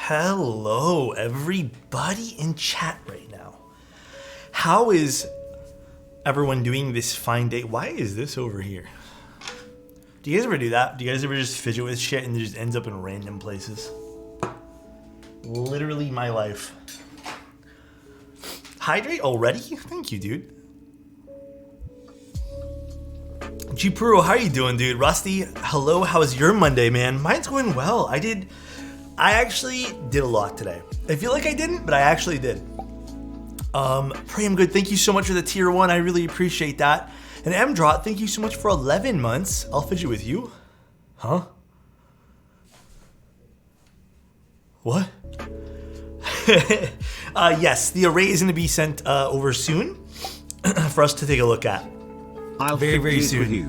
Hello, everybody in chat right now. How is everyone doing this fine day? Why is this over here? Do you guys ever do that? Do you guys ever just fidget with shit and it just ends up in random places? Literally my life. Hydrate already? Thank you, dude. Jipuro, how are you doing, dude? Rusty, hello, how was your Monday, man? Mine's going well. I actually did a lot today. I feel like I didn't, but I actually did. Pray I'm good. Thank you so much for the tier 1. I really appreciate that. And Mdrot, thank you so much for 11 months. I'll fidget with you. Huh? What? Yes, the array is going to be sent over soon for us to take a look at. I'll very soon. With you.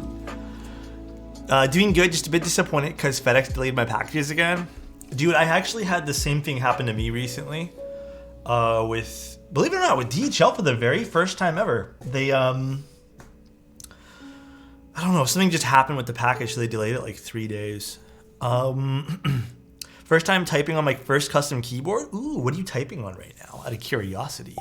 Doing good, just a bit disappointed because FedEx delayed my packages again. Dude, I actually had the same thing happen to me recently with, believe it or not, with DHL for the very first time ever. They, I don't know, something just happened with the package, so they delayed it like 3 days. First time typing on my first custom keyboard. Ooh, what are you typing on right now? Out of curiosity.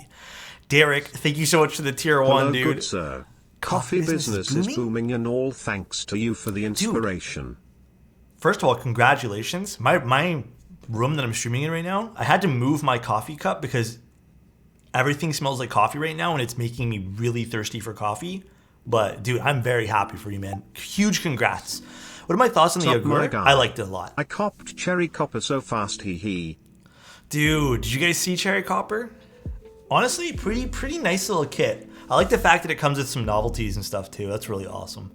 Derek, thank you so much for the tier 1, dude. Good sir. Coffee business is booming, and all thanks to you for the inspiration. Dude, first of all, congratulations. My room that I'm streaming in right now, I had to move my coffee cup because everything smells like coffee right now, and it's making me really thirsty for coffee. But, dude, I'm very happy for you, man. Huge congrats. What are my thoughts on the Jaguar? I liked it a lot. I copped Cherry Copper so fast, hee. Dude, did you guys see Cherry Copper? Honestly, pretty nice little kit. I like the fact that it comes with some novelties and stuff too. That's really awesome.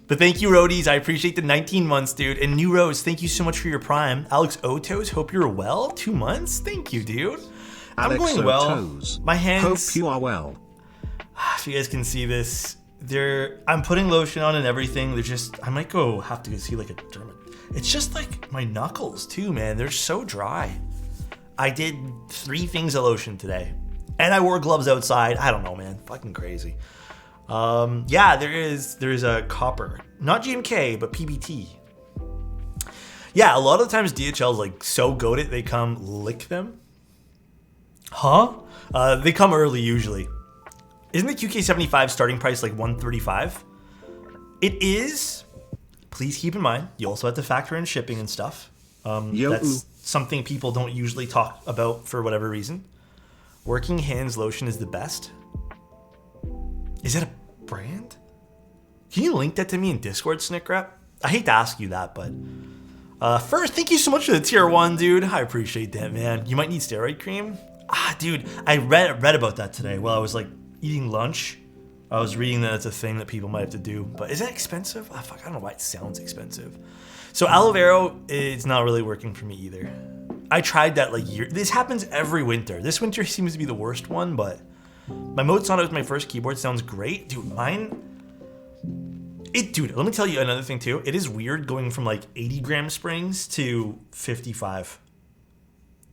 But thank you, Roadies. I appreciate the 19 months, dude. And New Rose, thank you so much for your Prime. Alexotos, hope you're well. 2 months? Thank you, dude. I'm going well. My hands... Hope you are well. If you guys can see this, I'm putting lotion on and everything. They're just... I might have to go see like a dermat. It's just like my knuckles too, man. They're so dry. I did 3 things of lotion today. And I wore gloves outside. I don't know, man. Fucking crazy. Yeah, there's a copper. Not GMK, but PBT. Yeah, a lot of the times DHL's like so goated, they come lick them. Huh? They come early usually. Isn't the QK75 starting price like $135? It is. Please keep in mind, you also have to factor in shipping and stuff. That's something people don't usually talk about for whatever reason. Working Hands lotion is the best. Is that a brand? Can you link that to me in Discord, Snickrap? I hate to ask you that, but... first, thank you so much for the tier 1, dude. I appreciate that, man. You might need steroid cream? Dude, I read about that today while I was, like, eating lunch. I was reading that it's a thing that people might have to do. But is that expensive? Fuck, I don't know why it sounds expensive. So aloe vera, it's not really working for me either. I tried that, like, this happens every winter. This winter seems to be the worst one, but... My Mode Sonata with my first keyboard sounds great. Dude, dude, let me tell you another thing too. It is weird going from like 80 gram springs to 55.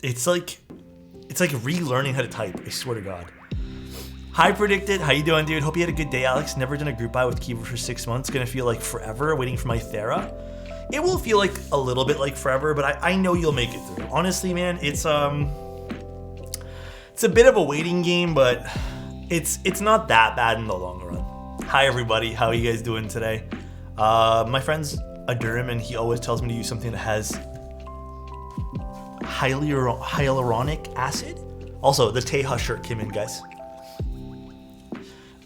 It's like relearning how to type, I swear to God. Hi Predicted, how you doing, dude? Hope you had a good day, Alex. Never done a group buy with keyboard for 6 months. Gonna feel like forever waiting for my Thera. It will feel like a little bit like forever, but I know you'll make it through. Honestly, man, it's a bit of a waiting game, but it's not that bad in the long run. Hi everybody, how are you guys doing today? My friend's a Durham and he always tells me to use something that has hyaluronic acid. Also, the Teha shirt came in, guys.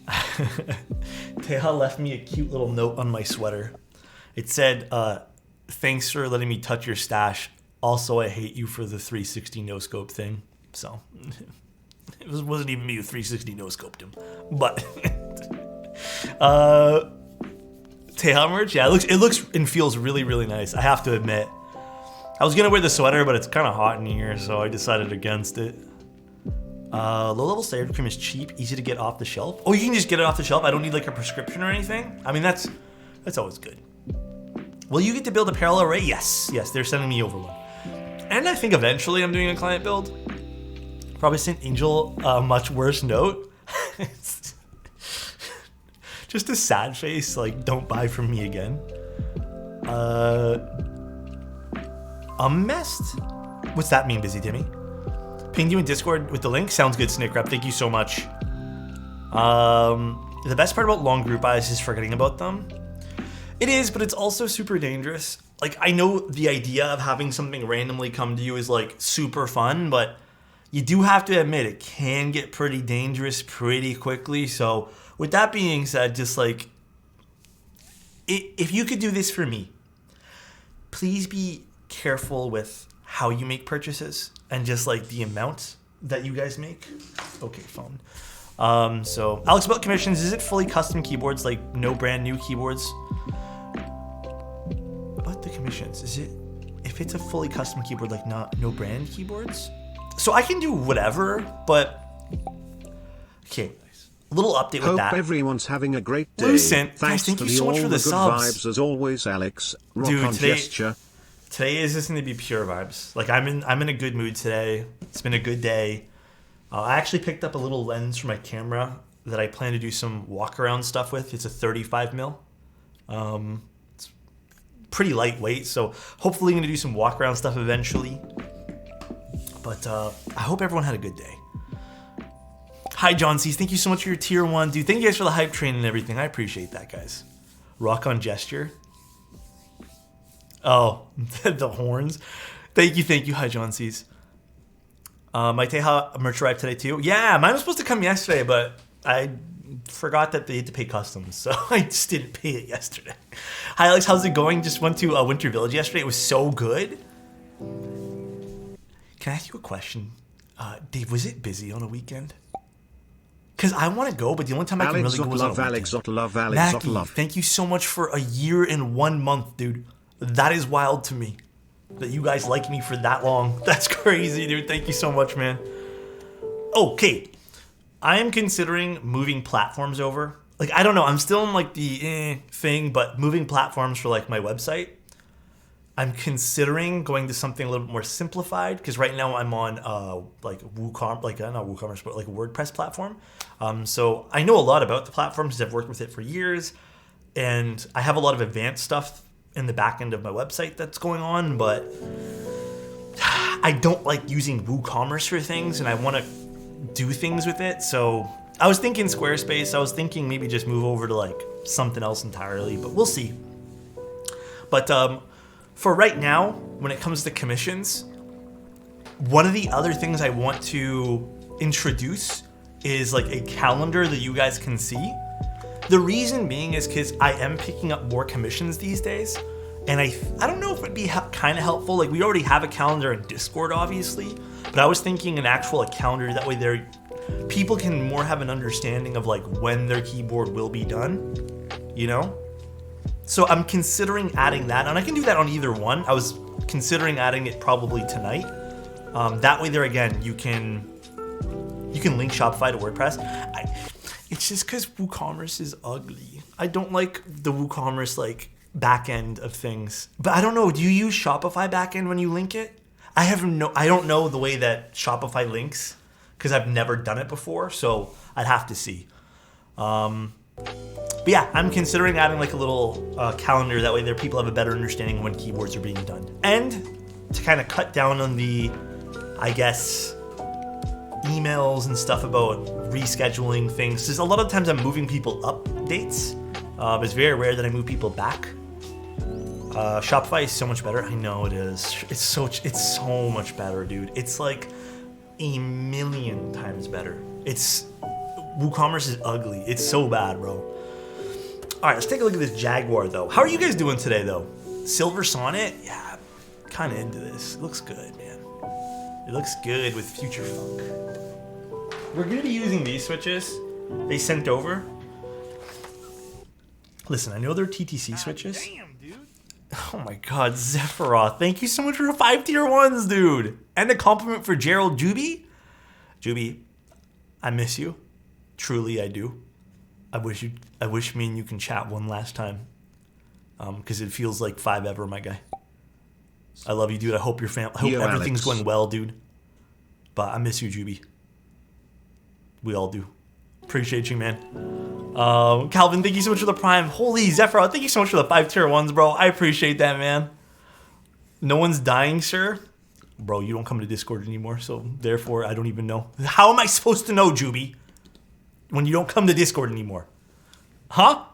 Teha left me a cute little note on my sweater. It said, thanks for letting me touch your stash. Also, I hate you for the 360 no-scope thing. So, it wasn't even me who 360 no-scoped him. But, Teha merch, yeah, it looks and feels really, really nice. I have to admit. I was going to wear the sweater, but it's kind of hot in here, so I decided against it. Low-level steroid cream is cheap, easy to get off the shelf. Oh, you can just get it off the shelf? I don't need like a prescription or anything? I mean, that's always good. Will you get to build a parallel array? Yes, they're sending me over one. And I think eventually I'm doing a client build. Probably sent Angel a much worse note. Just a sad face, like, don't buy from me again. Unmessed? What's that mean, Busy Timmy? Pinged you in Discord with the link? Sounds good, Snickrap. Thank you so much. The best part about long group buys is forgetting about them. It is, but it's also super dangerous. Like, I know the idea of having something randomly come to you is like super fun, but you do have to admit it can get pretty dangerous pretty quickly. So with that being said, just like, if you could do this for me, please be careful with how you make purchases and just like the amount that you guys make. Okay, phone. So Alex, about commissions, is it fully custom keyboards, like no brand new keyboards? About the commissions, is it, if it's a fully custom keyboard, like no brand keyboards? So I can do whatever, but okay. A little update with that. Hope everyone's having a great day. Lucent, guys, Thanks thank you so much for the good subs. Vibes as always, Alex. Rock Dude, on gesture. Today is just going to be pure vibes. Like I'm in a good mood today. It's been a good day. I actually picked up a little lens for my camera that I plan to do some walk around stuff with. It's a 35 mil. It's pretty lightweight, so hopefully going to do some walk around stuff eventually. But I hope everyone had a good day. Hi, John C's. Thank you so much for your tier 1. Dude, thank you guys for the hype train and everything. I appreciate that, guys. Rock on gesture. Oh, the horns. Thank you. Hi, John C's. My Teja merch arrived today, too. Yeah, mine was supposed to come yesterday, but I forgot that they had to pay customs, so I just didn't pay it yesterday. Hi, Alex. How's it going? Just went to Winter Village yesterday. It was so good. Can I ask you a question? Dave, was it busy on a weekend? Because I want to go, but the only time I can really go is on a weekend. Mackie, thank you so much for a year and 1 month, dude. That is wild to me. That you guys like me for that long. That's crazy, dude. Thank you so much, man. Okay. I am considering moving platforms over. Like, I don't know. I'm still in, like, the thing, but moving platforms for, like, my website. I'm considering going to something a little bit more simplified because right now I'm on like WooCommerce, like not WooCommerce, but like a WordPress platform. So I know a lot about the platform because I've worked with it for years, and I have a lot of advanced stuff in the back end of my website that's going on, but I don't like using WooCommerce for things, and I want to do things with it. So I was thinking Squarespace. I was thinking maybe just move over to like something else entirely, but we'll see. But for right now, when it comes to commissions, one of the other things I want to introduce is like a calendar that you guys can see. The reason being is because I am picking up more commissions these days, and I don't know if it'd be kind of helpful. Like, we already have a calendar in Discord, obviously, but I was thinking an actual calendar, that way people can more have an understanding of like when their keyboard will be done, you know? So I'm considering adding that, and I can do that on either one. I was considering adding it probably tonight. That way there again, you can link Shopify to WordPress. It's just because WooCommerce is ugly. I don't like the WooCommerce like back end of things. But I don't know, do you use Shopify back end when you link it? I don't know the way that Shopify links because I've never done it before, so I'd have to see. But yeah, I'm considering adding like a little calendar. That way there people have a better understanding when keyboards are being done. And to kind of cut down on the, I guess, emails and stuff about rescheduling things. Because a lot of times I'm moving people up dates. It's very rare that I move people back. Shopify is so much better. I know it is. It's so much better, dude. It's like a million times better. WooCommerce is ugly. It's so bad, bro. All right, let's take a look at this Jaguar, though. How are you guys doing today, though? Silver Sonnet? Yeah, kind of into this. It looks good, man. It looks good with Future Funk. We're going to be using these switches they sent over. Listen, I know they're TTC switches. Damn, dude. Oh my god, Zephyroth. Thank you so much for the 5 tier 1s, dude. And a compliment for Gerald Juby. Juby, I miss you. Truly, I do. I wish me and you can chat one last time. Because it feels like 5 ever, my guy. I love you, dude. I hope everything's going well, dude. But I miss you, Juby. We all do. Appreciate you, man. Calvin, thank you so much for the Prime. Holy Zephyr, thank you so much for the 5 tier 1s, bro. I appreciate that, man. No one's dying, sir. Bro, you don't come to Discord anymore, so therefore I don't even know. How am I supposed to know, Juby, when you don't come to Discord anymore? Huh?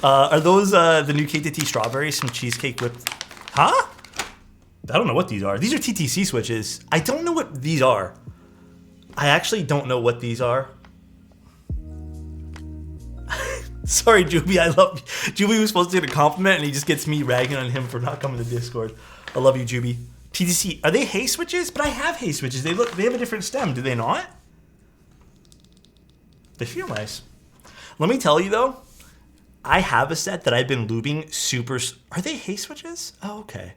Are those the new KTT strawberries, some cheesecake whipped? Huh? I don't know what these are. These are TTC switches. I don't know what these are. I actually don't know what these are. Sorry, Juby, I love you. Juby was supposed to get a compliment and he just gets me ragging on him for not coming to Discord. I love you, Juby. TTC, are they hay switches? But I have hay switches. They have a different stem, do they not? They feel nice. Let me tell you though, I have a set that I've been lubing super. Are they hay switches? Oh, okay.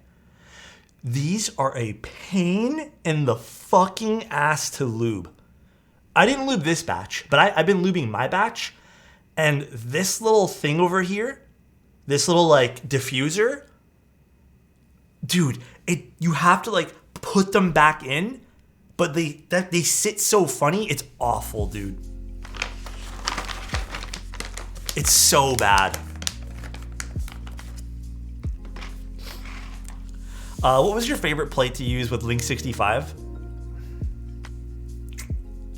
These are a pain in the fucking ass to lube. I didn't lube this batch, but I've been lubing my batch. And this little thing over here, this little like diffuser, dude, you have to like put them back in, but they sit so funny. It's awful, dude. It's so bad. What was your favorite plate to use with Link 65?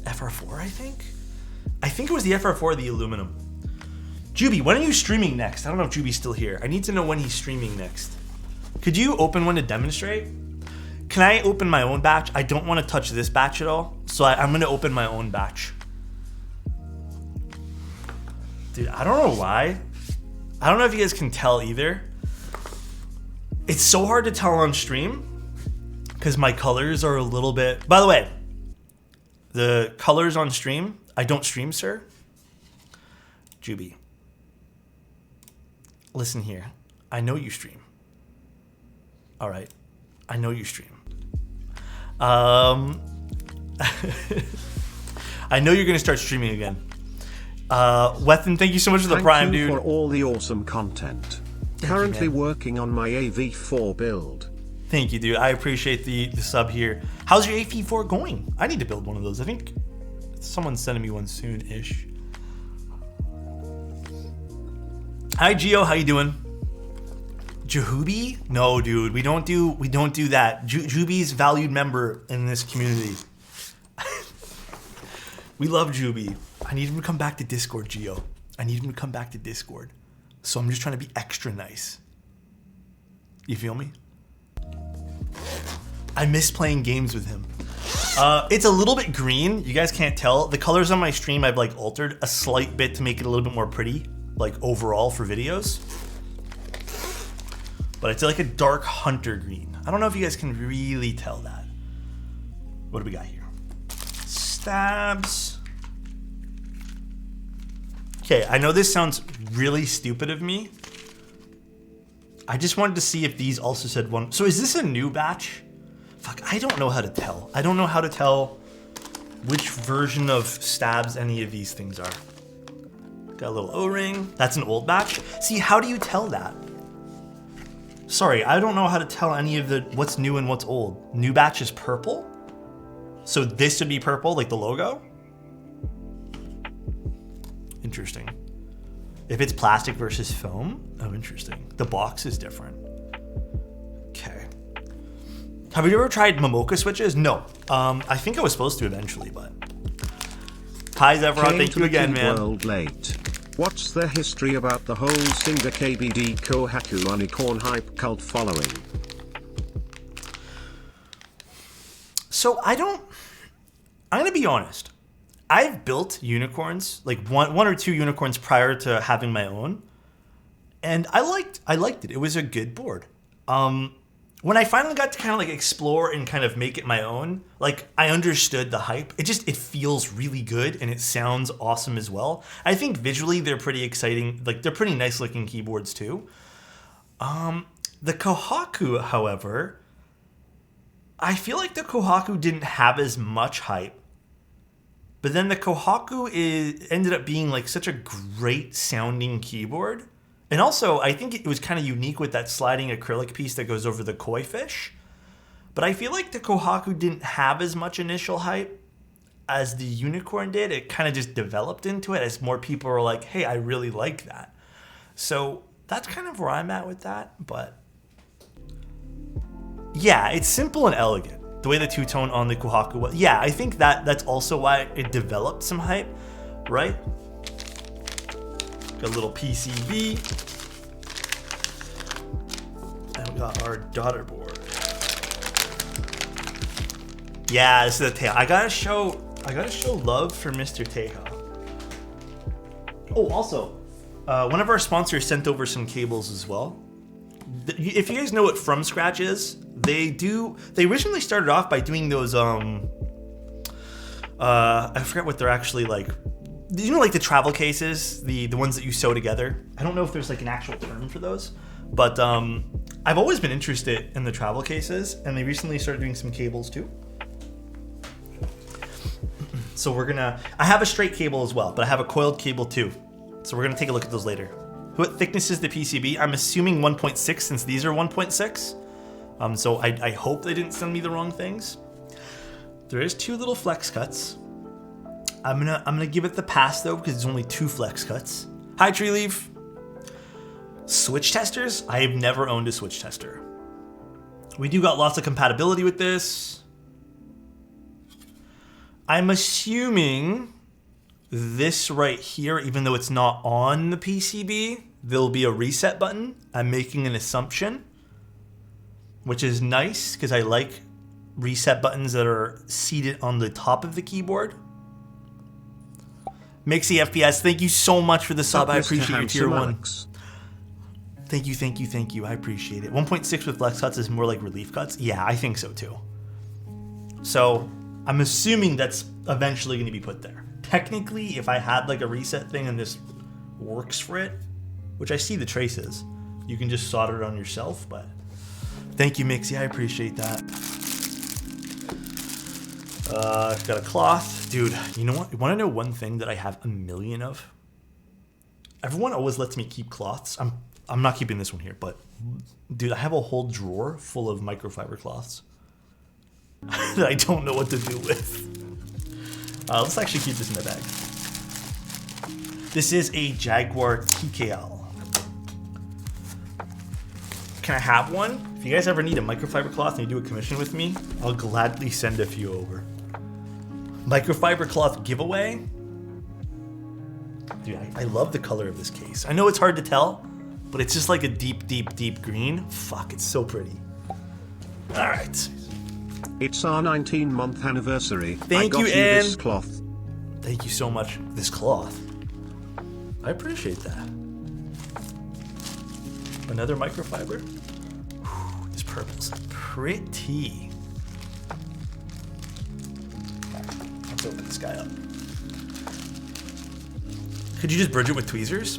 FR4, I think? I think it was the FR4 or the aluminum. Juby, when are you streaming next? I don't know if Juby's still here. I need to know when he's streaming next. Could you open one to demonstrate? Can I open my own batch? I don't want to touch this batch at all, so I'm going to open my own batch. Dude, I don't know why. I don't know if you guys can tell either. It's so hard to tell on stream because my colors are a little bit... By the way, the colors on stream, I don't stream, sir. Juby. Listen here. I know you stream. All right. I know you stream. I know you're going to start streaming again. Wethan, thank you so much for the prime, dude. Thank you for all the awesome content. Currently working on my AV4 build. Thank you, dude. I appreciate the sub here. How's your AV4 going? I need to build one of those. I think someone's sending me one soon-ish. Hi, Gio. How you doing? Jahubi? No, dude. We don't do that. Juby's valued member in this community. We love Juby. I need him to come back to Discord, Gio. I need him to come back to Discord. So I'm just trying to be extra nice. You feel me? I miss playing games with him. It's a little bit green. You guys can't tell. The colors on my stream I've like altered a slight bit to make it a little bit more pretty, like overall for videos. But it's like a dark hunter green. I don't know if you guys can really tell that. What do we got here? Stabs. Okay, I know this sounds really stupid of me. I just wanted to see if these also said one. So is this a new batch? Fuck, I don't know how to tell. I don't know how to tell which version of stabs any of these things are. Got a little O-ring. That's an old batch. See, how do you tell that? Sorry, I don't know how to tell any of the what's new and what's old. New batch is purple. So this would be purple, like the logo. Interesting. If it's plastic versus foam, oh, interesting. The box is different. Okay. Have you ever tried Momoka switches? No. I think I was supposed to eventually, but. Hi, Zephyr. Thank you again, man. World late. What's the history about the whole SingaKBD Kohaku unicorn hype cult following? So I'm gonna be honest. I've built unicorns, like one or two unicorns prior to having my own, and I liked it. It was a good board. When I finally got to kind of like explore and kind of make it my own, like I understood the hype. It feels really good and it sounds awesome as well. I think visually they're pretty exciting. Like they're pretty nice looking keyboards too. The Kohaku, however, I feel like the Kohaku didn't have as much hype. But then the Kohaku ended up being like such a great sounding keyboard. And also, I think it was kind of unique with that sliding acrylic piece that goes over the koi fish. But I feel like the Kohaku didn't have as much initial hype as the unicorn did. It kind of just developed into it as more people were like, hey, I really like that. So that's kind of where I'm at with that. But Yeah, it's simple and elegant. The way the two-tone on the Kohaku was. Yeah, I think that's also why it developed some hype, right? Got a little PCB. And we got our daughter board. Yeah, this is the tail. I gotta show love for Mr. Teja. Oh, also, one of our sponsors sent over some cables as well. If you guys know what From Scratch is, they originally started off by doing those I forget what they're actually like. You know, like the travel cases, the ones that you sew together. I don't know if there's like an actual term for those, but I've always been interested in the travel cases, and they recently started doing some cables too. So I have a straight cable as well, but I have a coiled cable too. So we're gonna take a look at those later. What thickness is the PCB? I'm assuming 1.6 since these are 1.6. So I hope they didn't send me the wrong things. There is 2 little flex cuts. I'm gonna give it the pass though because it's only 2 flex cuts. Hi Tree Leaf. Switch testers? I have never owned a switch tester. We do got lots of compatibility with this. I'm assuming this right here, even though it's not on the PCB, there'll be a reset button. I'm making an assumption, which is nice because I like reset buttons that are seated on the top of the keyboard. Mixie FPS, thank you so much for the sub. I appreciate your tier 1. Thank you. I appreciate it. 1.6 with flex cuts is more like relief cuts. Yeah, I think so too. So I'm assuming that's eventually going to be put there. Technically, if I had like a reset thing and this works for it, which I see the traces, you can just solder it on yourself, but thank you, Mixie. I appreciate that. I've got a cloth. Dude, you know what? You want to know one thing that I have a million of? Everyone always lets me keep cloths. I'm not keeping this one here, but dude, I have a whole drawer full of microfiber cloths that I don't know what to do with. Let's actually keep this in the bag. This is a Jaguar TKL. Can I have one? If you guys ever need a microfiber cloth and you do a commission with me, I'll gladly send a few over. Microfiber cloth giveaway? Dude, I love the color of this case. I know it's hard to tell, but it's just like a deep green. Fuck, it's so pretty. All right. It's our 19-month anniversary. Thank you, Anne. This cloth. Thank you so much. This cloth. I appreciate that. Another microfiber. Whew, this purple's pretty. Let's open this guy up. Could you just bridge it with tweezers?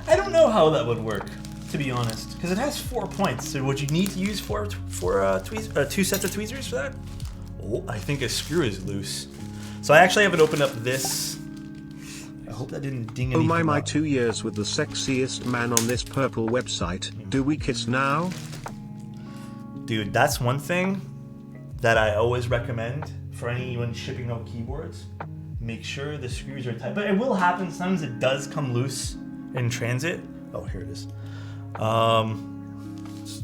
I don't know how that would work, to be honest, because it has 4 points. So would you need to use 2 sets of tweezers for that? Oh, I think a screw is loose. So I actually haven't opened up this. I hope that didn't ding anything. Oh my 2 years with the sexiest man on this purple website. Do we kiss now? Dude, that's one thing that I always recommend for anyone shipping out keyboards. Make sure the screws are tight. But it will happen. Sometimes it does come loose in transit. Oh, here it is.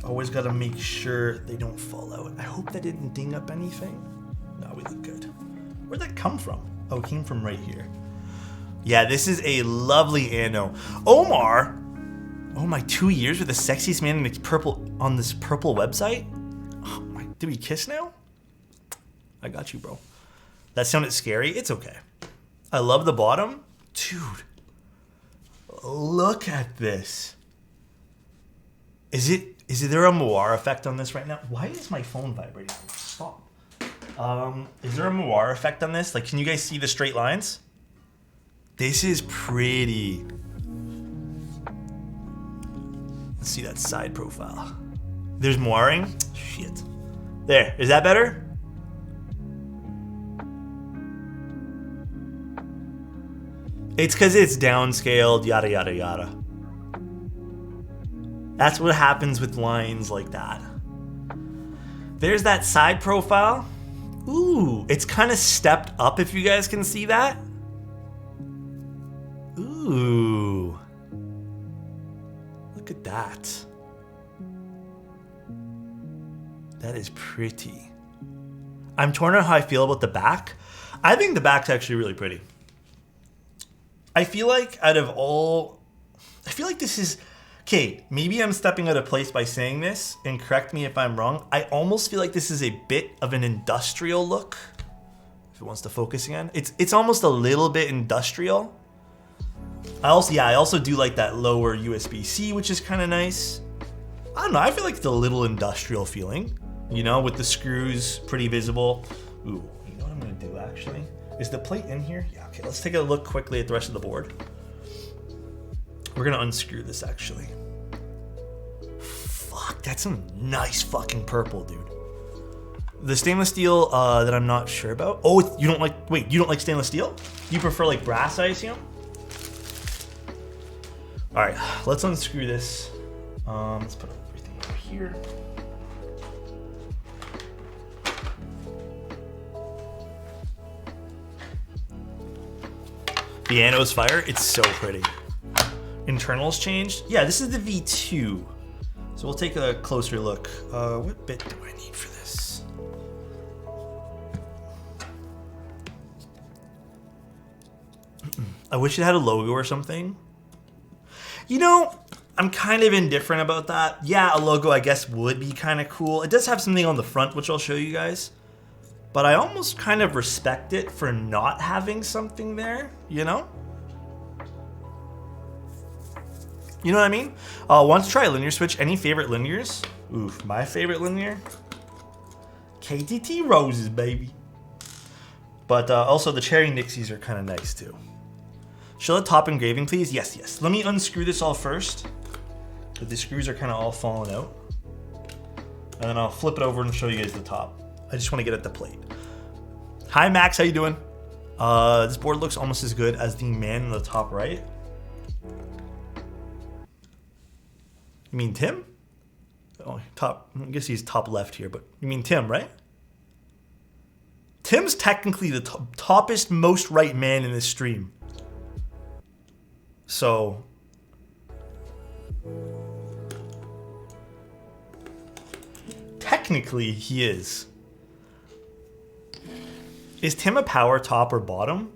Always got to make sure they don't fall out. I hope that didn't ding up anything. No, we look good. Where'd that come from? Oh, it came from right here. Yeah, this is a lovely anno. Omar! Oh, my 2 years with the sexiest man in the purple on this purple website? Oh my, did we kiss now? I got you, bro. That sounded scary. It's okay. I love the bottom. Dude, look at this. Is there a moire effect on this right now? Why is my phone vibrating? Stop. Is there a moire effect on this? Like, can you guys see the straight lines? This is pretty. Let's see that side profile. There's moiring. Shit. There. Is that better? It's because it's downscaled, yada, yada, yada. That's what happens with lines like that. There's that side profile. Ooh, it's kind of stepped up if you guys can see that. Ooh. Look at that. That is pretty. I'm torn on how I feel about the back. I think the back's actually really pretty. I feel like out of all... I feel like this is... Okay, maybe I'm stepping out of place by saying this, and correct me if I'm wrong. I almost feel like this is a bit of an industrial look. If it wants to focus again. It's almost a little bit industrial. I also do like that lower USB-C, which is kind of nice. I don't know, I feel like it's a little industrial feeling. You know, with the screws pretty visible. Ooh, you know what I'm gonna do actually? Is the plate in here? Yeah, okay, let's take a look quickly at the rest of the board. We're gonna unscrew this actually. Fuck, that's some nice fucking purple, dude. The stainless steel that I'm not sure about. Oh, you don't like, wait, you don't like stainless steel? You prefer like brass, I assume? All right, let's unscrew this. Let's put everything over here. The anode's fire, it's so pretty. Internals changed. Yeah, this is the V2. So we'll take a closer look. What bit do I need for this? I wish it had a logo or something. You know, I'm kind of indifferent about that. Yeah, a logo I guess would be kind of cool. It does have something on the front, which I'll show you guys. But I almost kind of respect it for not having something there, you know? You know what I mean? Want to try a linear switch? Any favorite linears? Oof, my favorite linear? KTT Roses, baby. But also the Cherry Nixies are kind of nice too. Show the top engraving, please. Yes, yes. Let me unscrew this all first. But the screws are kind of all falling out. And then I'll flip it over and show you guys the top. I just want to get at the plate. Hi, Max. How you doing? This board looks almost as good as the man in the top right. You mean Tim? Oh, top. I guess he's top left here, but you mean Tim, right? Tim's technically the toppest, most right man in this stream. So... technically, he is. Is Tim a power top or bottom?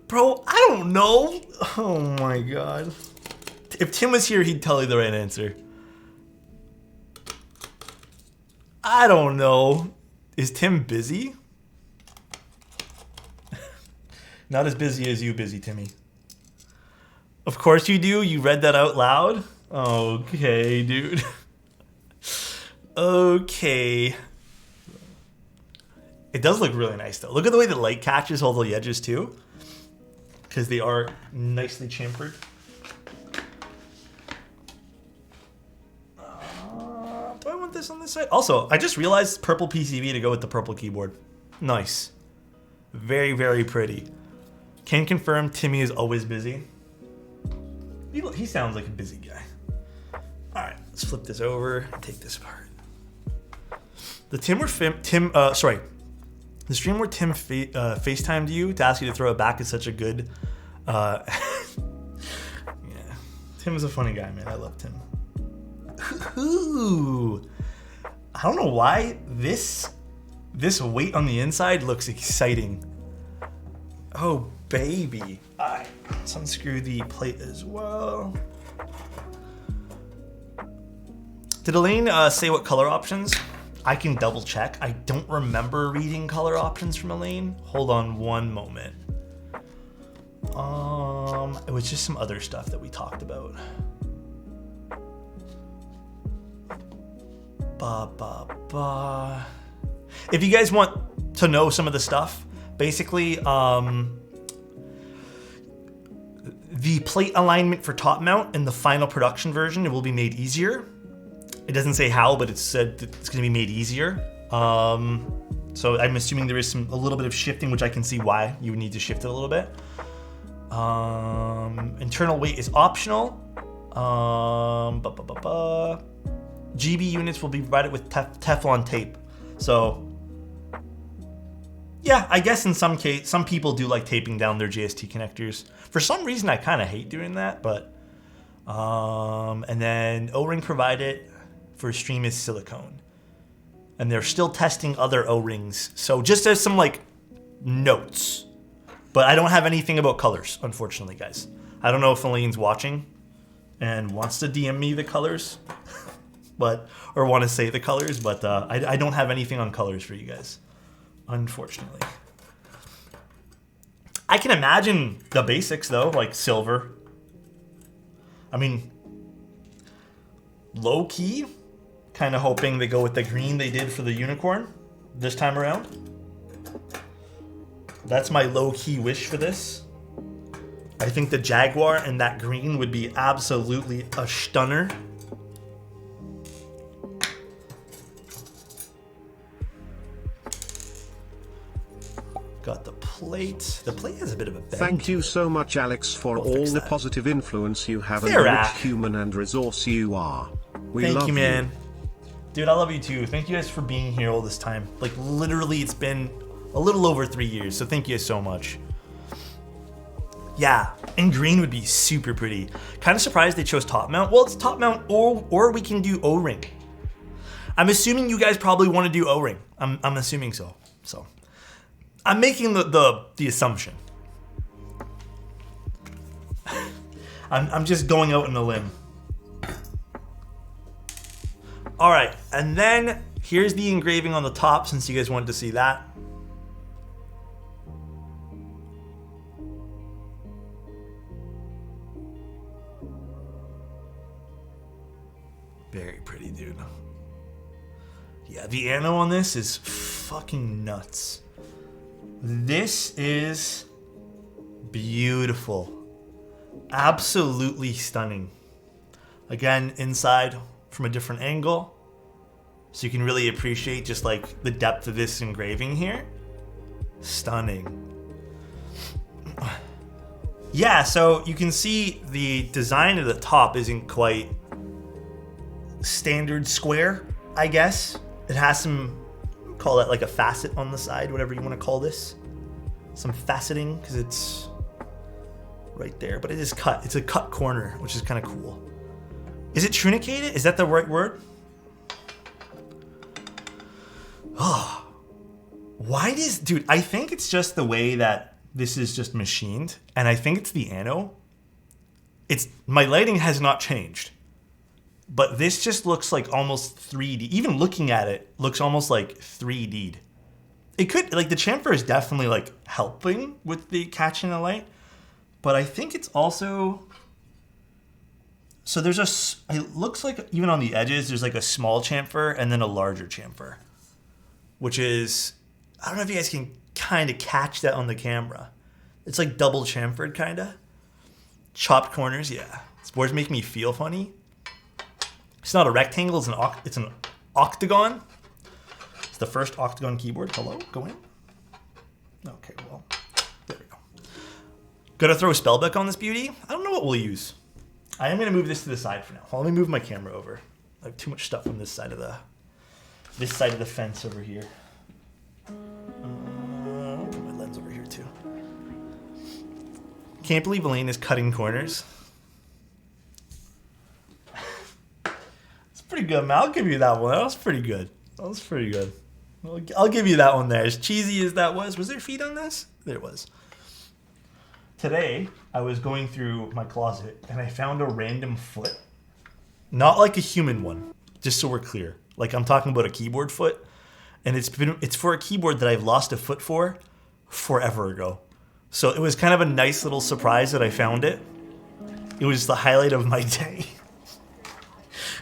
Bro, I don't know. Oh my god. If Tim was here, he'd tell you the right answer. I don't know. Is Tim busy? Not as busy as you, busy Timmy. Of course you do. You read that out loud? Okay, dude. Okay. It does look really nice though. Look at the way the light catches all the edges too. Because they are nicely chamfered. Do I want this on this side? Also, I just realized purple PCB to go with the purple keyboard. Nice. Very, very pretty. Can confirm Timmy is always busy. He sounds like a busy guy. Alright, let's flip this over and take this apart. The the stream where Tim FaceTimed you to ask you to throw it back is such a good... yeah. Tim's a funny guy, man. I love Tim. Ooh. I don't know why this weight on the inside looks exciting. Oh, baby. Alright, let's unscrew the plate as well. Did Elaine say what color options? I can double check. I don't remember reading color options from Elaine. Hold on one moment. It was just some other stuff that we talked about. If you guys want to know some of the stuff, basically, the plate alignment for top mount in the final production version, it will be made easier. It doesn't say how, but it said that it's going to be made easier. So I'm assuming there is a little bit of shifting, which I can see why you would need to shift it a little bit. Internal weight is optional. GB units will be provided with Teflon tape. So yeah, I guess in some case, some people do like taping down their JST connectors. For some reason, I kind of hate doing that, but and then O-ring provided for stream is silicone. And they're still testing other O-rings. So just as some like notes. But I don't have anything about colors, unfortunately, guys. I don't know if Elaine's watching and wants to DM me the colors. Or want to say the colors, but I don't have anything on colors for you guys, unfortunately. I can imagine the basics though, like silver. I mean, low key, kind of hoping they go with the green they did for the unicorn this time around. That's my low key wish for this. I think the Jaguar and that green would be absolutely a stunner. Got the plate. The plate has a bit of a bend. Thank you so much, Alex, for all the positive influence you have and Fair the at. rich human and resource you are. We Thank love you, man. Dude, I love you too. Thank you guys for being here all this time. Like, literally, it's been a little over 3 years, so thank you so much. Yeah, and green would be super pretty. Kind of surprised they chose top mount. Well, it's top mount, or we can do O-ring. I'm assuming you guys probably want to do O-ring. I'm assuming so. So I'm making the assumption. I'm just going out on a limb. All right, and then here's the engraving on the top, since you guys wanted to see that. Very pretty, dude. Yeah, the anno on this is fucking nuts. This is beautiful. Absolutely stunning. Again, inside from a different angle, so you can really appreciate just like the depth of this engraving here. Stunning. Yeah, so you can see the design of the top isn't quite standard square, I guess. It has some, call that like a facet on the side, whatever you want to call this. Some faceting, because it's right there, but it is cut. It's a cut corner, which is kind of cool. Is it trunicated? Is that the right word? Oh, why does, dude, I think it's just the way that this is just machined, and I think it's the anno. My lighting has not changed, but this just looks like almost 3D. Even looking at it, looks almost like 3D'd. It could, like, the chamfer is definitely like helping with the catching the light, but I think it's also, so there's it looks like even on the edges, there's like a small chamfer and then a larger chamfer, which is, I don't know if you guys can kind of catch that on the camera. It's like double chamfered, kind of. Chopped corners, yeah. This board's making me feel funny. It's not a rectangle, it's an octagon. It's the first octagon keyboard. Hello, go in. Okay, well, there we go. Gonna throw a spellbook on this beauty. I don't know what we'll use. I am gonna move this to the side for now. Well, let me move my camera over. I have too much stuff on this side of the fence over here. I'll put my lens over here too. Can't believe Elaine is cutting corners. It's pretty good, man. I'll give you that one. That was pretty good. I'll give you that one there. As cheesy as that was there feet on this? There was. Today, I was going through my closet and I found a random foot. Not like a human one, just so we're clear. Like, I'm talking about a keyboard foot. And it's for a keyboard that I've lost a foot for forever ago. So it was kind of a nice little surprise that I found it. It was the highlight of my day.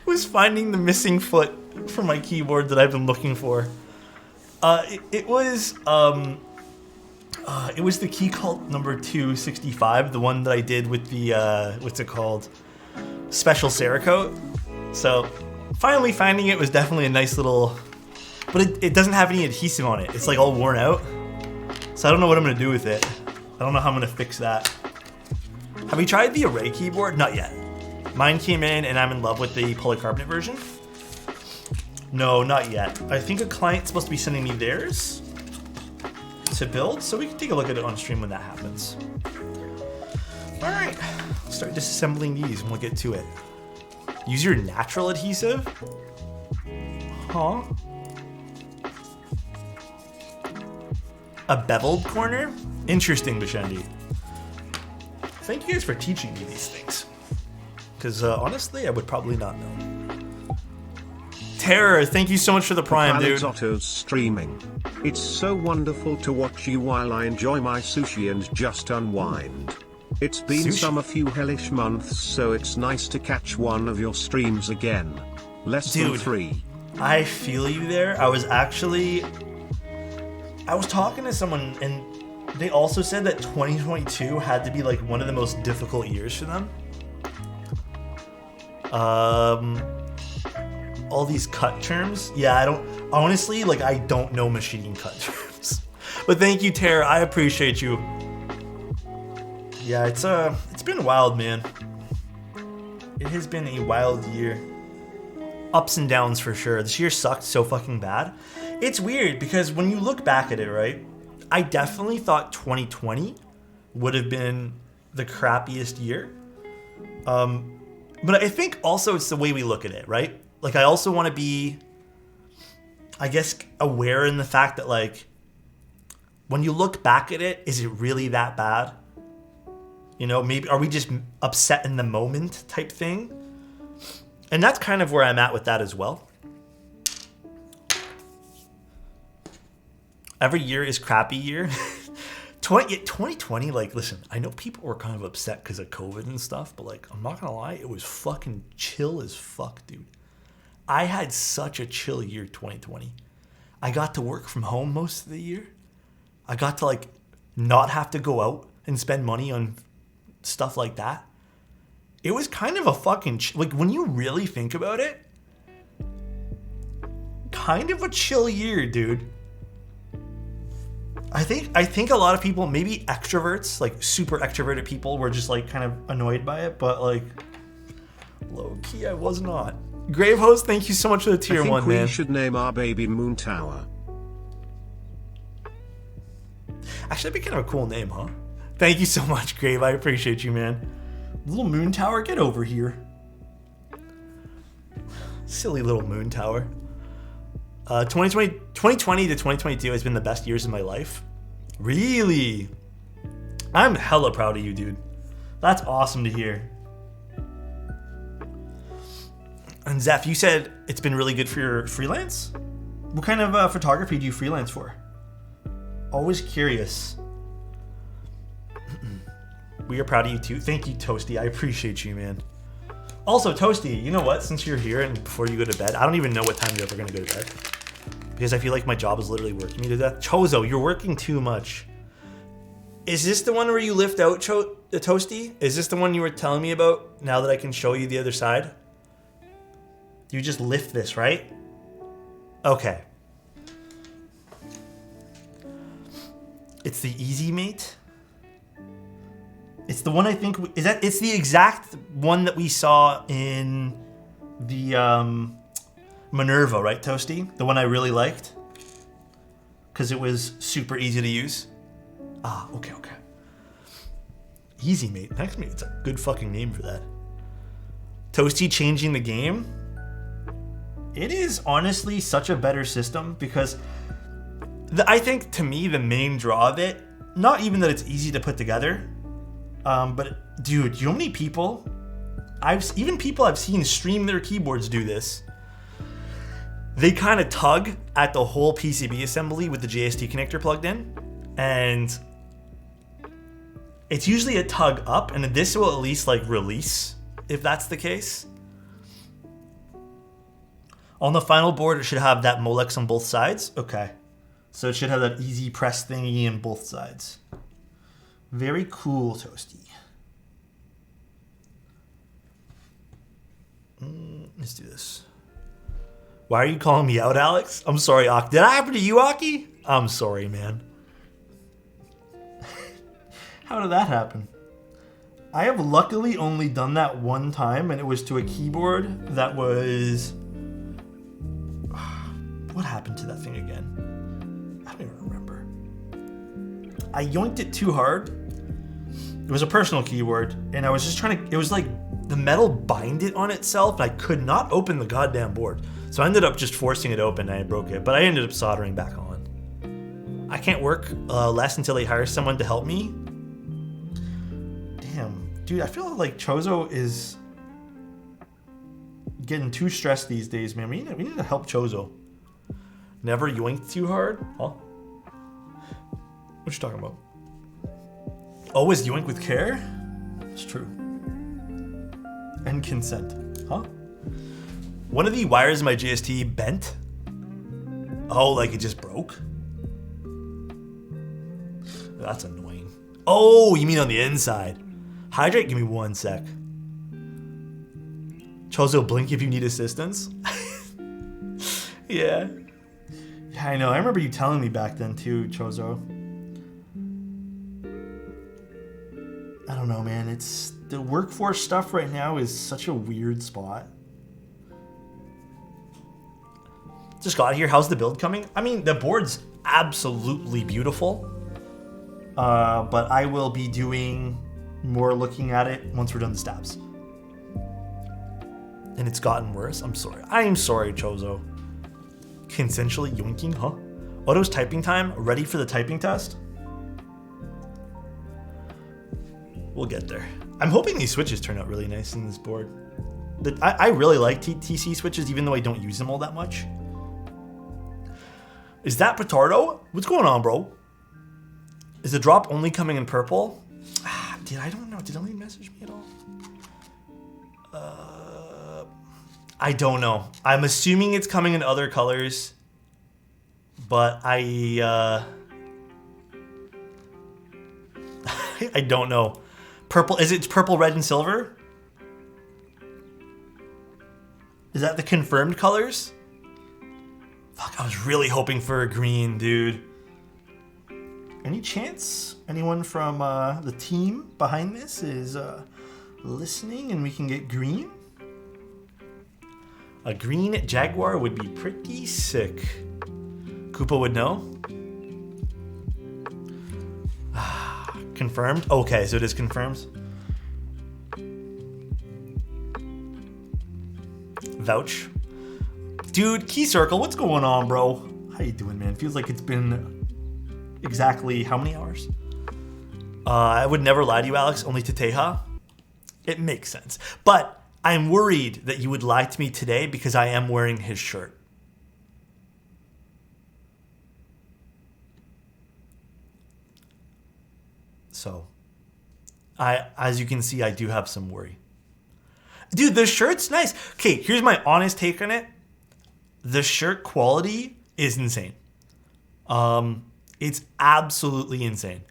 It was finding the missing foot for my keyboard that I've been looking for. It was the Keycap number 265, the one that I did with the what's it called, special Cerakote. So finally finding it was definitely a nice little, but it doesn't have any adhesive on it. It's like all worn out. So I don't know what I'm gonna do with it. I don't know how I'm gonna fix that. Have you tried the Array keyboard? Not yet. Mine came in and I'm in love with the polycarbonate version. No, not yet. I think a client's supposed to be sending me theirs to build, so we can take a look at it on stream when that happens. All right, start disassembling these and we'll get to it. Use your natural adhesive? Huh? A beveled corner? Interesting, Bashendi. Thank you guys for teaching me these things. Because honestly, I would probably not know. Terror, thank you so much for the prime, dude. Alexotos streaming. It's so wonderful to watch you while I enjoy my sushi and just unwind. It's been a few hellish months, so it's nice to catch one of your streams again. Less than 3. I feel you there. I was talking to someone and they also said that 2022 had to be like one of the most difficult years for them. All these cut terms. Yeah, I don't know machine cut terms. But thank you, Tara. I appreciate you. Yeah, it's been wild, man. It has been a wild year. Ups and downs for sure. This year sucked so fucking bad. It's weird because when you look back at it, right? I definitely thought 2020 would have been the crappiest year. But I think also it's the way we look at it, right? Like I also want to be, I guess, aware in the fact that like, when you look back at it, is it really that bad? You know, maybe, are we just upset in the moment type thing? And that's kind of where I'm at with that as well. Every year is crappy year. 2020, like, listen, I know people were kind of upset because of COVID and stuff, but like, I'm not gonna lie, it was fucking chill as fuck, dude. I had such a chill year, 2020. I got to work from home most of the year. I got to like not have to go out and spend money on stuff like that. It was kind of a fucking, like when you really think about it, kind of a chill year, dude. I think a lot of people, maybe extroverts, like super extroverted people, were just like kind of annoyed by it, but like low key, I was not. Grave Host, thank you so much for the tier 1, man. We should name our baby Moon Tower. Actually, that'd be kind of a cool name, huh? Thank you so much, Grave. I appreciate you, man. Little Moon Tower, get over here. Silly little Moon Tower. 2020 to 2022 has been the best years of my life. Really? I'm hella proud of you, dude. That's awesome to hear. And Zeph, you said it's been really good for your freelance? What kind of photography do you freelance for? Always curious. We are proud of you too. Thank you, Toasty. I appreciate you, man. Also, Toasty, you know what? Since you're here and before you go to bed, I don't even know what time you're ever going to go to bed. Because I feel like my job is literally working me to death. Chozo, you're working too much. Is this the one where you lift out the Toasty? Is this the one you were telling me about now that I can show you the other side? You just lift this, right? Okay. It's the Easy Mate. It's the one I think it's the exact one that we saw in the Minerva, right, Toasty? The one I really liked because it was super easy to use. Ah, okay. Easy Mate. Next Mate. It's a good fucking name for that. Toasty changing the game. It is honestly such a better system because I think to me the main draw of it, not even that it's easy to put together, but dude, you know how many people I've seen stream their keyboards do this. They kind of tug at the whole PCB assembly with the JST connector plugged in, and it's usually a tug up, and this will at least like release if that's the case. On the final board, it should have that Molex on both sides. Okay. So it should have that easy press thingy on both sides. Very cool, Toasty. Let's do this. Why are you calling me out, Alex? I'm sorry, Aki. Did that happen to you, Aki? I'm sorry, man. How did that happen? I have luckily only done that one time, and it was to a keyboard that was... What happened to that thing again? I don't even remember. I yoinked it too hard. It was a personal keyboard, and I was just trying to... It was like the metal binded on itself, and I could not open the goddamn board. So I ended up just forcing it open and I broke it, but I ended up soldering back on. I can't work less until they hire someone to help me. Damn, dude, I feel like Chozo is getting too stressed these days, man. We need to help Chozo. Never yoinked too hard? Huh? What you talking about? Always yoink with care? It's true. And consent. Huh? One of the wires in my JST bent. Oh, like it just broke? That's annoying. Oh, you mean on the inside. Hydrate, give me 1 sec. Chozo, blink if you need assistance. Yeah. Yeah, I know. I remember you telling me back then too, Chozo. I don't know, man. It's the workforce stuff right now is such a weird spot. Just got here. How's the build coming? I mean, the board's absolutely beautiful. But I will be doing more looking at it once we're done the stabs. And it's gotten worse. I'm sorry. I'm sorry, Chozo. Consensually yoinking, huh? Otto's typing time. Ready for the typing test? We'll get there. I'm hoping these switches turn out really nice in this board. I really like TC switches, even though I don't use them all that much. Is that Petardo? What's going on, bro? Is the drop only coming in purple? Dude, I don't know. Did Ellie message me at all? I don't know. I'm assuming it's coming in other colors, but I don't know. Purple, is it purple, red, and silver? Is that the confirmed colors? Fuck, I was really hoping for a green, dude. Any chance anyone from the team behind this is listening and we can get green? A green Jaguar would be pretty sick. Koopa would know. Confirmed? Okay, so it is confirmed. Vouch. Dude, Key Circle, what's going on, bro? How you doing, man? Feels like it's been exactly how many hours? I would never lie to you, Alex, only to Teja. It makes sense. But I'm worried that you would lie to me today because I am wearing his shirt. So, as you can see, I do have some worry. Dude, the shirt's nice. Okay, here's my honest take on it. The shirt quality is insane. It's absolutely insane.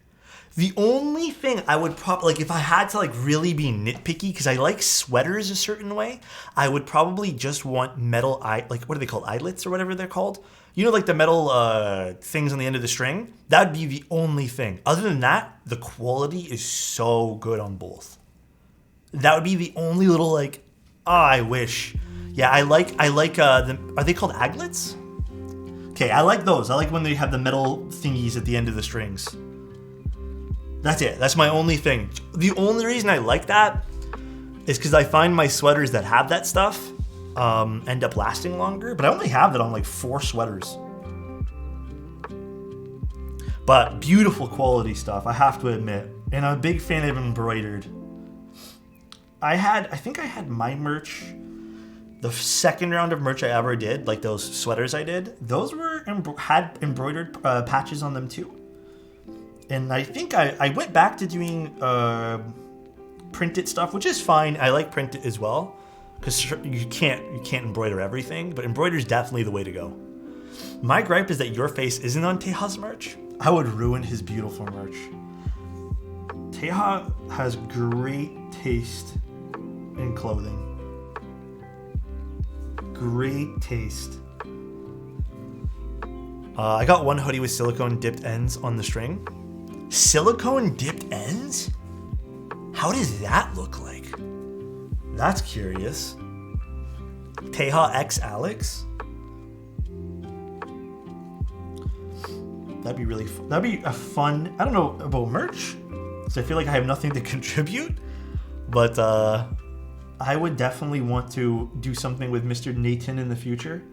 The only thing I would probably, like if I had to like really be nitpicky, because I like sweaters a certain way, I would probably just want metal, like what are they called? Eyelets or whatever they're called? You know, like the metal things on the end of the string? That would be the only thing. Other than that, the quality is so good on both. That would be the only little like, I wish. Yeah, I like are they called aglets? Okay, I like those. I like when they have the metal thingies at the end of the strings. That's it. That's my only thing. The only reason I like that is because I find my sweaters that have that stuff end up lasting longer. But I only have that on like 4 sweaters. But beautiful quality stuff, I have to admit. And I'm a big fan of embroidered. I think I had my merch, the second round of merch I ever did, like those sweaters I did, those had embroidered patches on them too. And I think I went back to doing printed stuff, which is fine. I like printed as well, because you can't embroider everything, but embroider is definitely the way to go. My gripe is that your face isn't on Teja's merch. I would ruin his beautiful merch. Teja has great taste in clothing. Great taste. I got one hoodie with silicone dipped ends on the string. Silicone dipped ends? How does that look like? That's curious. Teja X Alex? That'd be really fun. That'd be a fun, I don't know about merch, so I feel like I have nothing to contribute, but I would definitely want to do something with Mr. Nathan in the future.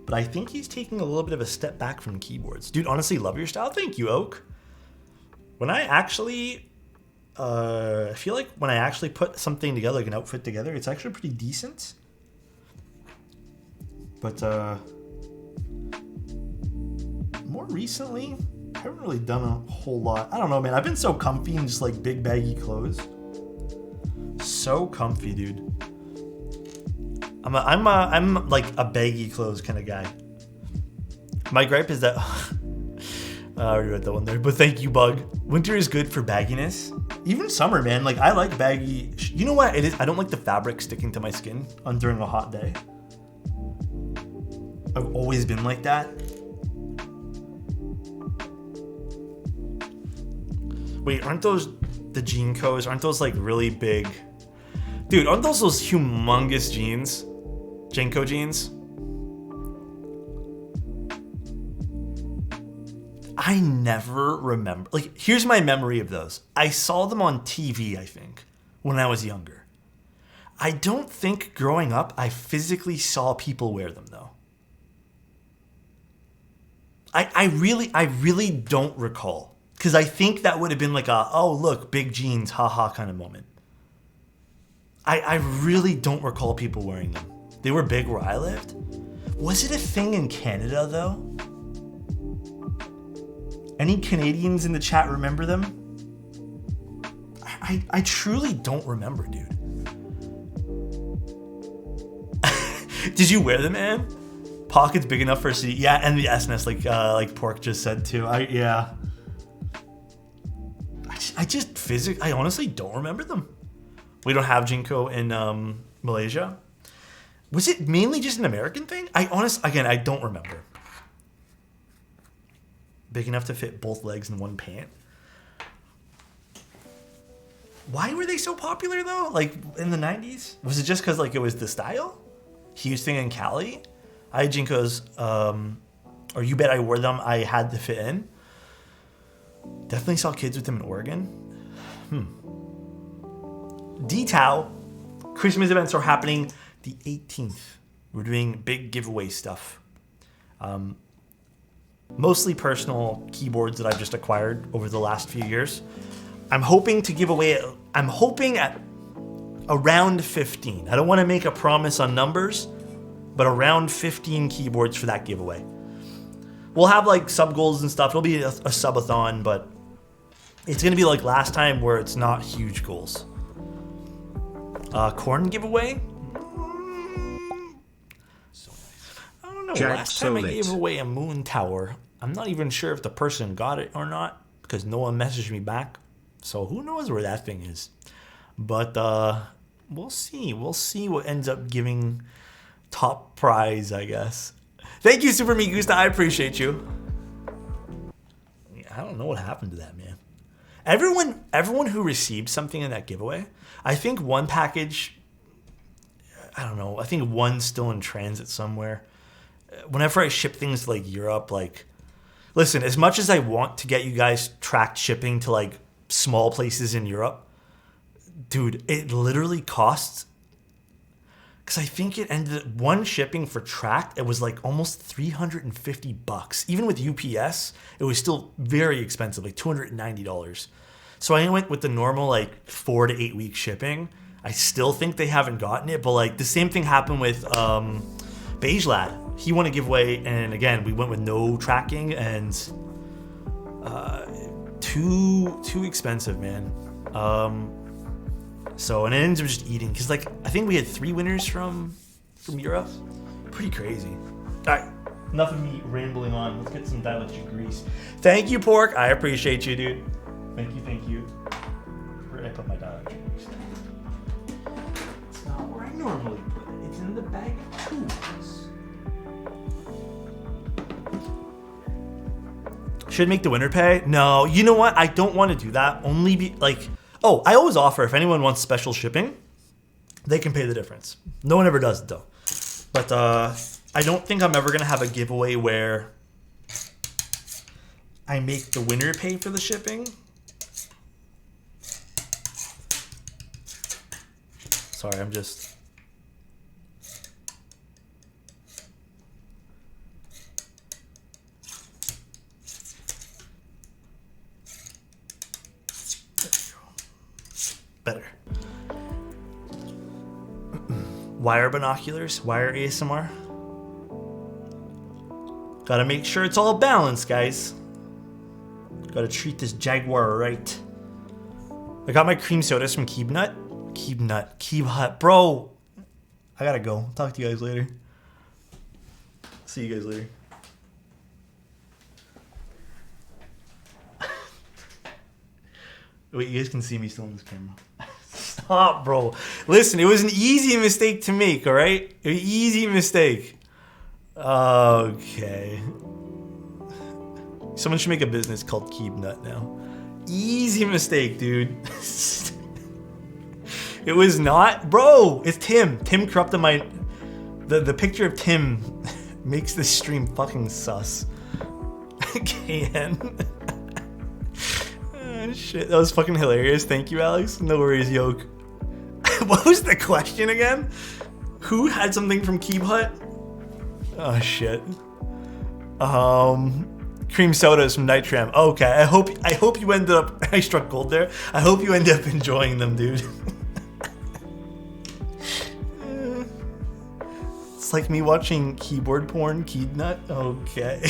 But I think he's taking a little bit of a step back from keyboards. Dude, honestly, love your style. Thank you, Oak. When I actually... I feel like when I actually put something together, like an outfit together, it's actually pretty decent. But more recently, I haven't really done a whole lot. I don't know, man. I've been so comfy in just like big baggy clothes. So comfy, dude. I'm like a baggy clothes kind of guy. My gripe is that I already read that one there, but thank you, Bug. Winter is good for bagginess. Even summer, man. Like I like baggy. You know what it is? I don't like the fabric sticking to my skin during a hot day. I've always been like that. Wait, aren't those the Jeancos? Aren't those like really big? Dude, aren't those humongous jeans? Jenko jeans? I never remember. Like, here's my memory of those. I saw them on TV, I think, when I was younger. I don't think growing up I physically saw people wear them, though. I really don't recall. Because I think that would have been like a, oh, look, big jeans, haha kind of moment. I really don't recall people wearing them. They were big where I lived. Was it a thing in Canada, though? Any Canadians in the chat remember them? I truly don't remember, dude. Did you wear them, man? Pockets big enough for a seat. Yeah, and the SNS, like Pork just said too. I honestly don't remember them. We don't have Jinko in Malaysia. Was it mainly just an American thing? I don't remember. Big enough to fit both legs in one pant. Why were they so popular though? Like in the 90s? Was it just because like it was the style? Houston and Cali? I had Jinkos, or you bet I wore them. I had to fit in. Definitely saw kids with them in Oregon. D-Tao, Christmas events are happening the 18th. We're doing big giveaway stuff. Mostly personal keyboards that I've just acquired over the last few years. I'm hoping at around 15. I don't want to make a promise on numbers, but around 15 keyboards for that giveaway. We'll have like sub goals and stuff. It'll be a subathon, but it's going to be like last time where it's not huge goals. Corn giveaway? So nice. I don't know. Last time I gave away a moon tower, I'm not even sure if the person got it or not because no one messaged me back. So who knows where that thing is. But we'll see. We'll see what ends up giving top prize, I guess. Thank you, Super Migusta. I appreciate you. I don't know what happened to that, man. Everyone who received something in that giveaway, I think one package, I don't know, I think one's still in transit somewhere. Whenever I ship things to like Europe, like, listen, as much as I want to get you guys tracked shipping to like small places in Europe, dude, it literally costs, because I think it ended up, one shipping for tracked, it was like almost $350. Even with UPS, it was still very expensive, like $290. So I went with the normal like 4 to 8 week shipping. I still think they haven't gotten it, but like the same thing happened with Beige Lad. He won a giveaway, and again, we went with no tracking, and too expensive, man. So, and it ends up just eating, because like I think we had 3 winners from Europe. Pretty crazy. All right, enough of me rambling on. Let's get some dielectric grease. Thank you, Pork. I appreciate you, dude. Thank you. Where did I put my dielectric grease? It's not where I normally put it. It's in the bag of tools. Should make the winner pay? No, you know what? I don't want to do that. Only be like, oh, I always offer if anyone wants special shipping, they can pay the difference. No one ever does it though. But I don't think I'm ever gonna have a giveaway where I make the winner pay for the shipping. Sorry, I'm just... Better. Wire binoculars, wire ASMR. Gotta make sure it's all balanced, guys. Gotta treat this Jaguar right. I got my cream sodas from Keeb Hut. Bro, I gotta go. Talk to you guys later. See you guys later. Wait, you guys can see me still on this camera. Stop, bro. Listen, it was an easy mistake to make, alright? An easy mistake. Okay. Someone should make a business called Keeb Nut now. Easy mistake, dude. It was not. Bro, it's Tim. Tim corrupted my... The picture of Tim makes this stream fucking sus. KN. Shit, that was fucking hilarious. Thank you, Alex. No worries, Yoke. What was the question again? Who had something from Keeb Hut? Oh shit. Cream sodas from Nitram. Okay, I hope you ended up... I struck gold there. I hope you ended up enjoying them, dude. It's like me watching keyboard porn, Keeb Nut. Okay.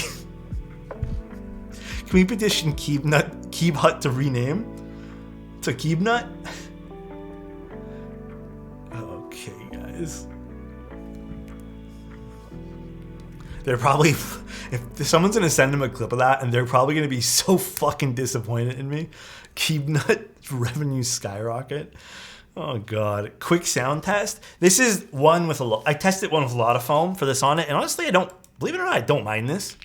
Can we petition Keeb Hut to rename to Keeb Nut? Okay, guys. They're probably, if someone's gonna send them a clip of that, and they're probably gonna be so fucking disappointed in me. Keeb Nut revenue skyrocket. Oh god. Quick sound test. This is one with I tested one with a lot of foam for this on it, and honestly, I don't, believe it or not, I don't mind this.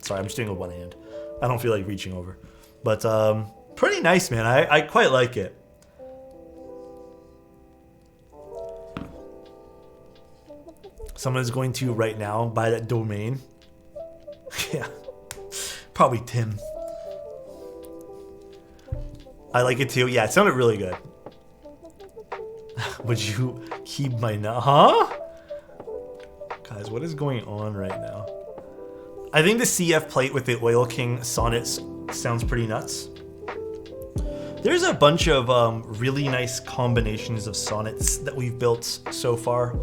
Sorry, I'm just doing it with one hand. I don't feel like reaching over. But pretty nice, man. I quite like it. Someone is going to, right now, buy that domain. Yeah. Probably Tim. I like it too. Yeah, it sounded really good. Would you keep my... Huh? Guys, what is going on right now? I think the CF plate with the Oil King sonnets sounds pretty nuts. There's a bunch of really nice combinations of sonnets that we've built so far.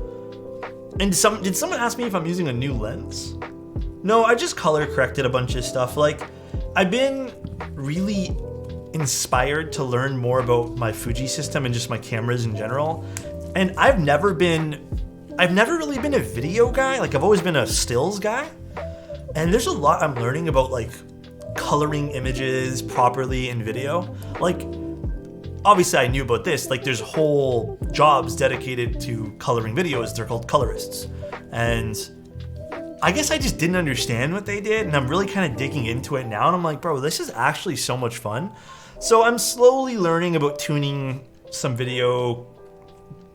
And did someone ask me if I'm using a new lens? No, I just color corrected a bunch of stuff. Like, I've been really inspired to learn more about my Fuji system and just my cameras in general. And I've never really been a video guy. Like, I've always been a stills guy. And there's a lot I'm learning about, like, coloring images properly in video. Like, obviously I knew about this. Like, there's whole jobs dedicated to coloring videos. They're called colorists. And I guess I just didn't understand what they did. And I'm really kind of digging into it now. And I'm like, bro, this is actually so much fun. So I'm slowly learning about tuning some video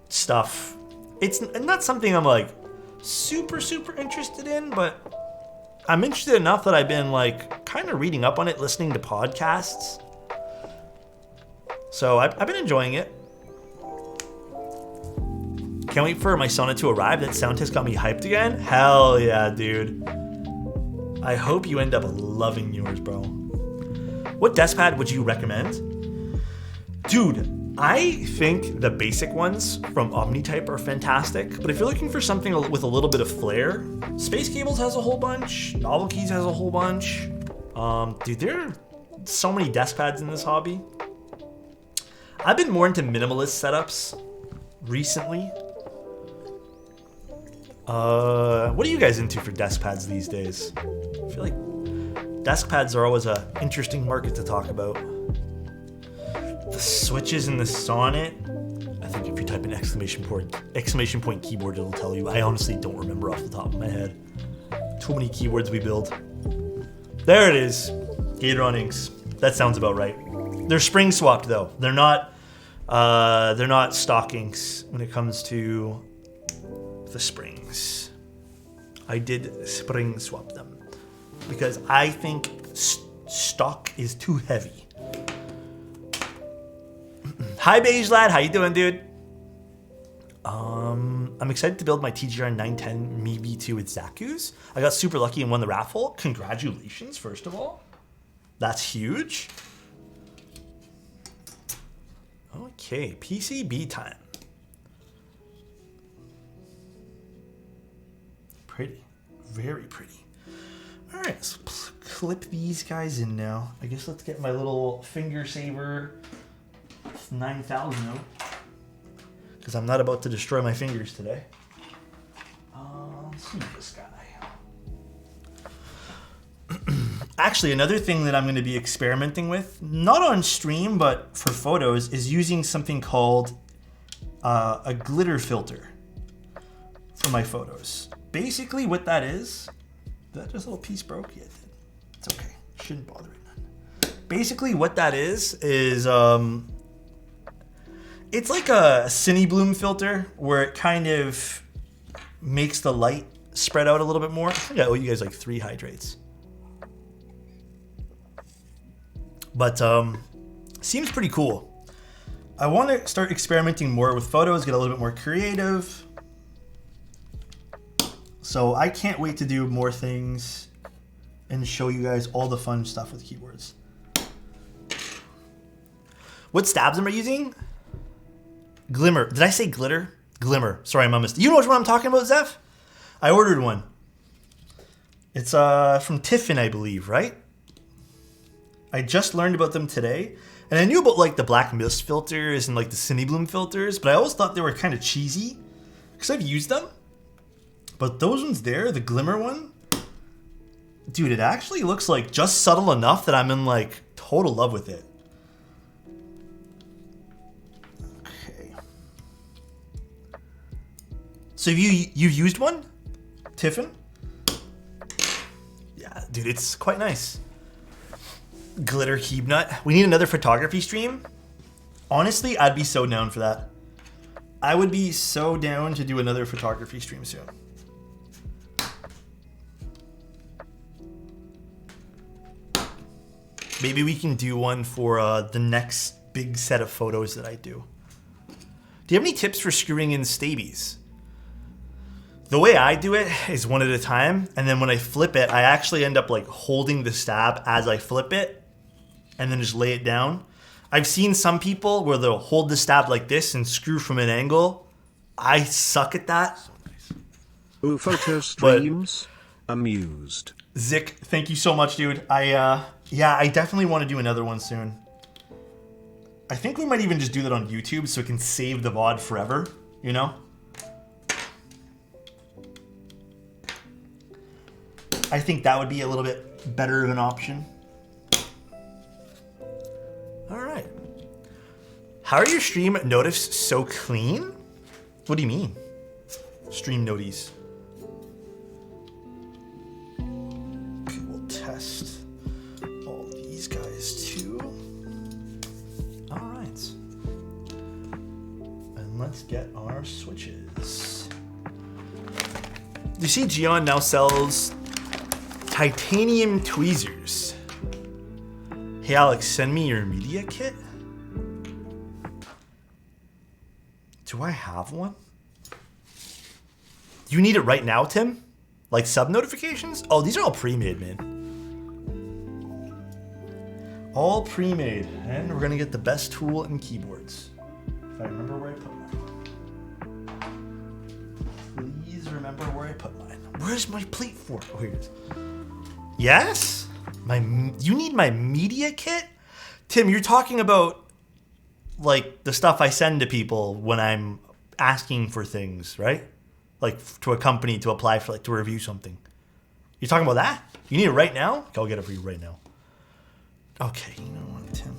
stuff. It's not something I'm, like, super interested in, but I'm interested enough that I've been, like, kind of reading up on it, listening to podcasts. So I've been enjoying it. Can't wait for my Sonnet to arrive. That sound test got me hyped again. Hell yeah, dude. I hope you end up loving yours, bro. What desk pad would you recommend? Dude, I think the basic ones from Omnitype are fantastic, but if you're looking for something with a little bit of flair, Space Cables has a whole bunch, Novel Keys has a whole bunch. Dude, there are so many desk pads in this hobby. I've been more into minimalist setups recently. What are you guys into for desk pads these days? I feel like desk pads are always an interesting market to talk about. The switches in the Sonnet, I think if you type in exclamation point keyboard, it'll tell you. I honestly don't remember off the top of my head. Too many keywords we build. There it is. Gateron inks. That sounds about right. They're spring swapped though. They're not stock inks when it comes to the springs. I did spring swap them because I think stock is too heavy. Hi, Beige Lad. How you doing, dude? I'm excited to build my TGR 910 Me V2 with Zaku's. I got super lucky and won the raffle. Congratulations, first of all. That's huge. Okay, PCB time. Pretty, very pretty. All right, let's clip these guys in now. I guess let's get my little finger saver 9000 out, because I'm not about to destroy my fingers today. Let's see this guy. Actually, another thing that I'm going to be experimenting with, not on stream, but for photos, is using something called a glitter filter for my photos. Basically, what that is, that just little piece broke yet. It's okay. Shouldn't bother it none. Basically, what that is it's like a Cine Bloom filter where it kind of makes the light spread out a little bit more. I think I owe you guys like 3 hydrates. But seems pretty cool. I want to start experimenting more with photos, get a little bit more creative. So I can't wait to do more things and show you guys all the fun stuff with keyboards. What stabs am I using? Glimmer. Did I say glitter? Glimmer. Sorry, I missed. You know what I'm talking about, Zeph? I ordered one. It's from Tiffin, I believe, right? I just learned about them today. And I knew about like the black mist filters and like the Cine Bloom filters, but I always thought they were kind of cheesy because I've used them. But those ones there, the glimmer one, dude, it actually looks like just subtle enough that I'm in like total love with it. Okay. So you've used one, Tiffin? Yeah, dude, it's quite nice. Glitter Keeb Nut. We need another photography stream. Honestly, I'd be so down for that. I would be so down to do another photography stream soon. Maybe we can do one for the next big set of photos that I do. Do you have any tips for screwing in stabies? The way I do it is one at a time, and then when I flip it, I actually end up like holding the stab as I flip it, and then just lay it down. I've seen some people where they'll hold the stab like this and screw from an angle. I suck at that. Ooh, photo streams. Amused. Zick, thank you so much, dude. Yeah, I definitely want to do another one soon. I think we might even just do that on YouTube so it can save the VOD forever, you know? I think that would be a little bit better of an option. All right. How are your stream notifs so clean? What do you mean? Stream noties. Okay, we'll test all these guys too. All right. And let's get our switches. You see Gion now sells titanium tweezers. Hey Alex, send me your media kit. Do I have one? You need it right now, Tim? Like sub notifications? Oh, these are all pre-made, man. All pre-made. And we're gonna get the best tool in keyboards. If I remember where I put mine. Please remember where I put mine. Where's my plate for? Oh, here it is. Yes? You need my media kit? Tim, you're talking about like the stuff I send to people when I'm asking for things, right? Like to a company to apply for, like to review something. You're talking about that? You need it right now? Okay, I'll get it for you right now. Okay, you know what, Tim?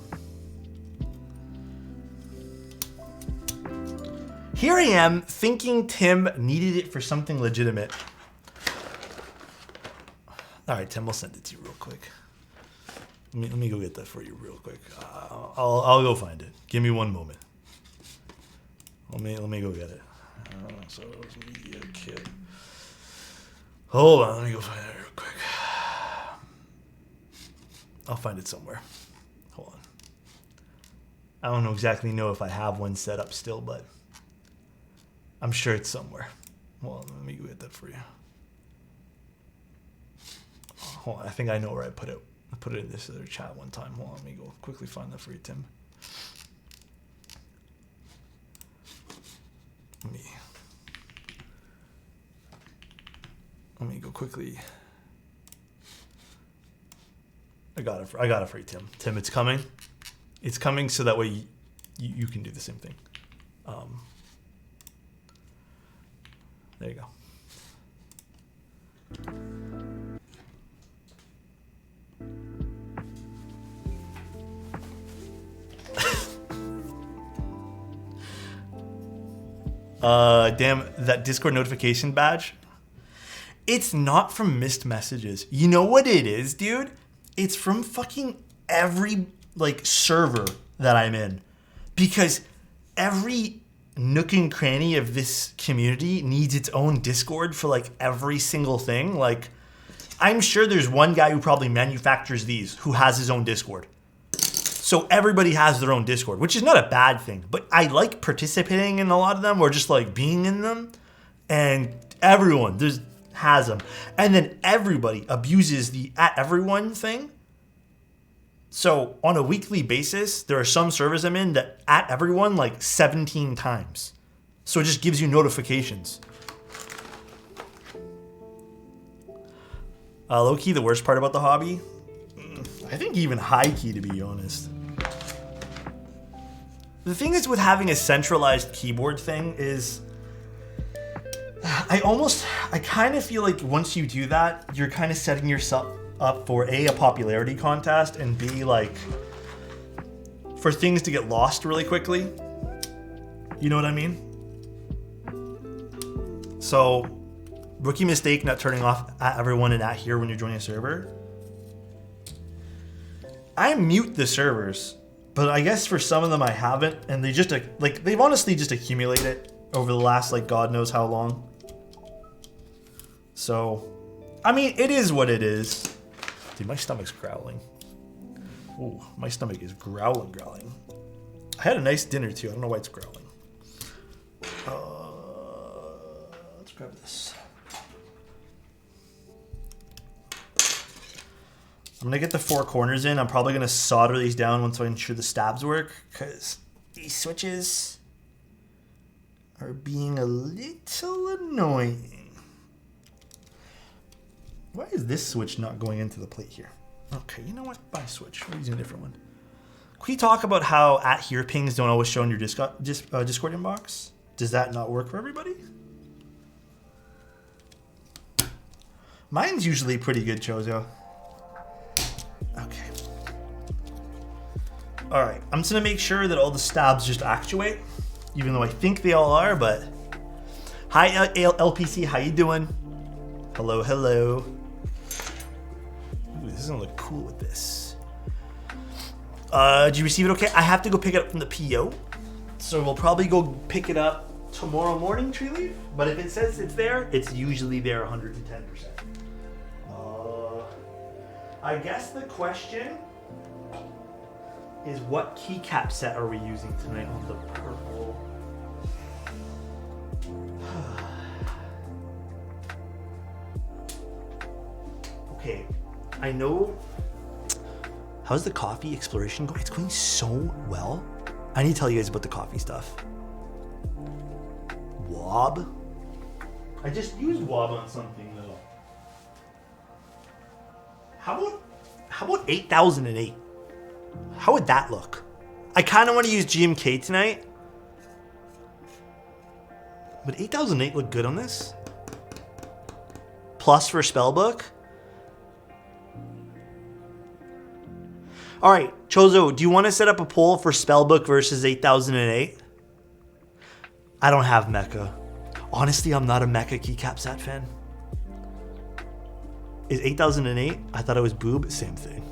Here I am thinking Tim needed it for something legitimate. All right, Tim, I'll send it to you real quick. Let me go get that for you real quick. I'll go find it. Give me one moment. Let me go get it. So it was media kit. Hold on, let me go find it real quick. I'll find it somewhere. Hold I don't exactly know if I have one set up still, but I'm sure it's somewhere. Well, let me get that for you. Hold on, I think I know where I put it. I put it in this other chat one time. Hold on, let me go quickly find that for you, Tim. Let me go quickly. I got it for you, Tim. Tim, it's coming. It's coming so that way you can do the same thing. There you go. Damn, that Discord notification badge. It's not from missed messages. You know what it is, dude? It's from fucking every like server that I'm in. Because every nook and cranny of this community needs its own Discord for like every single thing. Like, I'm sure there's one guy who probably manufactures these who has his own Discord. So everybody has their own Discord, which is not a bad thing. But I like participating in a lot of them or just like being in them. And everyone has them. And then everybody abuses the @everyone thing. So on a weekly basis, there are some servers I'm in that @everyone like 17 times. So it just gives you notifications. Low key, the worst part about the hobby? I think even high key, to be honest. The thing is with having a centralized keyboard thing is I kind of feel like once you do that, you're kind of setting yourself up for a popularity contest and B, like, for things to get lost really quickly. You know what I mean? So, rookie mistake not turning off @everyone and @here when you're joining a server. I mute the servers, but I guess for some of them I haven't, and they just like they've honestly just accumulated over the last like God knows how long. So, I mean, it is what it is. Dude, my stomach's growling. Ooh, my stomach is growling. I had a nice dinner too. I don't know why it's growling. Let's grab this. I'm gonna get the 4 corners in. I'm probably gonna solder these down once I ensure the stabs work, because these switches are being a little annoying. Why is this switch not going into the plate here? Okay, you know what? Buy switch. We're using a different one. Can we talk about how @here pings don't always show in your Discord inbox? Does that not work for everybody? Mine's usually pretty good, Chozo. Okay. All right, I'm just gonna make sure that all the stabs just actuate, even though I think they all are, but. Hi, LPC, how you doing? Hello, hello. Ooh, this is gonna look cool with this. Did you receive it okay? I have to go pick it up from the PO. So we'll probably go pick it up tomorrow morning, Tree Leaf. But if it says it's there, it's usually there 110%. I guess the question is what keycap set are we using tonight on the purple? Okay, I know. How's the coffee exploration going? It's going so well. I need to tell you guys about the coffee stuff. Wob? I just used Wob on something though. How about 8008? How would that look? I kind of want to use GMK tonight. Would 8008 look good on this? Plus for spellbook? All right, Chozo, do you want to set up a poll for spellbook versus 8008? I don't have Mecha. Honestly, I'm not a Mecha keycap set fan. Is 8008? I thought it was boob. Same thing.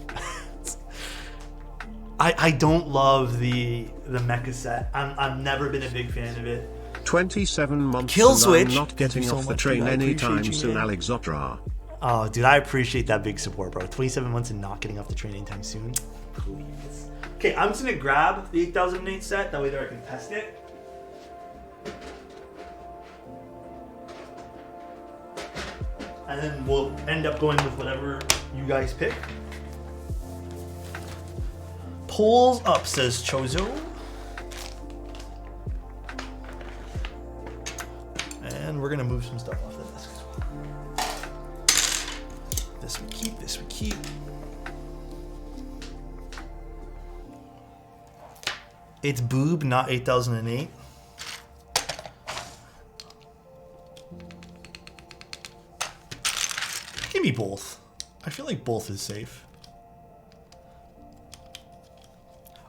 I don't love the Mecha set. I've never been a big fan of it. 27 months Kill and switch. I'm not getting off the train anytime soon, Alexotos. Oh, dude, I appreciate that big support, bro. 27 months and not getting off the train anytime soon. please. Okay, I'm just gonna grab the 8008 set, that way there I can test it. And then we'll end up going with whatever you guys pick. Pulls up, says Chozo. And we're gonna move some stuff off the desk as well. This we keep, this we keep. It's boob, not 8008. Give me both. I feel like both is safe.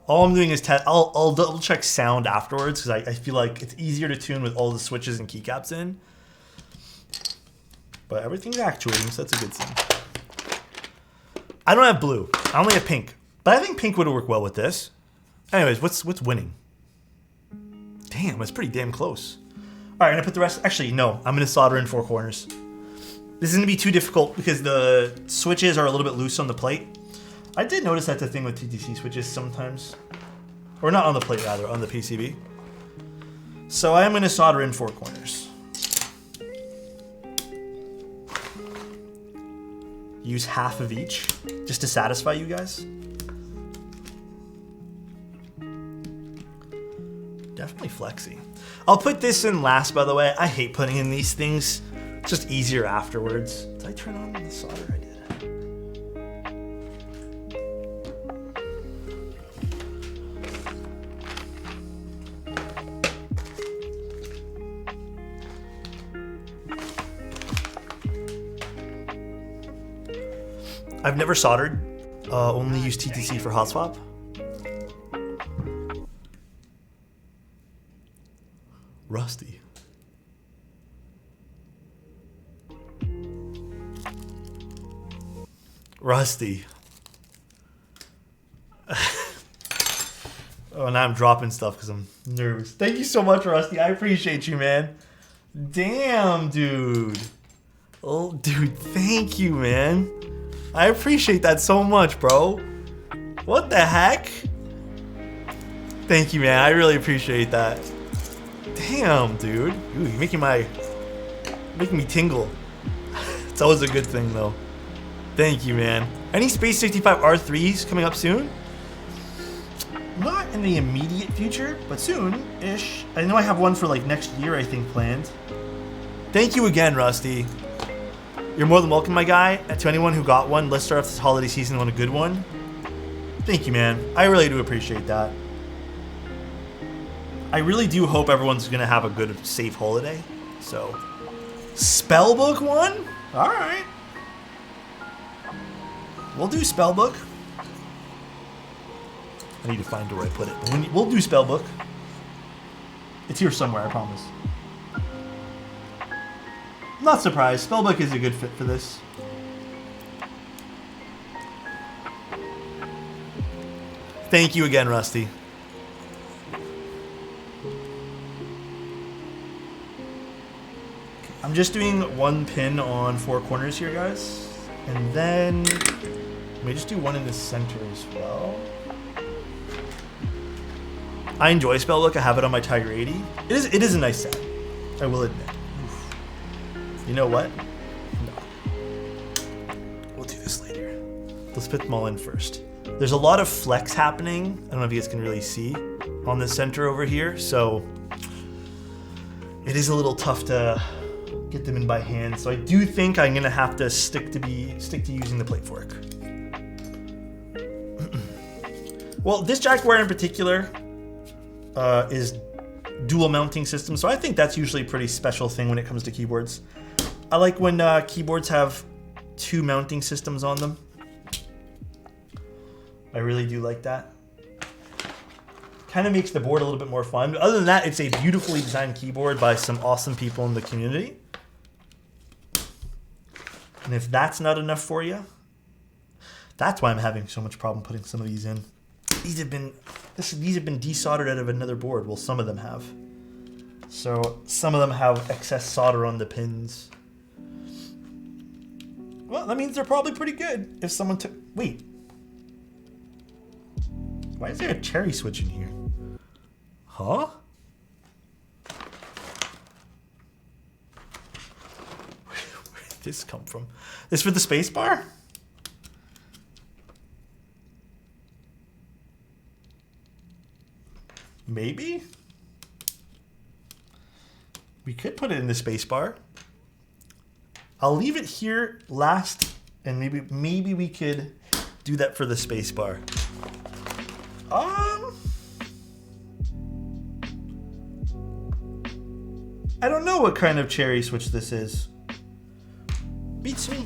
All I'm doing is I'll double check sound afterwards because I feel like it's easier to tune with all the switches and keycaps in. But everything's actuating, so that's a good thing. I don't have blue. I only have pink. But I think pink would work well with this. Anyways, what's winning? Damn, it's pretty damn close. All right, I'm gonna put the rest. Actually, no, I'm gonna solder in 4 corners. This is gonna be too difficult because the switches are a little bit loose on the plate. I did notice that's a thing with TTC switches sometimes. Or not on the plate, rather, on the PCB. So I am gonna solder in 4 corners. Use half of each, just to satisfy you guys. Definitely flexy. I'll put this in last, by the way. I hate putting in these things. It's just easier afterwards. Did I turn on the solder? I did. I've never soldered. Only used TTC for hot swap. Rusty. Rusty. Oh, now I'm dropping stuff because I'm nervous. Thank you so much, Rusty. I appreciate you, man. Damn, dude. Oh, dude, thank you, man. I appreciate that so much, bro. What the heck? Thank you, man. I really appreciate that. Damn, dude. Ooh, you're making me tingle. It's always a good thing, though. Thank you, man. Any Space 65 R3s coming up soon? Not in the immediate future, but soon-ish. I know I have one for like next year, I think, planned. Thank you again, Rusty. You're more than welcome, my guy. And to anyone who got one, let's start off this holiday season on a good one. Thank you, man. I really do appreciate that. I really do hope everyone's gonna have a good, safe holiday. So, Spellbook one? All right. We'll do Spellbook. I need to find where I put it. But we'll do Spellbook. It's here somewhere, I promise. Not surprised. Spellbook is a good fit for this. Thank you again, Rusty. I'm just doing 1 pin on 4 corners here, guys. And then let me just do 1 in the center as well. I enjoy Spellbook. I have it on my Tiger 80. It is a nice set, I will admit. Oof. You know what? No. We'll do this later. Let's put them all in first. There's a lot of flex happening. I don't know if you guys can really see on the center over here. So it is a little tough to get them in by hand. So I do think I'm gonna have to stick to using the plate fork. Well, this Jaguar in particular is dual mounting system, so I think that's usually a pretty special thing when it comes to keyboards. I like when keyboards have 2 mounting systems on them. I really do like that. Kind of makes the board a little bit more fun. But other than that, it's a beautifully designed keyboard by some awesome people in the community. And if that's not enough for you, that's why I'm having so much problem putting some of these in. These have been desoldered out of another board. Well, some of them have. So some of them have excess solder on the pins. Well, that means they're probably pretty good. If someone took... Wait. Why is there a cherry switch in here? Huh? Where did this come from? This for the space bar? Maybe? We could put it in the space bar. I'll leave it here last, and maybe we could do that for the space bar. I don't know what kind of cherry switch this is. Beats me.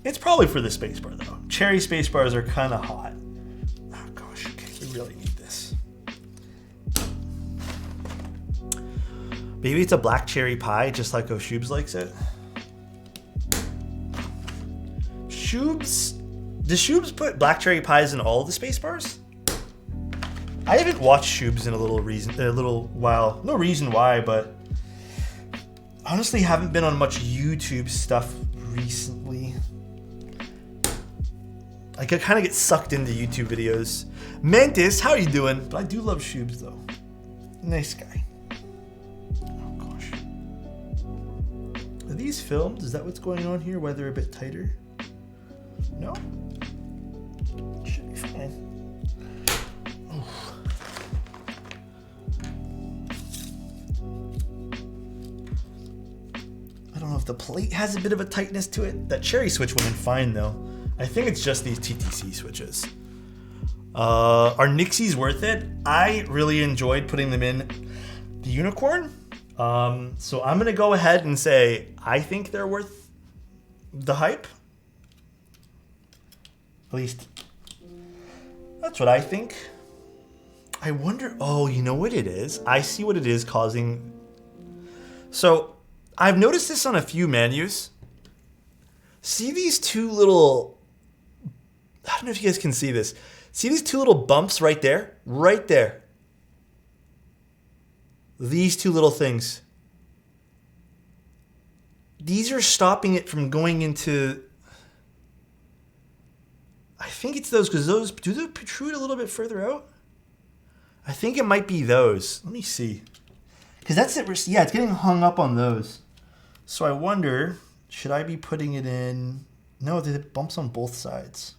It's probably for the space bar though. Cherry space bars are kind of hot. Oh gosh, okay, we really need this. Maybe it's a black cherry pie, just like Shoobs likes it. Shoobs, does Shoobs put black cherry pies in all the space bars? I haven't watched Shoobs in a little while. No reason why, but honestly haven't been on much YouTube stuff recently. I could kind of get sucked into YouTube videos. Mantis, how are you doing? But I do love Shoobs though. Nice guy. Oh gosh. Are these filmed? Is that what's going on here? Why they're a bit tighter? No? Should be fine. I don't know if the plate has a bit of a tightness to it. That cherry switch went in fine though. I think it's just these TTC switches. Are Nixies worth it? I really enjoyed putting them in the unicorn. So I'm gonna go ahead and say I think they're worth the hype. At least that's what I think. I wonder, oh, you know what it is? I see what it is causing. So I've noticed this on a few menus. See these two little, I don't know if you guys can see this. See these two little bumps right there? Right there. These two little things. These are stopping it from going into, I think it's those, because those, do they protrude a little bit further out? I think it might be those. Let me see. Because that's it, yeah, it's getting hung up on those. So I wonder, should I be putting it in? No, it bumps on both sides.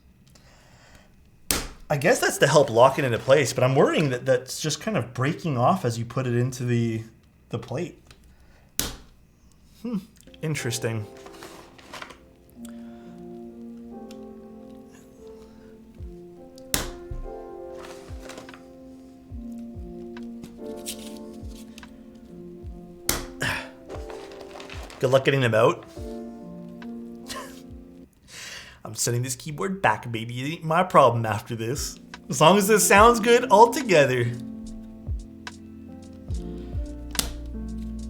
I guess that's to help lock it into place, but I'm worrying that that's just kind of breaking off as you put it into the plate. Interesting. Good luck getting them out. I'm sending this keyboard back, baby. It ain't my problem after this. As long as this sounds good altogether.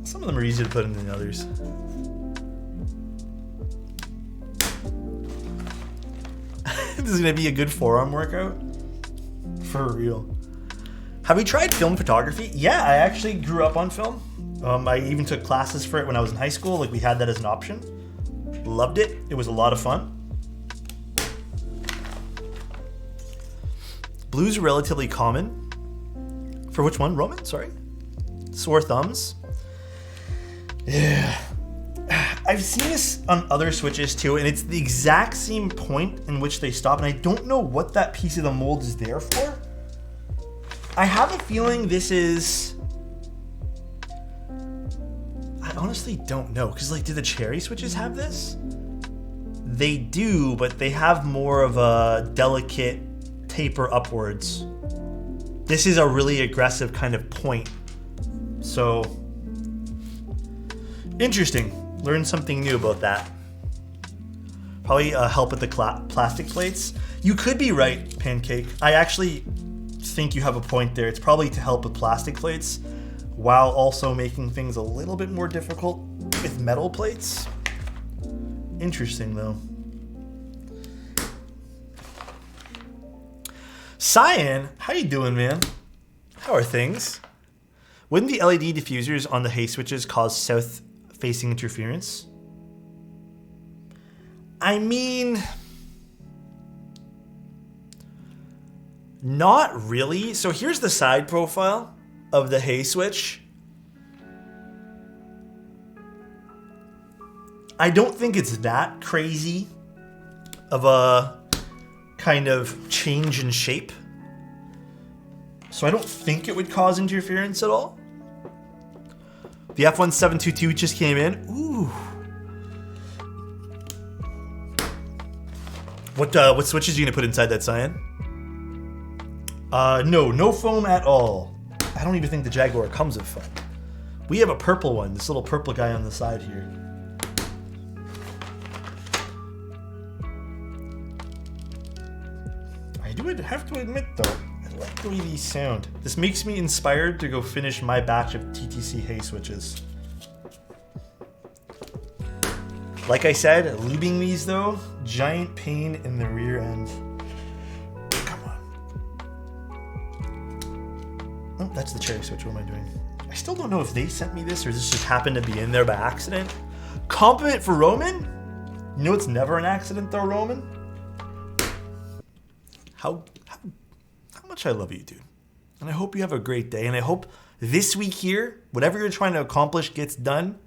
Some of them are easier to put in than others. This is gonna be a good forearm workout. For real. Have you tried film photography? Yeah, I actually grew up on film. I even took classes for it when I was in high school. Like, we had that as an option. Loved it. It was a lot of fun. Blues are relatively common. For which one? Roman? Sorry. Sore thumbs. Yeah. I've seen this on other switches too, and it's the exact same point in which they stop, and I don't know what that piece of the mold is there for. I have a feeling this is... I honestly don't know, because like, do the cherry switches have this? They do, but they have more of a delicate taper upwards. This is a really aggressive kind of point. So, interesting. Learned something new about that. Probably help with the plastic plates. You could be right, Pancake. I actually think you have a point there. It's probably to help with plastic plates, while also making things a little bit more difficult with metal plates. Interesting though. Cyan, how you doing, man? How are things? Wouldn't the LED diffusers on the haze switches cause south-facing interference? I mean, not really. So here's the side profile of the hay switch. I don't think it's that crazy of a kind of change in shape. So I don't think it would cause interference at all. The F1722 just came in. Ooh. What switches are you gonna put inside that Cyan? No foam at all. I don't even think the Jaguar comes with foam. We have a purple one, this little purple guy on the side here. I would have to admit though, I like the way these sound. This makes me inspired to go finish my batch of TTC hay switches. Like I said, lubing these though, giant pain in the rear end. Come on. Oh, that's the cherry switch, what am I doing? I still don't know if they sent me this or this just happened to be in there by accident. Compliment for Roman? You know it's never an accident though, Roman? How much I love you, dude. And I hope you have a great day. And I hope this week here, whatever you're trying to accomplish gets done.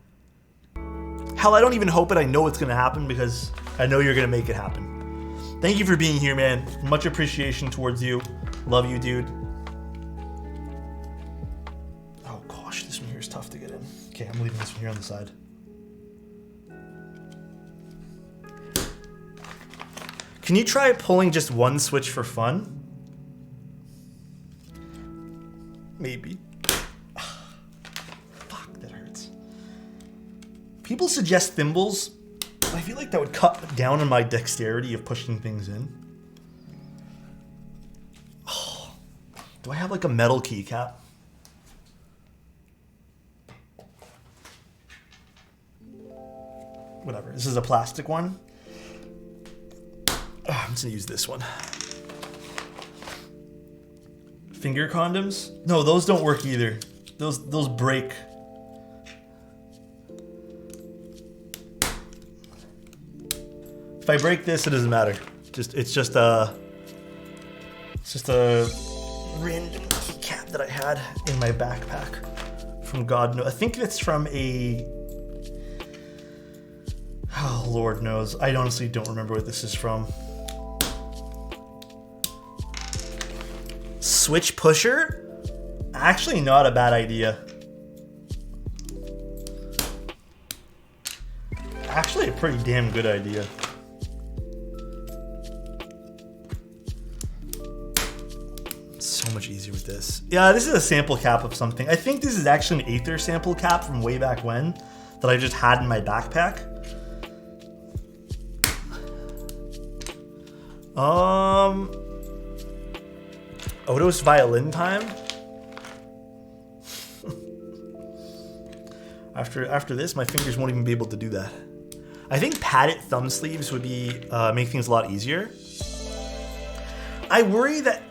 Hell, I don't even hope it. I know it's going to happen because I know you're going to make it happen. Thank you for being here, man. Much appreciation towards you. Love you, dude. Oh, gosh, this one here is tough to get in. Okay, I'm leaving this one here on the side. Can you try pulling just one switch for fun? Maybe. Fuck, that hurts. People suggest thimbles. I feel like that would cut down on my dexterity of pushing things in. Oh, do I have like a metal keycap? Whatever, this is a plastic one. I'm just gonna use this one. Finger condoms? No, those don't work either. Those break. If I break this, it doesn't matter. It's just a random keycap that I had in my backpack from God knows. I think it's from a. Oh, Lord knows. I honestly don't remember what this is from. Switch pusher? Actually not a bad idea. Actually a pretty damn good idea. So much easier with this. Yeah, this is a sample cap of something. I think this is actually an Aether sample cap from way back when that I just had in my backpack. Odos violin time. After this, my fingers won't even be able to do that. I think padded thumb sleeves would be make things a lot easier. I worry that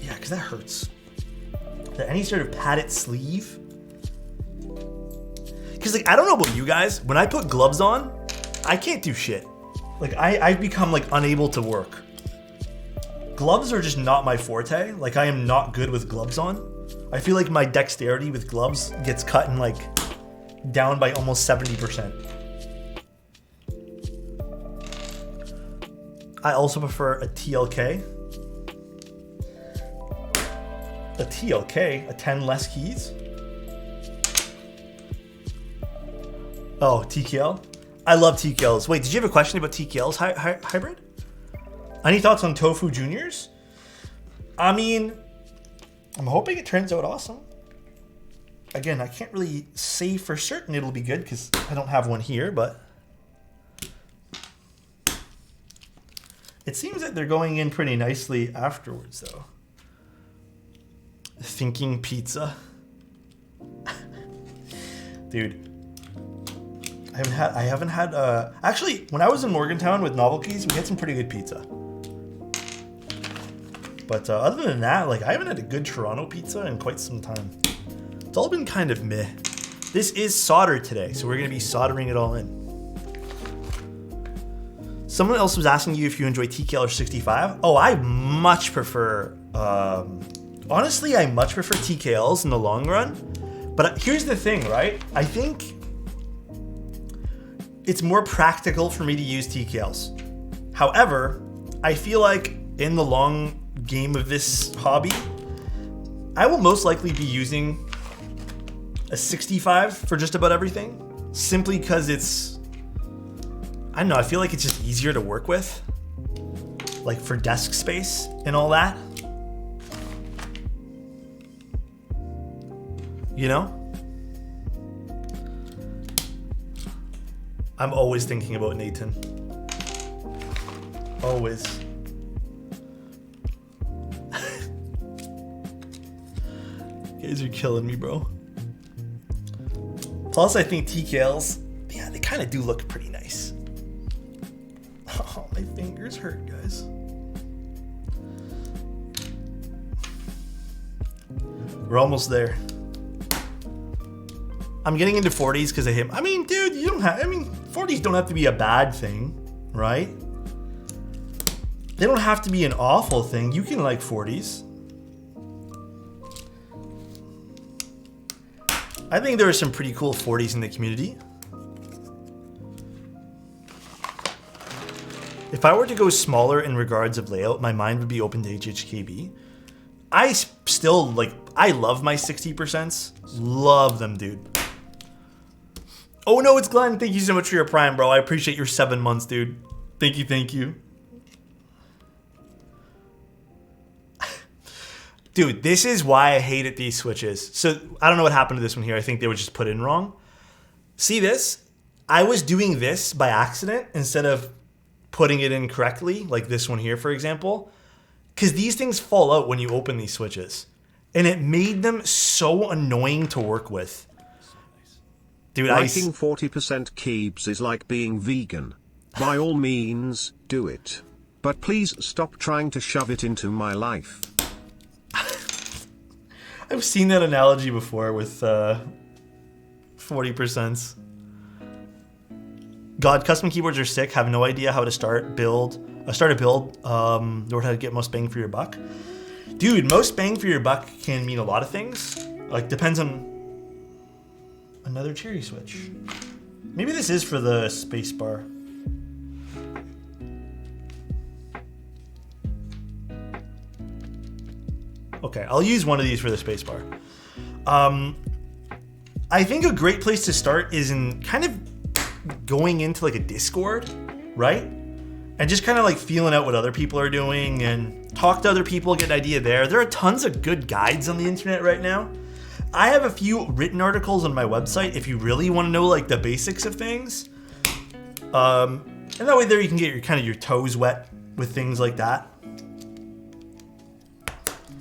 yeah, because that hurts. That any sort of padded sleeve. Because like I don't know about you guys, when I put gloves on, I can't do shit. Like I've become like unable to work. Gloves are just not my forte. Like I am not good with gloves on. I feel like my dexterity with gloves gets cut in like down by almost 70%. I also prefer a TLK. A TLK, a 10 less keys. Oh, TKL. I love TKLs. Wait, did you have a question about TKLs hybrid? Any thoughts on Tofu Juniors? I mean, I'm hoping it turns out awesome. Again, I can't really say for certain it'll be good because I don't have one here, but it seems that they're going in pretty nicely afterwards, though. Thinking pizza. Dude. I haven't had actually, when I was in Morgantown with Novel Keys, we had some pretty good pizza. But other than that, like I haven't had a good Toronto pizza in quite some time. It's all been kind of meh. This is solder today, so we're gonna be soldering it all in. Someone else was asking you if you enjoy TKL or 65. Oh, I much prefer, honestly, I much prefer TKLs in the long run. But here's the thing, right? I think it's more practical for me to use TKLs. However, I feel like in the long game of this hobby, I will most likely be using a 65 for just about everything, simply because it's, I don't know, I feel like it's just easier to work with, like for desk space and all that. You know? I'm always thinking about Nathan. Always. You guys are killing me, bro. Plus, I think TKLs, yeah, they kind of do look pretty nice. Oh, my fingers hurt, guys. We're almost there. I'm getting into 40s because of him. I mean, dude, you don't have, 40s don't have to be a bad thing, right? They don't have to be an awful thing. You can like 40s. I think there are some pretty cool 40s in the community. If I were to go smaller in regards of layout, my mind would be open to HHKB. I still, like, I love my 60%. Love them, dude. Oh no, it's Glenn. Thank you so much for your Prime, bro. I appreciate your 7 months, dude. Thank you, thank you. Dude, this is why I hated these switches. So, I don't know what happened to this one here. I think they were just put in wrong. See this? I was doing this by accident instead of putting it in correctly, like this one here, for example. Because these things fall out when you open these switches. And it made them so annoying to work with. Dude, liking 40% keeps is like being vegan. By all means, do it. But please stop trying to shove it into my life. I've seen that analogy before with 40%. God, custom keyboards are sick. Have no idea how to start a build, or how to get most bang for your buck. Dude, most bang for your buck can mean a lot of things. Like, depends on another cherry switch. Maybe this is for the space bar. Okay, I'll use one of these for the spacebar. I think a great place to start is in kind of going into like a Discord, right? And just kind of like feeling out what other people are doing and talk to other people, get an idea there. There are tons of good guides on the internet right now. I have a few written articles on my website if you really want to know like the basics of things. And that way there you can get your kind of your toes wet with things like that.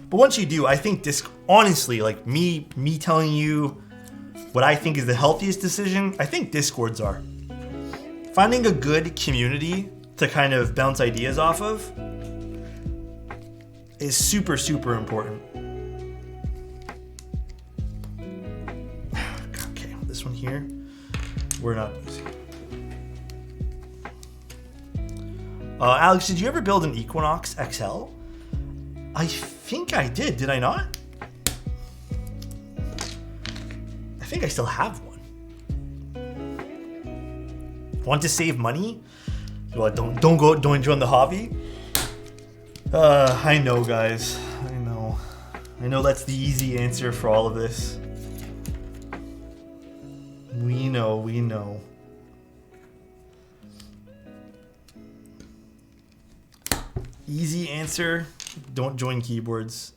But once you do, I think honestly, like me telling you what I think is the healthiest decision, I think Discords are. Finding a good community to kind of bounce ideas off of is super, super important. Okay, this one here, we're not using. Alex, did you ever build an Equinox XL? I think I did I not? I think I still have one. Want to save money? Well, don't join the hobby. I know, guys. I know that's the easy answer for all of this. We know. Easy answer. Don't join keyboards.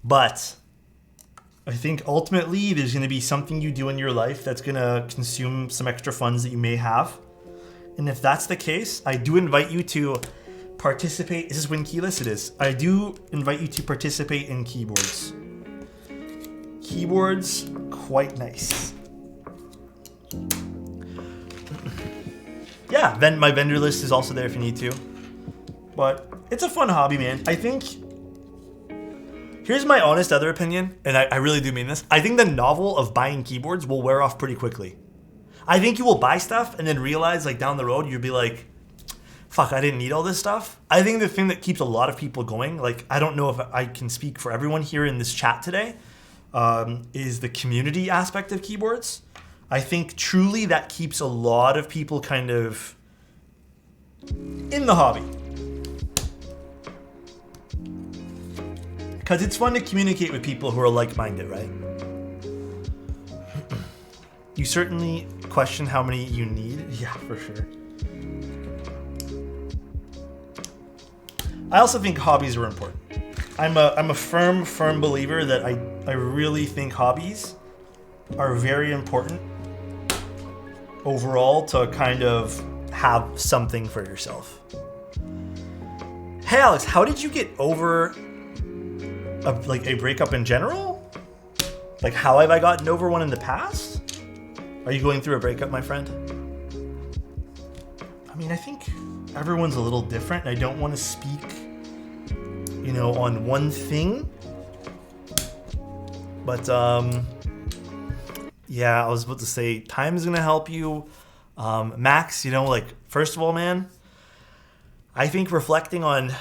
But I think ultimately there's going to be something you do in your life that's going to consume some extra funds that you may have. And if that's the case, I do invite you to participate. Is this win keyless? It is. I do invite you to participate in keyboards. Keyboards, quite nice. Yeah, then my vendor list is also there if you need to. But it's a fun hobby, man. I think, here's my honest other opinion, and I really do mean this. I think the novel of buying keyboards will wear off pretty quickly. I think you will buy stuff and then realize like down the road you'll be like, fuck, I didn't need all this stuff. I think the thing that keeps a lot of people going, like I don't know if I can speak for everyone here in this chat today, is the community aspect of keyboards. I think truly that keeps a lot of people kind of in the hobby. Because it's fun to communicate with people who are like-minded, right? You certainly question how many you need. Yeah, for sure. I also think hobbies are important. I'm a firm believer that I really think hobbies are very important overall to kind of have something for yourself. Hey Alex, how did you get over a breakup in general? Like how have I gotten over one in the past? Are you going through a breakup, my friend? I mean, I think everyone's a little different. I don't want to speak, you know, on one thing. But yeah, I was about to say time is gonna help you. Max, you know, like first of all, man, I think reflecting on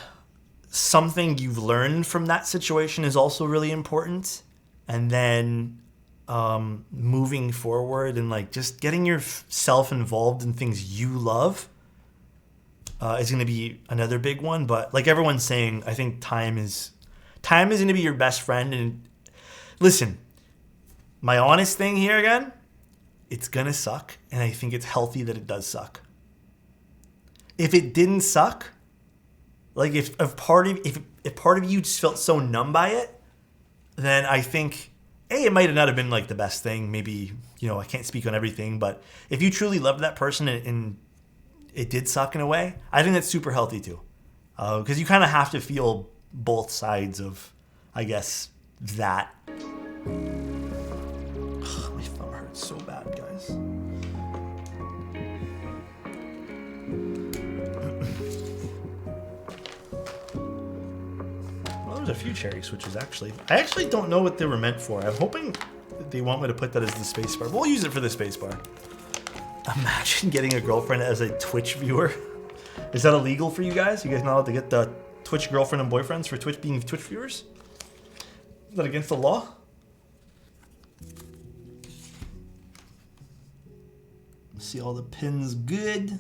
something you've learned from that situation is also really important. And then moving forward and like just getting yourself involved in things you love is going to be another big one. But like everyone's saying, I think time is going to be your best friend. And listen, my honest thing here again, it's going to suck. And I think it's healthy that it does suck. If it didn't suck, like if part of you just felt so numb by it, then I think it might not have been like the best thing. Maybe, you know, I can't speak on everything, but if you truly loved that person and it did suck in a way, I think that's super healthy too. Because you kind of have to feel both sides of, I guess, that. Ugh, my thumb hurts so bad, guys. A few cherry switches actually. I actually don't know what they were meant for. I'm hoping they want me to put that as the spacebar. We'll use it for the spacebar. Imagine getting a girlfriend as a Twitch viewer. Is that illegal for you guys? You guys not allowed to get the Twitch girlfriend and boyfriends for Twitch being Twitch viewers? Is that against the law? See all the pins good.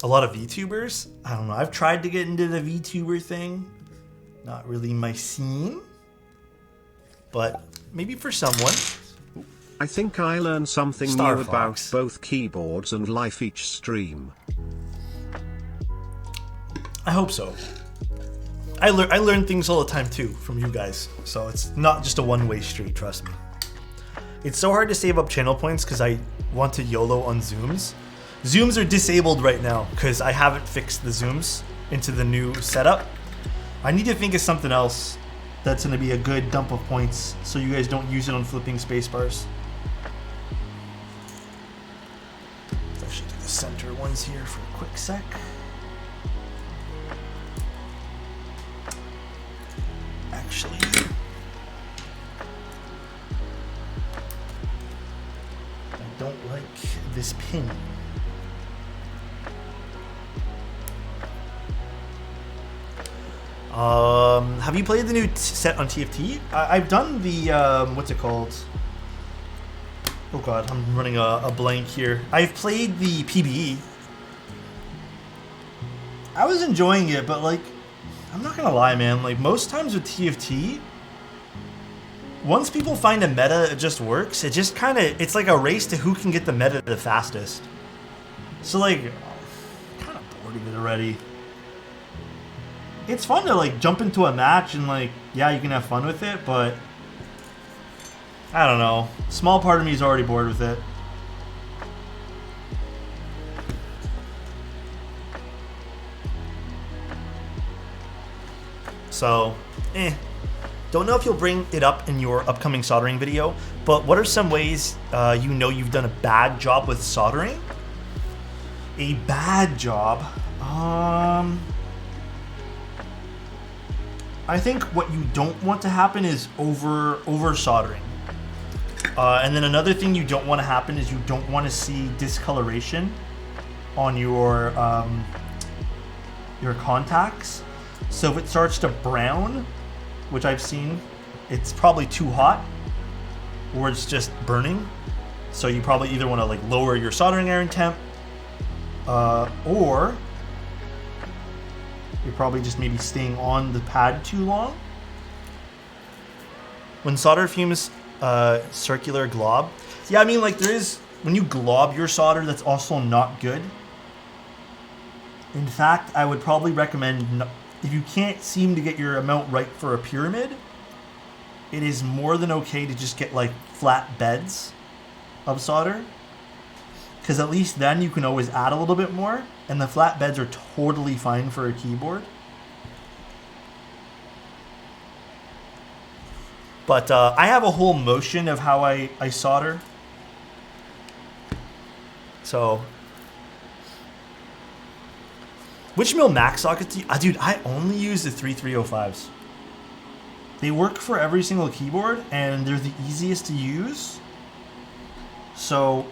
A lot of VTubers? I don't know. I've tried to get into the VTuber thing. Not really my scene. But maybe for someone. I think I learn something Star new Fox. about both keyboards and life each stream. I hope so. I learn things all the time too from you guys. So it's not just a one-way street, trust me. It's so hard to save up channel points because I want to YOLO on zooms. Zooms are disabled right now because I haven't fixed the zooms into the new setup. I need to think of something else that's going to be a good dump of points so you guys don't use it on flipping space bars. I should do the center ones here for a quick sec. Actually, I don't like this pin. Have you played the new set on TFT? I've done the, what's it called? Oh god, I'm running a blank here. I've played the PBE. I was enjoying it, but like, I'm not gonna lie, man. Like, most times with TFT, once people find a meta, it just works. It just kind of, it's like a race to who can get the meta the fastest. So like, I'm kind of bored of it already. It's fun to like jump into a match and like, yeah, you can have fun with it, but I don't know. Small part of me is already bored with it. So, don't know if you'll bring it up in your upcoming soldering video, but what are some ways you know you've done a bad job with soldering? A bad job? I think what you don't want to happen is over soldering. And then another thing you don't want to happen is you don't want to see discoloration on your contacts. So if it starts to brown, which I've seen, it's probably too hot or it's just burning. So you probably either want to like lower your soldering iron temp, or you're probably just maybe staying on the pad too long. When solder fumes circular glob, yeah, I mean like there is, when you glob your solder, that's also not good. In fact, I would probably recommend, if you can't seem to get your amount right for a pyramid, it is more than okay to just get like flat beds of solder, because at least then you can always add a little bit more, and the flat beds are totally fine for a keyboard. But I have a whole motion of how I solder. So, which mill max sockets do you, dude, I only use the 3305s. They work for every single keyboard, and they're the easiest to use. So,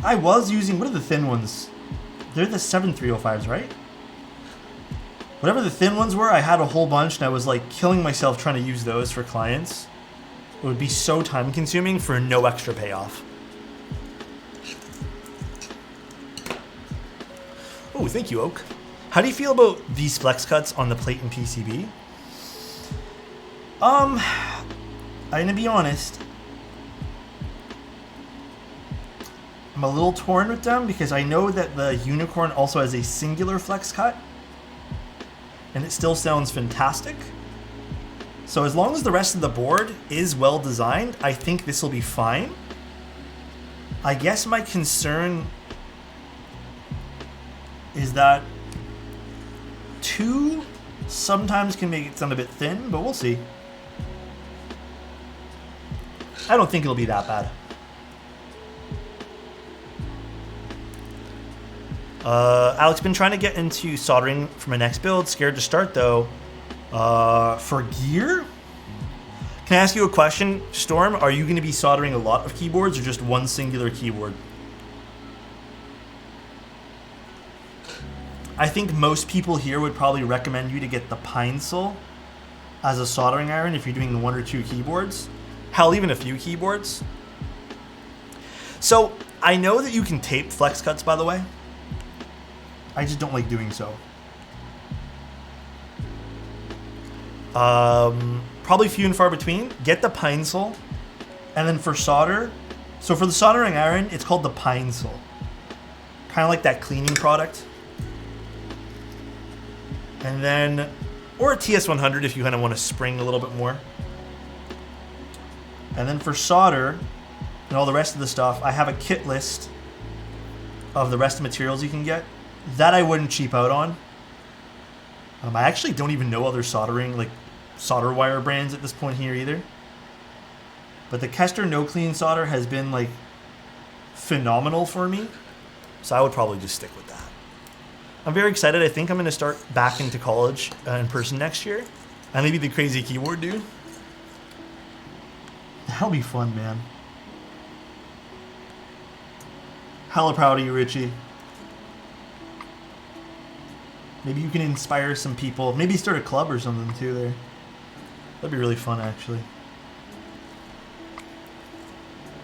I was using, what are the thin ones? They're the 7305s, right? Whatever the thin ones were, I had a whole bunch, and I was like killing myself trying to use those for clients. It would be so time consuming for no extra payoff. Oh, thank you, Oak. How do you feel about these flex cuts on the plate and PCB? I'm gonna be honest. I'm a little torn with them because I know that the Unicorn also has a singular flex cut, and it still sounds fantastic. So as long as the rest of the board is well designed, I think this will be fine. I guess my concern is that 2 sometimes can make it sound a bit thin, but we'll see. I don't think it'll be that bad. Alex, been trying to get into soldering for my next build. Scared to start though. For gear? Can I ask you a question, Storm? Are you going to be soldering a lot of keyboards or just one singular keyboard? I think most people here would probably recommend you to get the Pine-Sol as a soldering iron if you're doing 1 or 2 keyboards. Hell, even a few keyboards. So, I know that you can tape flex cuts, by the way. I just don't like doing so. Probably few and far between. Get the Pine-Sol. And then for solder, so for the soldering iron, it's called the Pine-Sol. Kind of like that cleaning product. And then, or a TS100 if you kind of want to spring a little bit more. And then for solder and all the rest of the stuff, I have a kit list of the rest of the materials you can get. That I wouldn't cheap out on. I actually don't even know other soldering, like solder wire brands at this point here either. But the Kester No Clean solder has been like phenomenal for me. So I would probably just stick with that. I'm very excited. I think I'm going to start back into college in person next year. And maybe the crazy keyboard dude. That'll be fun, man. Hella proud of you, Richie. Maybe you can inspire some people. Maybe start a club or something too there. That'd be really fun, actually.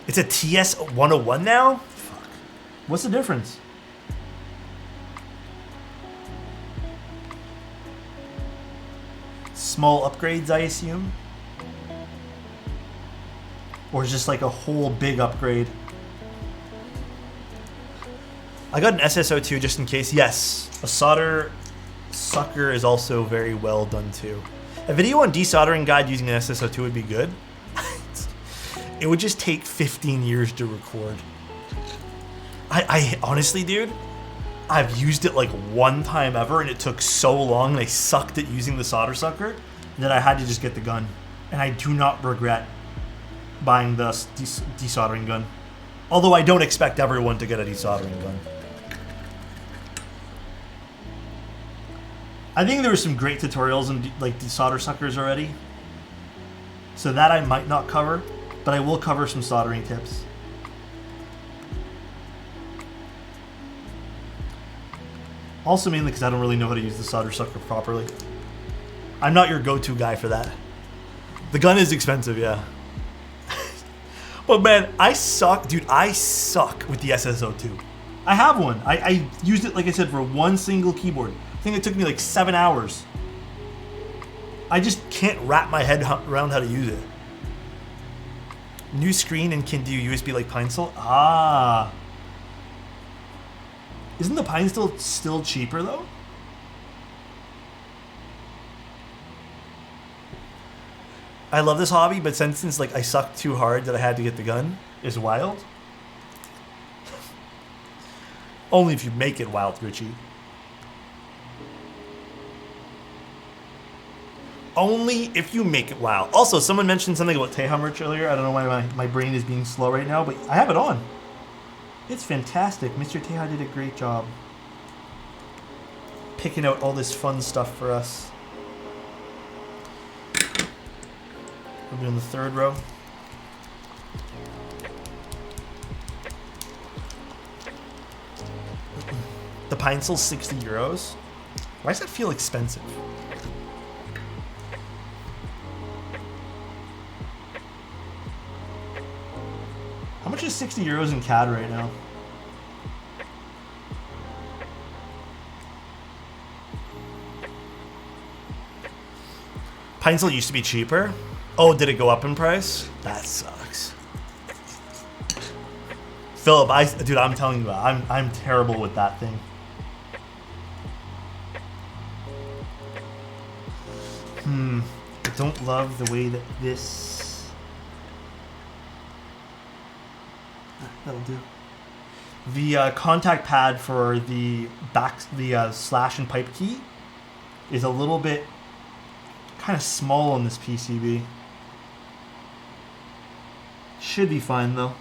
It's a TS101 now? Fuck. What's the difference? Small upgrades, I assume? Or just like a whole big upgrade? I got an SSO2 just in case. Yes, a solder sucker is also very well done too. A video on desoldering guide using an SSO2 would be good. It would just take 15 years to record. I honestly, dude, I've used it like one time ever and it took so long and I sucked at using the solder sucker that I had to just get the gun. And I do not regret buying the desoldering gun. Although I don't expect everyone to get a desoldering gun. I think there were some great tutorials and like the solder suckers already. So that I might not cover, but I will cover some soldering tips. Also mainly because I don't really know how to use the solder sucker properly. I'm not your go-to guy for that. The gun is expensive, yeah. But man, I suck, dude, I suck with the SSO2. I have one. I used it, like I said, for one single keyboard. I think it took me like 7 hours. I just can't wrap my head around how to use it. New screen and can do USB like Pinestool? Ah. Isn't the Pinestool still cheaper though? I love this hobby, but since like I sucked too hard that I had to get the gun, is wild. Only if you make it wild, Richie. Only if you make it wild. Also, someone mentioned something about Teja merch earlier. I don't know why my brain is being slow right now, but I have it on. It's fantastic. Mr. Teja did a great job picking out all this fun stuff for us. We're doing the third row. The Pinestool's 60 euros. Why does that feel expensive? How much is 60 euros in CAD right now? Pinestool used to be cheaper. Oh, did it go up in price? That sucks. Philip, dude, I'm telling you, I'm terrible with that thing. I don't love the way that this. That'll do. The contact pad for the slash and pipe key is a little bit kind of small on this PCB. Should be fine though.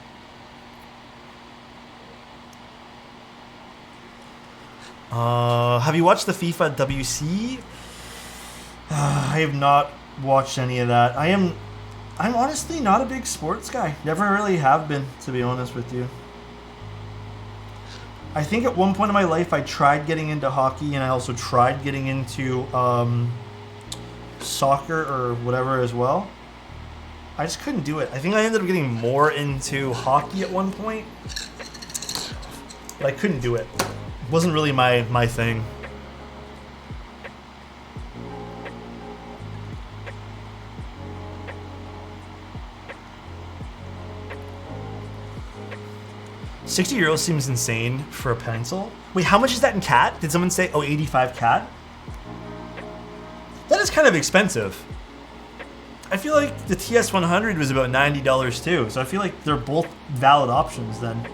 Have you watched the FIFA WC? I have not watched any of that. I'm honestly not a big sports guy. Never really have been, to be honest with you. I think at one point in my life I tried getting into hockey, and I also tried getting into soccer or whatever as well. I just couldn't do it. I think I ended up getting more into hockey at one point, but I couldn't do it. It wasn't really my thing. €60 seems insane for a pencil. Wait, how much is that in CAD? Did someone say, oh, 85 CAD? That is kind of expensive. I feel like the TS100 was about $90 too, so I feel like they're both valid options then.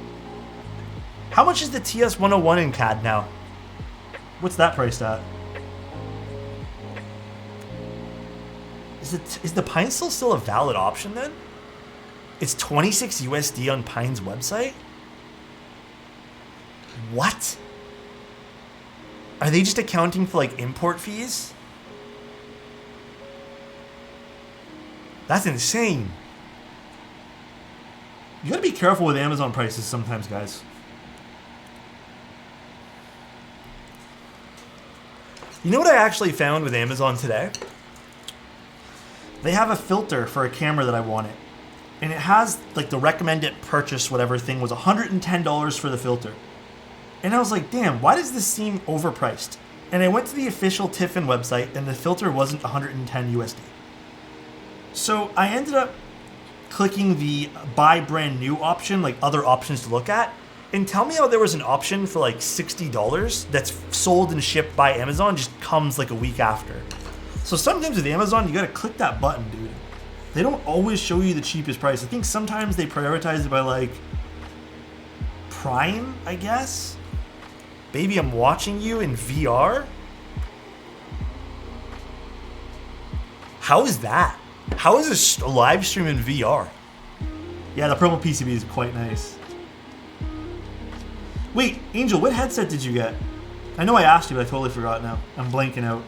How much is the TS101 in CAD now? What's that priced at? Is the Pinestool still a valid option then? It's 26 USD on Pine's website? What? Are they just accounting for like import fees? That's insane. You gotta be careful with Amazon prices sometimes, guys. You know what I actually found with Amazon today? They have a filter for a camera that I wanted. And it has like the recommended purchase whatever thing was $110 for the filter. And I was like, damn, why does this seem overpriced? And I went to the official Tiffin website and the filter wasn't 110 USD. So I ended up clicking the buy brand new option, like other options to look at, and tell me how there was an option for like $60 that's sold and shipped by Amazon, just comes like a week after. So sometimes with Amazon, you gotta click that button, dude. They don't always show you the cheapest price. I think sometimes they prioritize it by like Prime, I guess. Baby, I'm watching you in VR? How is that? How is a live stream in VR? Yeah, the promo PCB is quite nice. Wait, Angel, what headset did you get? I know I asked you, but I totally forgot now. I'm blanking out.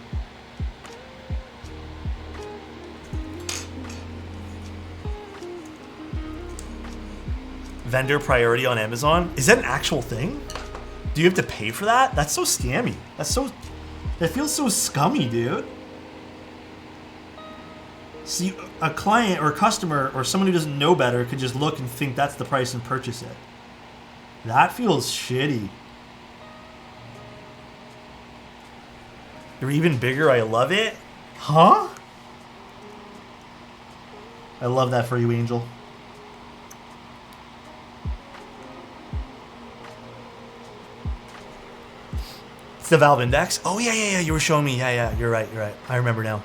Vendor priority on Amazon? Is that an actual thing? Do you have to pay for that? That's so scammy. That feels so scummy, dude. See, a client or a customer or someone who doesn't know better could just look and think that's the price and purchase it. That feels shitty. You're even bigger, I love it. Huh? I love that for you, Angel. It's the valve index. Oh, yeah, you were showing me. Yeah, you're right. I remember now.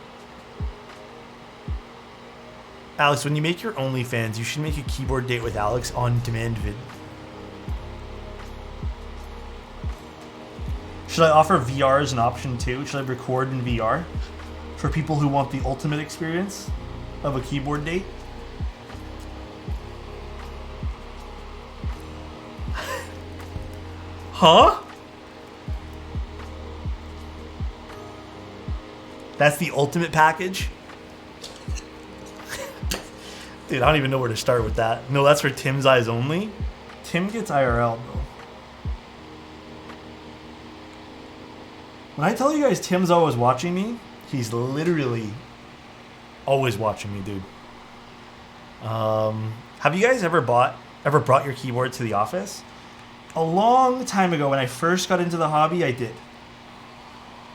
Alex, when you make your OnlyFans, you should make a keyboard date with Alex on demand vid. Should I offer VR as an option too? Should I record in VR for people who want the ultimate experience of a keyboard date? Huh? That's the ultimate package? Dude, I don't even know where to start with that. No, that's for Tim's eyes only. Tim gets IRL, bro. When I tell you guys Tim's always watching me, he's literally always watching me, dude. Have you guys ever brought your keyboard to the office? A long time ago when I first got into the hobby, I did.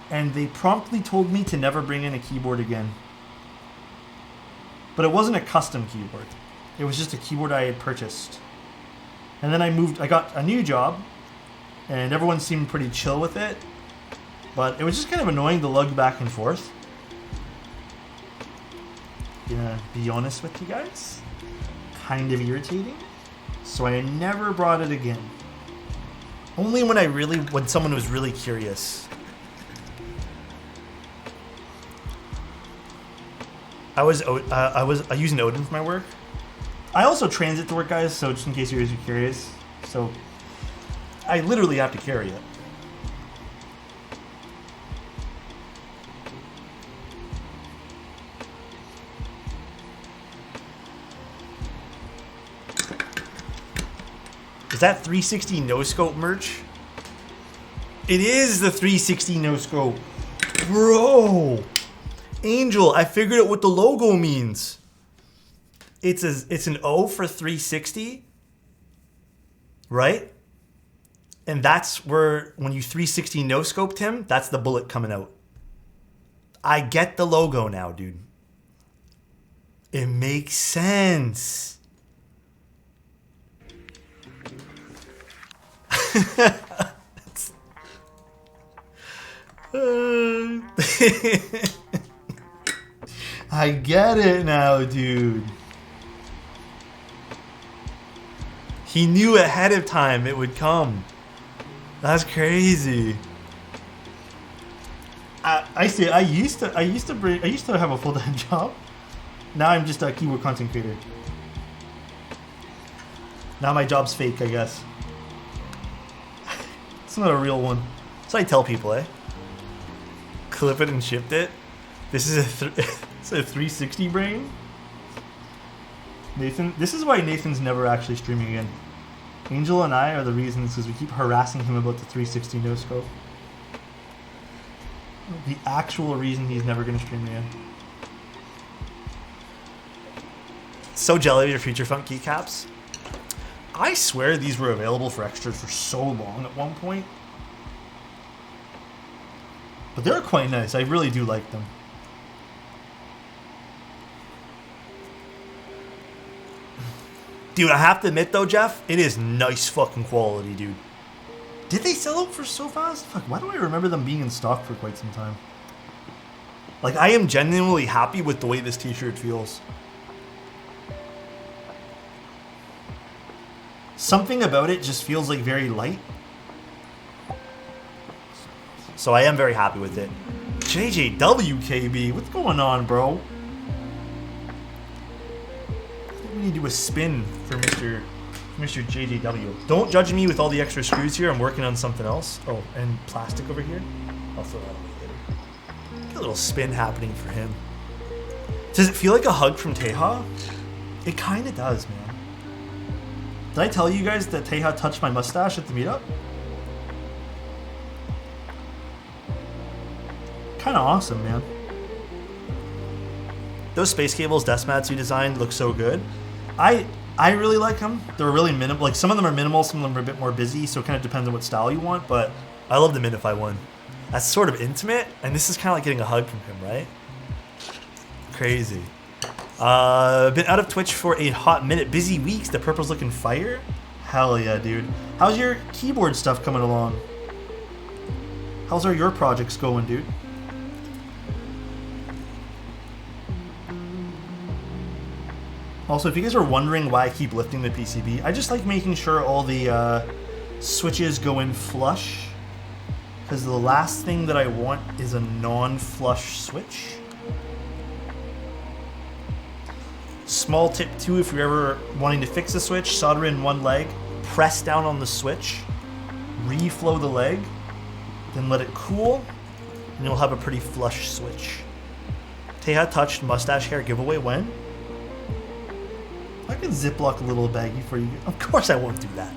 And they promptly told me to never bring in a keyboard again. But it wasn't a custom keyboard. It was just a keyboard I had purchased. And then I got a new job, and everyone seemed pretty chill with it. But it was just kind of annoying to lug back and forth. Gonna be honest with you guys. Kind of irritating. So I never brought it again. Only when someone was really curious. I use an Odin for my work. I also transit to work, guys, so just in case you guys are curious. So I literally have to carry it. Is that 360 no scope merch? It is the 360 no scope. Bro. Angel, I figured out what the logo means. It's an O for 360, right? And that's where, when you 360 no scoped him, that's the bullet coming out. I get the logo now, dude. It makes sense. I get it now, dude. He knew ahead of time it would come. That's crazy. I used to have a full-time job. Now I'm just a keyword content creator. Now my job's fake, I guess. It's not a real one. So I tell people, clip it and shipped it. This is it's a 360 brain. Nathan, this is why Nathan's never actually streaming again. Angel and I are the reasons, because we keep harassing him about the 360 no scope. The actual reason he's never going to stream again. So jelly of your Future Funk keycaps. I swear these were available for extras for so long at one point. But they're quite nice. I really do like them. Dude, I have to admit though, Jeff, it is nice fucking quality, dude. Did they sell out for so fast? Fuck, why do I remember them being in stock for quite some time? Like, I am genuinely happy with the way this t-shirt feels. Something about it just feels like very light. So I am very happy with it. JJWKB, what's going on, bro? I think we need to do a spin for Mr. Mr. JJW. Don't judge me with all the extra screws here. I'm working on something else. Oh, and plastic over here. I'll throw that away later. Get a little spin happening for him. Does it feel like a hug from Teja? It kind of does, man. Did I tell you guys that Teja touched my mustache at the meetup? Kind of awesome, man. Those space cables Desmatsu designed look so good. I really like them. They're really minimal. Like, some of them are minimal, some of them are a bit more busy, so it kind of depends on what style you want, but I love the Minify one. That's sort of intimate, and this is kind of like getting a hug from him, right? Crazy. Been out of Twitch for a hot minute. Busy weeks. The purple's looking fire. Hell yeah, dude. How's your keyboard stuff coming along? How's your projects going, dude? Also, if you guys are wondering why I keep lifting the PCB, I just like making sure all the switches go in flush, because the last thing that I want is a non-flush switch. Small tip too, if you're ever wanting to fix a switch, solder in one leg, press down on the switch, reflow the leg, then let it cool, and you'll have a pretty flush switch. Teja touched mustache hair giveaway when? I could Ziploc a little baggie for you. Of course I won't do that.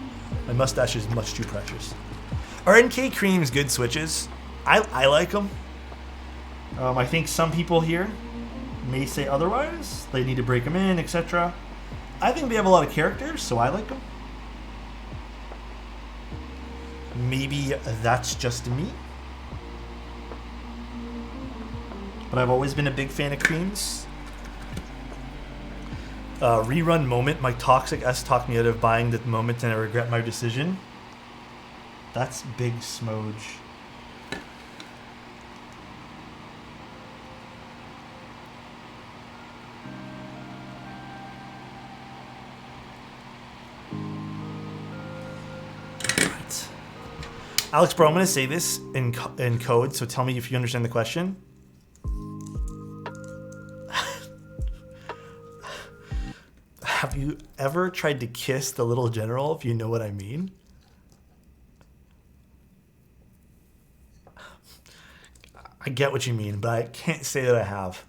My mustache is much too precious. Are NK creams good switches? I like them. I think some people here may say otherwise. They need to break them in, etc. I think they have a lot of characters, so I like them. Maybe that's just me. But I've always been a big fan of creams. Rerun moment. My toxic S talked me out of buying the moment and I regret my decision. That's big smooge. Right. Alex, bro, I'm going to say this in code, so tell me if you understand the question. Have you ever tried to kiss the little general, if you know what I mean? I get what you mean, but I can't say that I have.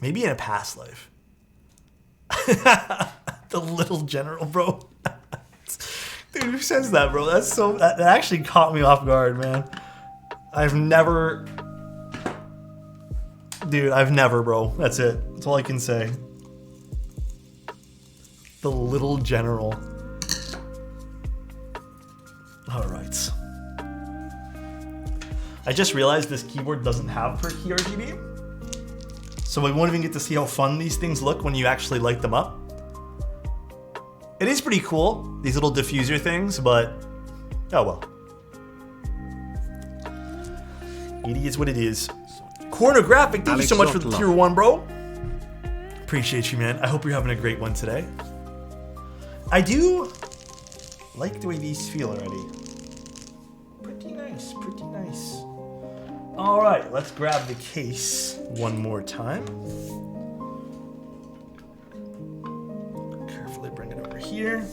Maybe in a past life. The little general, bro. Dude, who says that, bro? That's so... That actually caught me off guard, man. I've never... Dude, I've never, bro. That's it. That's all I can say. The little general. Alright. I just realized this keyboard doesn't have per key RGB. So we won't even get to see how fun these things look when you actually light them up. It is pretty cool, these little diffuser things, but oh well. It is what it is. Cornographic, thank you so much for the tier 1, bro. Appreciate you, man. I hope you're having a great one today. I do like the way these feel already. Pretty nice, pretty nice. All right, let's grab the case one more time. Carefully bring it over here.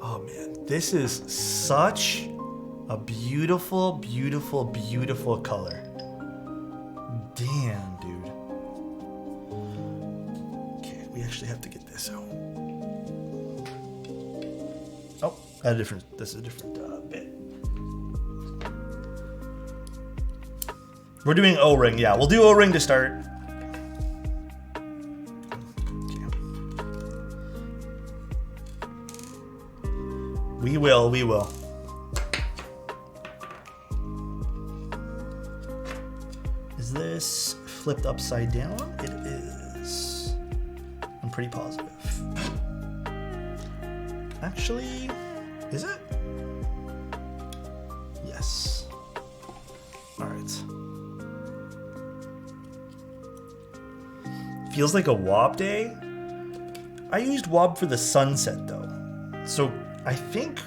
Oh man, this is such a beautiful, beautiful, beautiful color. Damn, dude. Okay, we actually have to get this out. Oh, this is a different bit. We're doing O-ring, yeah. We'll do O-ring to start. Okay. We will. Is this flipped upside down? It is. I'm pretty positive. Actually, is it? Yes. All right. Feels like a WOB day. I used WOB for the sunset though. So I think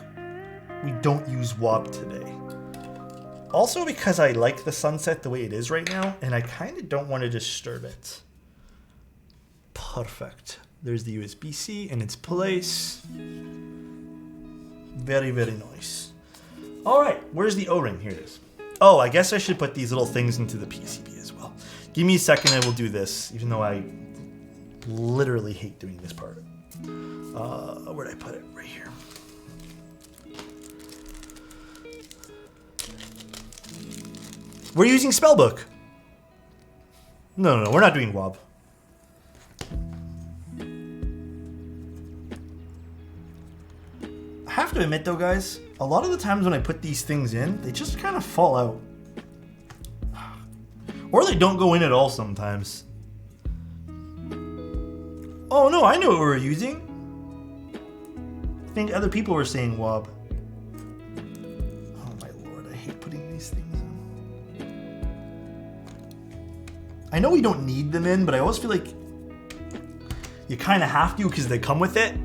we don't use WOB today. Also because I like the sunset the way it is right now and I kind of don't want to disturb it. Perfect. There's the USB-C in its place. Very, very nice. All right, where's the O-ring? Here it is. Oh, I guess I should put these little things into the PCB as well. Give me a second, I will do this, even though I literally hate doing this part. Where'd I put it? Right here. We're using Spellbook. No, we're not doing WOB. I have to admit though, guys, a lot of the times when I put these things in, they just kind of fall out. Or they don't go in at all sometimes. Oh no, I know what we're using. I think other people were saying WOB. Oh my lord, I hate putting these things in. I know we don't need them in, but I always feel like you kind of have to because they come with it.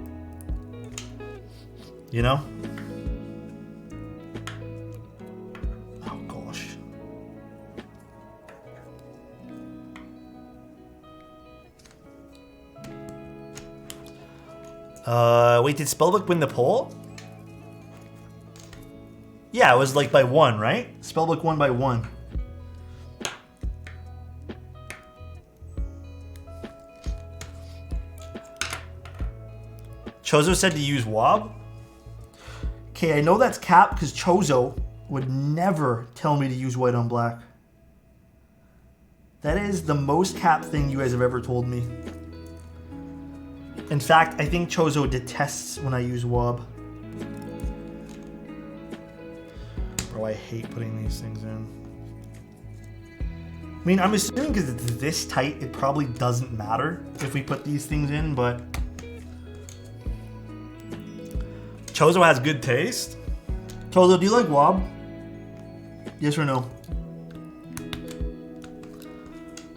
You know? Oh gosh. Wait, did Spellbook win the poll? Yeah, it was like by 1, right? Spellbook won by 1. Chozo said to use WOB. Okay, I know that's cap because Chozo would never tell me to use white on black. That is the most cap thing you guys have ever told me. In fact, I think Chozo detests when I use WOB. Bro, I hate putting these things in. I mean, I'm assuming because it's this tight, it probably doesn't matter if we put these things in, but Chozo has good taste. Chozo, do you like WOB? Yes or no?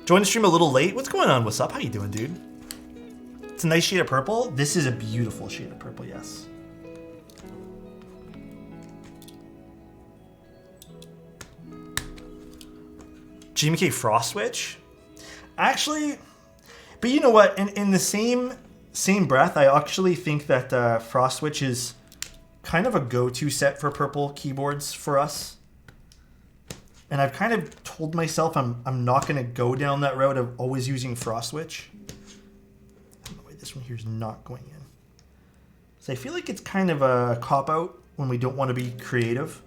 Join the stream a little late. What's going on? What's up? How you doing, dude? It's a nice shade of purple. This is a beautiful shade of purple, yes. GMK Frost Switch? Actually, but you know what? In the same breath, I actually think that Frost Switch is kind of a go-to set for purple keyboards for us. And I've kind of told myself I'm not going to go down that route of always using Frost Switch. Oh, wait, this one here is not going in. So I feel like it's kind of a cop-out when we don't want to be creative.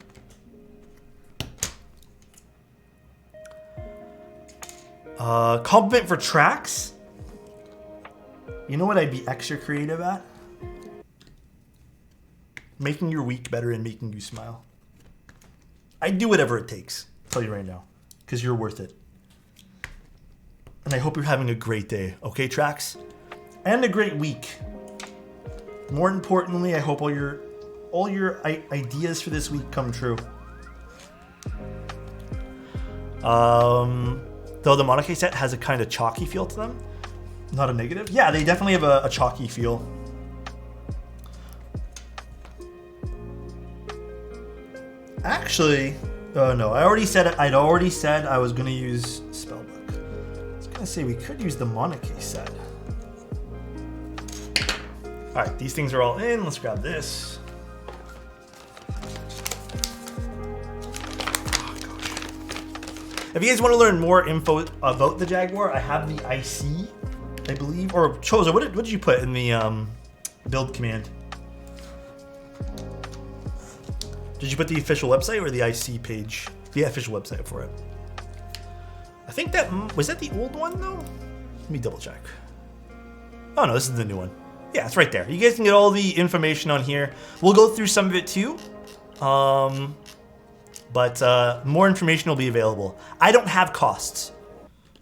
Compliment for tracks. You know what I'd be extra creative at? Making your week better and making you smile. I'd do whatever it takes. I'll tell you right now. Because you're worth it. And I hope you're having a great day. Okay, tracks? And a great week. More importantly, I hope all your ideas for this week come true. Though the Monokei set has a kind of chalky feel to them. Not a negative. Yeah, they definitely have a chalky feel. Actually, no, I'd already said I was gonna use Spellbook. I was gonna say we could use the Monokei set. All right, these things are all in. Let's grab this. If you guys want to learn more info about the Jaguar, I have the IC, I believe. Or Chozo, what did you put in the build command? Did you put the official website or the IC page? The official website for it. I think that, was that the old one though? Let me double check. Oh no, this is the new one. Yeah, it's right there. You guys can get all the information on here. We'll go through some of it too. But more information will be available. I don't have costs.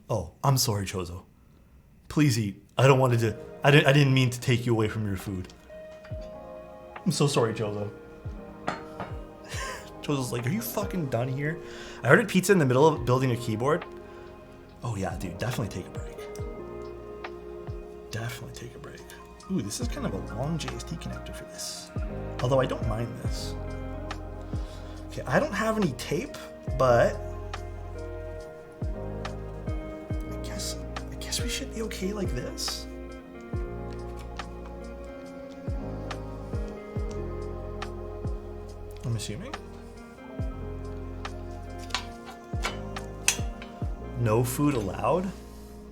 Oh, I'm sorry, Chozo. Please eat. I don't want to. I didn't mean to take you away from your food. I'm so sorry, Chozo. Chozo's like, are you fucking done here? I ordered pizza in the middle of building a keyboard. Oh yeah, dude, definitely take a break. Definitely take a break. Ooh, this is kind of a long JST connector for this. Although I don't mind this. Okay, I don't have any tape, but I guess we should be okay like this. I'm assuming. No food allowed?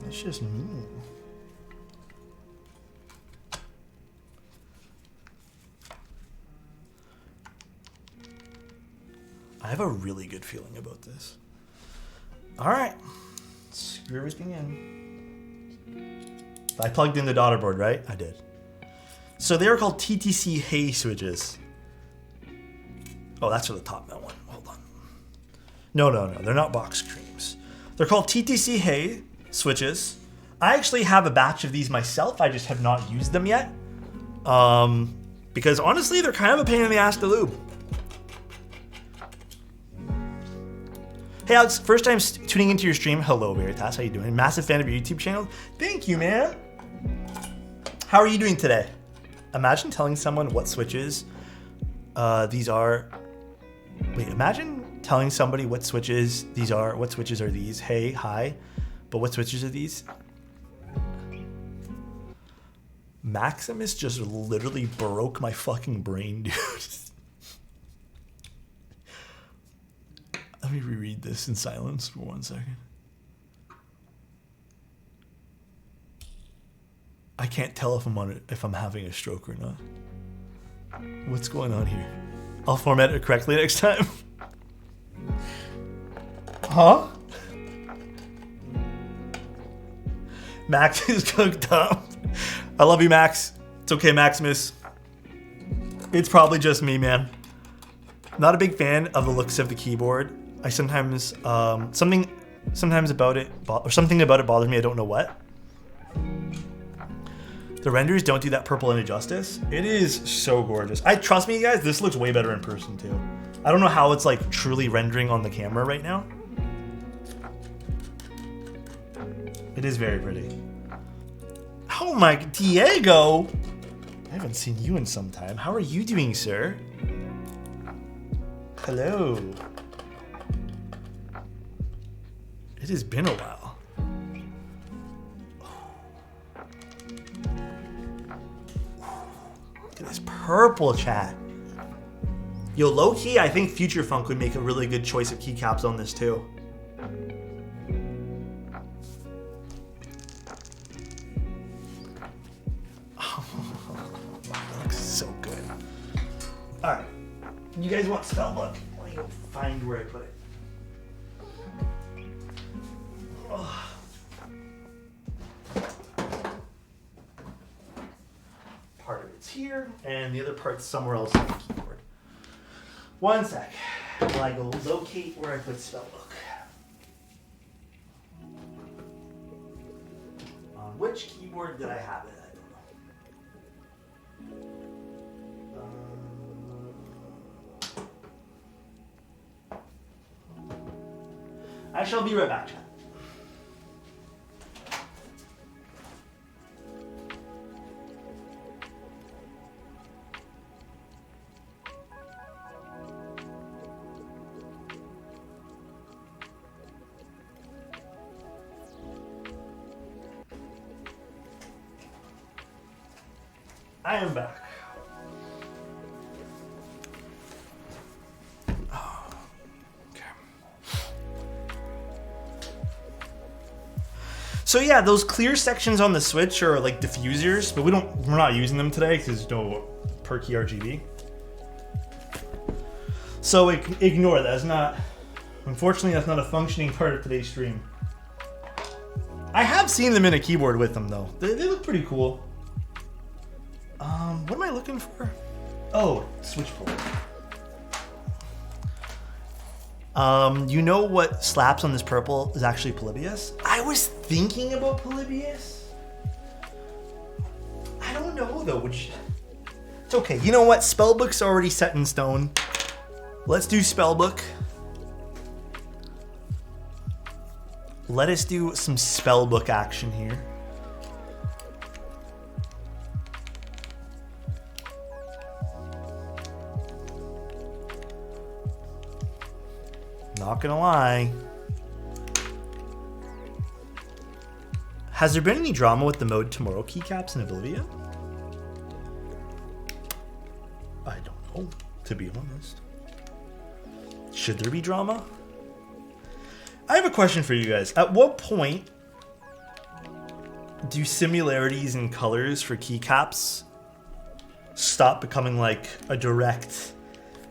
That's just mean. I have a really good feeling about this. All right, screw everything in. I plugged in the daughter board, right? I did. So they are called TTC hay switches. Oh, that's for the top mount one. Hold on. No, they're not box creams. They're called TTC hay switches. I actually have a batch of these myself. I just have not used them yet. Because honestly, they're kind of a pain in the ass to lube. Hey Alex, first time tuning into your stream. Hello Veritas, how you doing? Massive fan of your YouTube channel. Thank you, man. How are you doing today? Imagine telling someone what switches these are. Wait, imagine telling somebody what switches these are. What switches are these? Hey, hi. But what switches are these? Maximus just literally broke my fucking brain, dude. Let me reread this in silence for 1 second. I can't tell if I'm having a stroke or not. What's going on here? I'll format it correctly next time. Huh? Max is cooked up. I love you, Max. It's okay, Maximus. It's probably just me, man. Not a big fan of the looks of the keyboard. I sometimes something about it bothers me. I don't know what. The renders don't do that purple any justice. It is so gorgeous. Trust me, guys. This looks way better in person too. I don't know how it's like truly rendering on the camera right now. It is very pretty. Oh my, Diego! I haven't seen you in some time. How are you doing, sir? Hello. It has been a while. Look at this purple, chat. Yo, low key, I think Future Funk would make a really good choice of keycaps on this too. Oh, that looks so good. All right, you guys want spellbook? Let me go find where I put it. Part of it's here, and the other part's somewhere else on the keyboard. 1 sec, while I go locate where I put spellbook. On which keyboard did I have it? I don't know. I shall be right back, chat. I am back. Oh, okay. So yeah, those clear sections on the switch are like diffusers, but we're not using them today because there's no perky RGB. So ignore that. That's not, unfortunately, that's not a functioning part of today's stream. I have seen them in a keyboard with them though. They look pretty cool. What am I looking for? Oh, switch port. You know what slaps on this purple is actually Polybius? I was thinking about Polybius. I don't know though, it's okay. You know what? Spellbook's already set in stone. Let's do Spellbook. Let us do some Spellbook action here. Not gonna lie. Has there been any drama with the Mode Tomorrow keycaps in Oblivion? I don't know, to be honest. Should there be drama? I have a question for you guys. At what point do similarities in colors for keycaps stop becoming like a direct,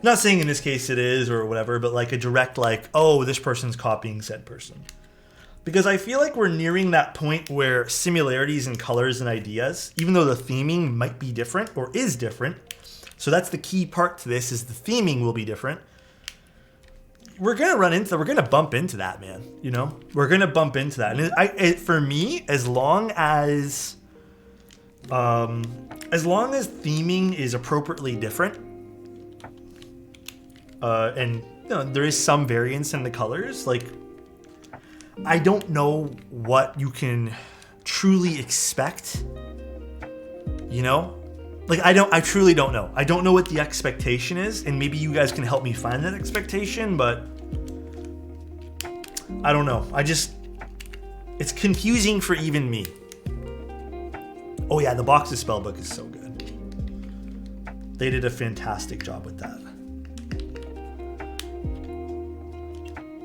not saying in this case it is or whatever, but like a direct like, oh, this person's copying said person? Because I feel like we're nearing that point where similarities in colors and ideas, even though the theming might be different or is different, so that's the key part to this, is the theming will be different. We're gonna bump into that, man. You know, we're gonna bump into that, and for me, as long as theming is appropriately different, and you know, there is some variance in the colors, like, I don't know what you can truly expect, you know? Like, I truly don't know. I don't know what the expectation is, and maybe you guys can help me find that expectation, but I don't know. It's confusing for even me. Oh yeah, the Box's spellbook is so good. They did a fantastic job with that.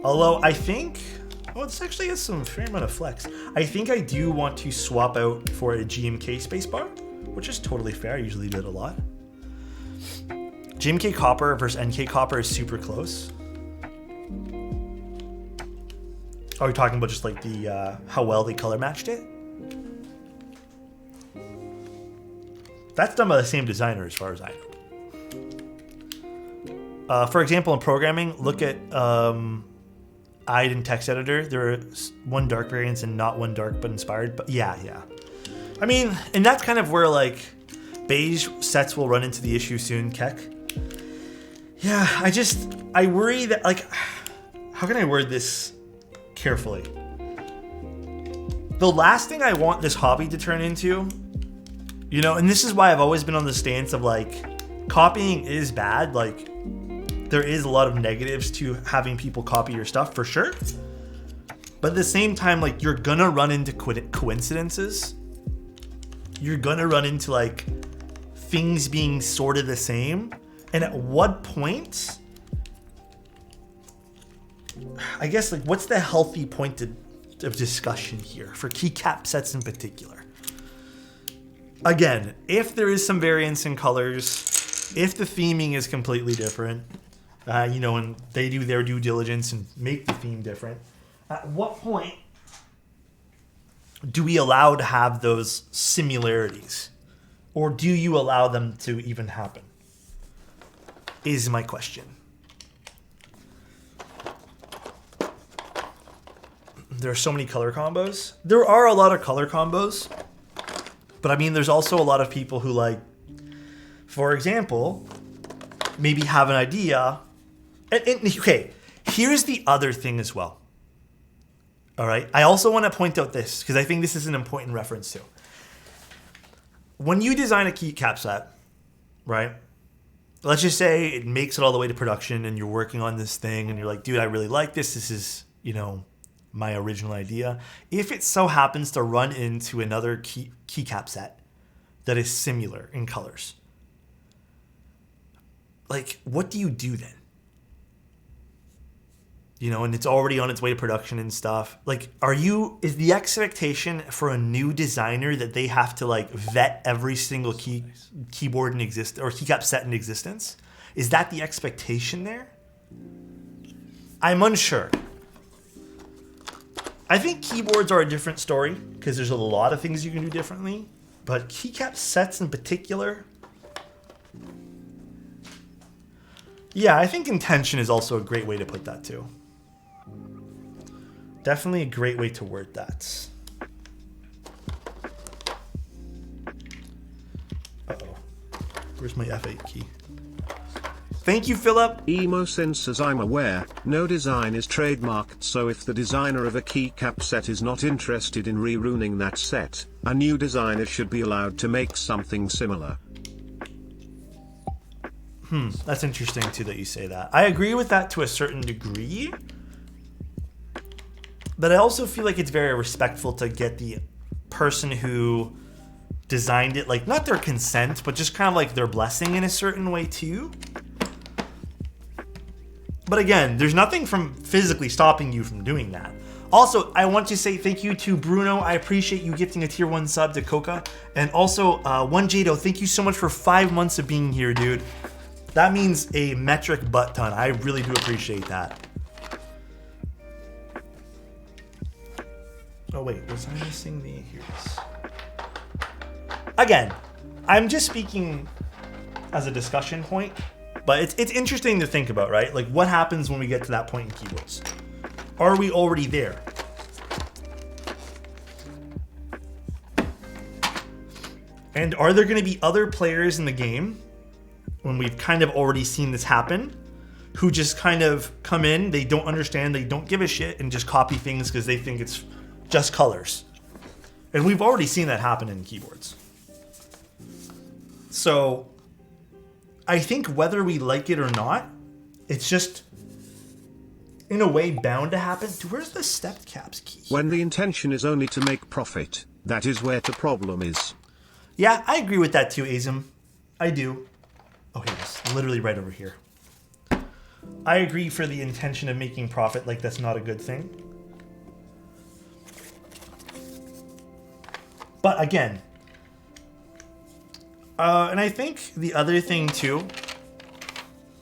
Although I think, oh, this actually has some fair amount of flex. I think I do want to swap out for a GMK spacebar, which is totally fair. I usually do it a lot. GMK copper versus NK copper is super close. Are we talking about just like the how well they color matched it? That's done by the same designer as far as I know. For example, in programming, look at IDE and text editor. There are one dark variants and not one dark but inspired. But yeah. I mean, and that's kind of where like beige sets will run into the issue soon, Keck. Yeah, I worry that, like, how can I word this carefully? The last thing I want this hobby to turn into, you know, and this is why I've always been on the stance of like, copying is bad. Like, there is a lot of negatives to having people copy your stuff for sure. But at the same time, like, you're gonna run into coincidences. You're gonna run into like things being sort of the same. And at what point, I guess, like, what's the healthy point of discussion here for keycap sets in particular? Again, if there is some variance in colors, if the theming is completely different, you know, and they do their due diligence and make the theme different, at what point do we allow to have those similarities? Or do you allow them to even happen? Is my question. There are so many color combos. There are a lot of color combos. But I mean, there's also a lot of people who, like, for example, maybe have an idea. Okay, here's the other thing as well. All right, I also want to point out this, because I think this is an important reference too. When you design a keycap set, right? Let's just say it makes it all the way to production and you're working on this thing and you're like, dude, I really like this. This is, you know, my original idea. If it so happens to run into another keycap set that is similar in colors, like, what do you do then? You know, and it's already on its way to production and stuff. Like, is the expectation for a new designer that they have to, like, vet every single keyboard in existence or keycap set in existence? Is that the expectation there? I'm unsure. I think keyboards are a different story because there's a lot of things you can do differently. But keycap sets in particular, yeah, I think intention is also a great way to put that too. Definitely a great way to word that. Uh-oh. Where's my F8 key? Thank you, Philip. EmoSense says, I'm aware, no design is trademarked, so if the designer of a keycap set is not interested in re-ruining that set, a new designer should be allowed to make something similar. That's interesting too that you say that. I agree with that to a certain degree. But I also feel like it's very respectful to get the person who designed it, like, not their consent, but just kind of like their blessing in a certain way too. But again, there's nothing from physically stopping you from doing that. Also, I want to say thank you to Bruno. I appreciate you gifting a tier 1 sub to Coca. And also, One Jado, thank you so much for 5 months of being here, dude. That means a metric butt ton. I really do appreciate that. Oh wait, was I missing the... Here it is. Again, I'm just speaking as a discussion point, but it's interesting to think about, right? Like, what happens when we get to that point in keyboards? Are we already there? And are there going to be other players in the game, when we've kind of already seen this happen, who just kind of come in, they don't understand, they don't give a shit, and just copy things because they think it's just colors? And we've already seen that happen in keyboards. So I think whether we like it or not, it's just in a way bound to happen. Where's the stepped caps key? When the intention is only to make profit, that is where the problem is. Yeah, I agree with that too, Azim. I do. Oh, here it is. Literally right over here. I agree for the intention of making profit, like that's not a good thing. But again, and I think the other thing too,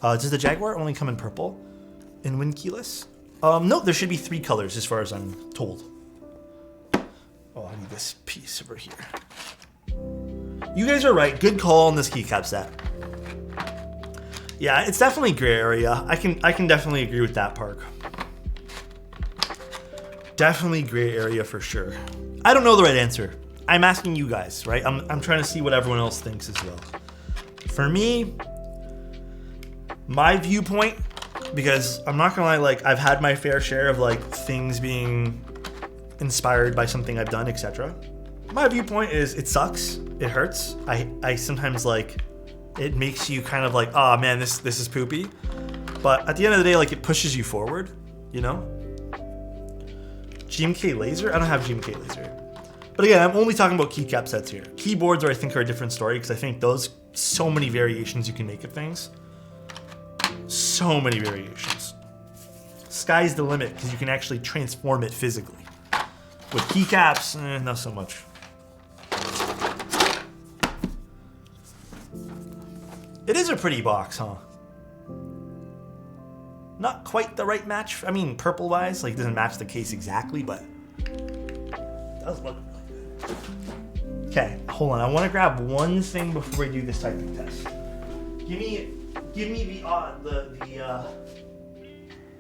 does the Jaguar only come in purple in wind keyless? No, there should be 3 colors as far as I'm told. Oh, I need this piece over here. You guys are right. Good call on this keycap set. Yeah, it's definitely gray area. I can definitely agree with that, Park. Definitely gray area for sure. I don't know the right answer. I'm asking you guys, right? I'm trying to see what everyone else thinks as well. For me, my viewpoint, because I'm not gonna lie, like I've had my fair share of like things being inspired by something I've done, etc. My viewpoint is it sucks, it hurts. I sometimes like it makes you kind of like, oh man, this is poopy. But at the end of the day, like it pushes you forward, you know? GMK laser? I don't have GMK laser. But again, I'm only talking about keycap sets here. Keyboards I think are a different story because I think those, so many variations you can make of things. So many variations. Sky's the limit because you can actually transform it physically. With keycaps, not so much. It is a pretty box, huh? Not quite the right match. I mean, purple-wise, like, it doesn't match the case exactly, but it does look really good. Okay, hold on. I want to grab one thing before we do this typing test. Give me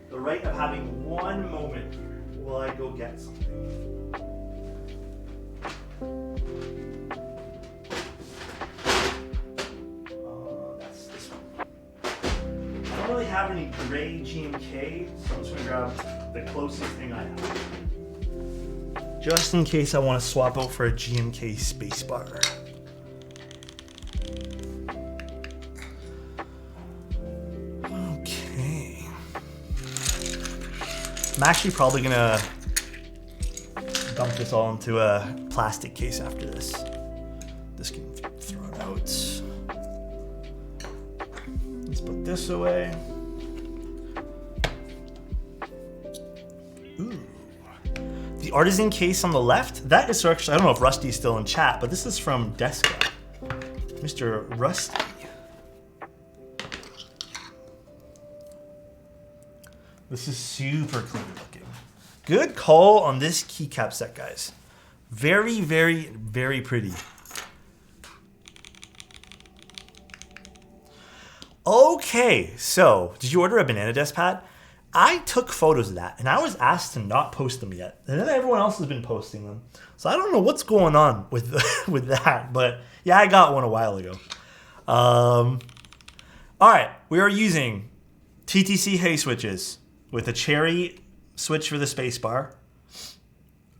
the right of having one moment here while I go get something. That's this one. I don't really have any gray GMK, so I'm just gonna grab the closest thing I have. Just in case I want to swap out for a GMK spacebar. Okay. I'm actually probably gonna dump this all into a plastic case after this. This can throw it out. Let's put this away. Ooh. The artisan case on the left, that is actually, I don't know if Rusty's still in chat, but this is from Deska. Mr. Rusty. This is super clean looking. Good call on this keycap set, guys. Very, very, very pretty. Okay, so did you order a banana desk pad? I took photos of that, and I was asked to not post them yet. And then everyone else has been posting them. So I don't know what's going on with with that, but yeah, I got one a while ago. All right, we are using TTC hay switches with a cherry switch for the spacebar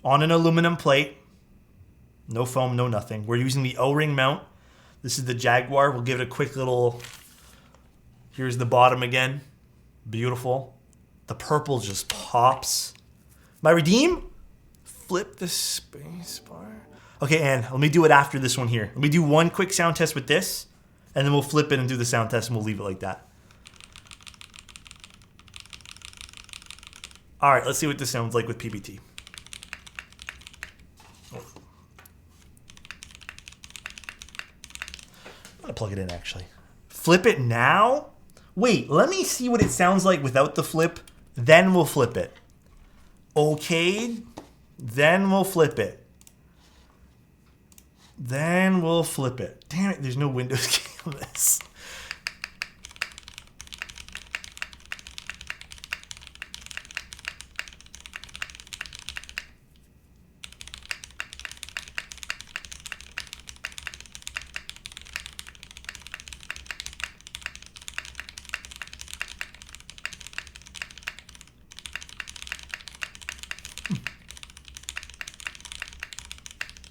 on an aluminum plate. No foam, no nothing. We're using the O-ring mount. This is the Jaguar. We'll give it a quick little... Here's the bottom again. Beautiful. The purple just pops. My redeem? Flip the space bar. Okay, and let me do it after this one here. Let me do one quick sound test with this, and then we'll flip it and do the sound test, and we'll leave it like that. All right, let's see what this sounds like with PBT. Oh. I'm gonna plug it in actually. Flip it now? Wait, let me see what it sounds like without the flip, then we'll flip it. Okay, then we'll flip it. Then we'll flip it. Damn it, there's no Windows key on this.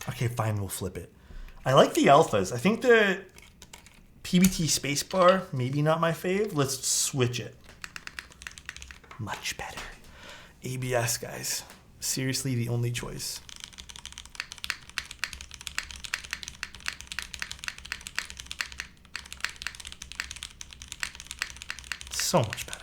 Okay, fine, we'll flip it. I like the alphas. I think the PBT spacebar, maybe not my fave. Let's switch it. Much better. ABS, guys. Seriously, the only choice. So much better.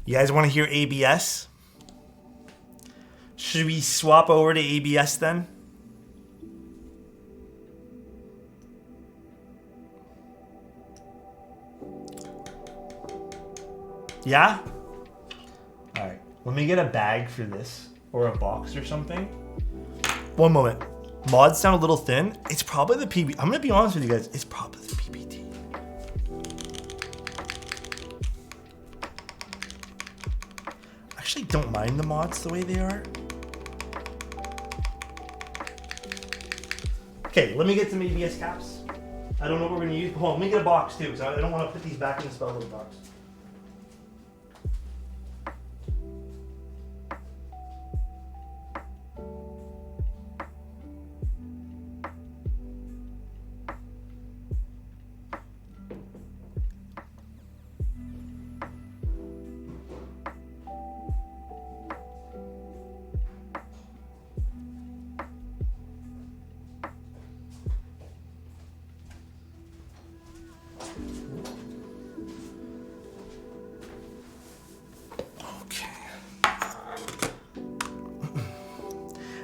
You guys want to hear ABS? Should we swap over to ABS then? Yeah? Alright, let me get a bag for this, or a box or something. One moment. Mods sound a little thin. It's probably the PB. I'm gonna be honest with you guys, it's probably the PBT. I actually don't mind the mods the way they are. Okay, let me get some ABS caps. I don't know what we're gonna use. Hold on, let me get a box too, because I don't want to put these back in the spellbook box.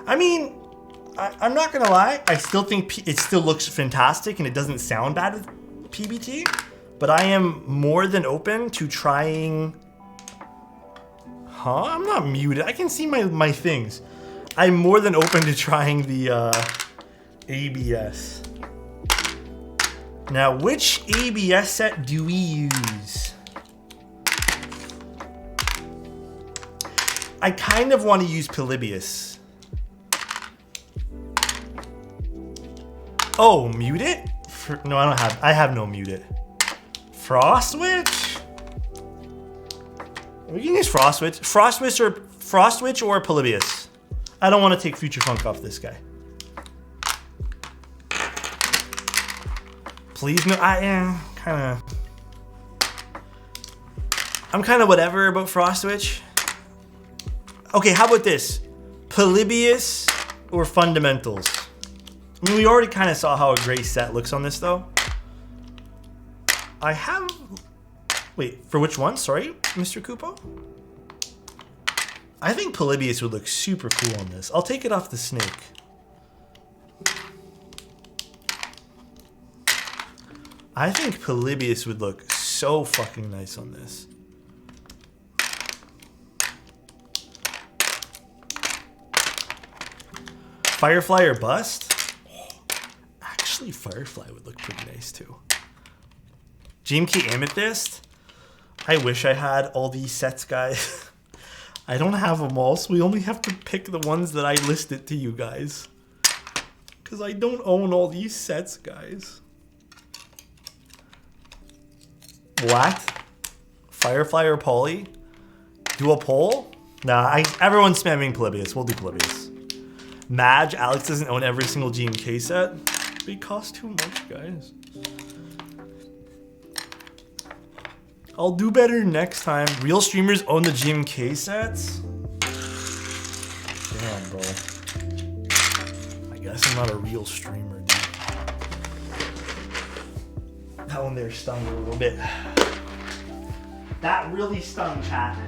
I mean, I'm not gonna lie. I still think it still looks fantastic and it doesn't sound bad with PBT. But I am more than open to trying. Huh? I'm not muted. I can see my things. I'm more than open to trying the ABS. Now, which ABS set do we use? I kind of want to use Polybius. Oh, mute it? No, I have no mute it. Frost switch? We can use frost switch. Frost switch or Polybius. I don't want to take Future Funk off this guy. Please no. I'm kind of whatever about frost switch. Okay, how about this? Polybius or fundamentals? I mean, we already kind of saw how a gray set looks on this, though. I have... Wait, for which one? Sorry, Mr. Kupo? I think Polybius would look super cool on this. I'll take it off the snake. I think Polybius would look so fucking nice on this. Firefly or bust? Actually, Firefly would look pretty nice too. GMK Amethyst? I wish I had all these sets, guys. I don't have them all, so we only have to pick the ones that I listed to you guys. Because I don't own all these sets, guys. What? Firefly or Poly? Do a poll? Nah, everyone's spamming Polybius. We'll do Polybius. Madge, Alex doesn't own every single GMK set. They cost too much, guys. I'll do better next time. Real streamers own the GMK sets? Damn, bro. I guess I'm not a real streamer, dude. That one there stung a little bit. That really stung, chat.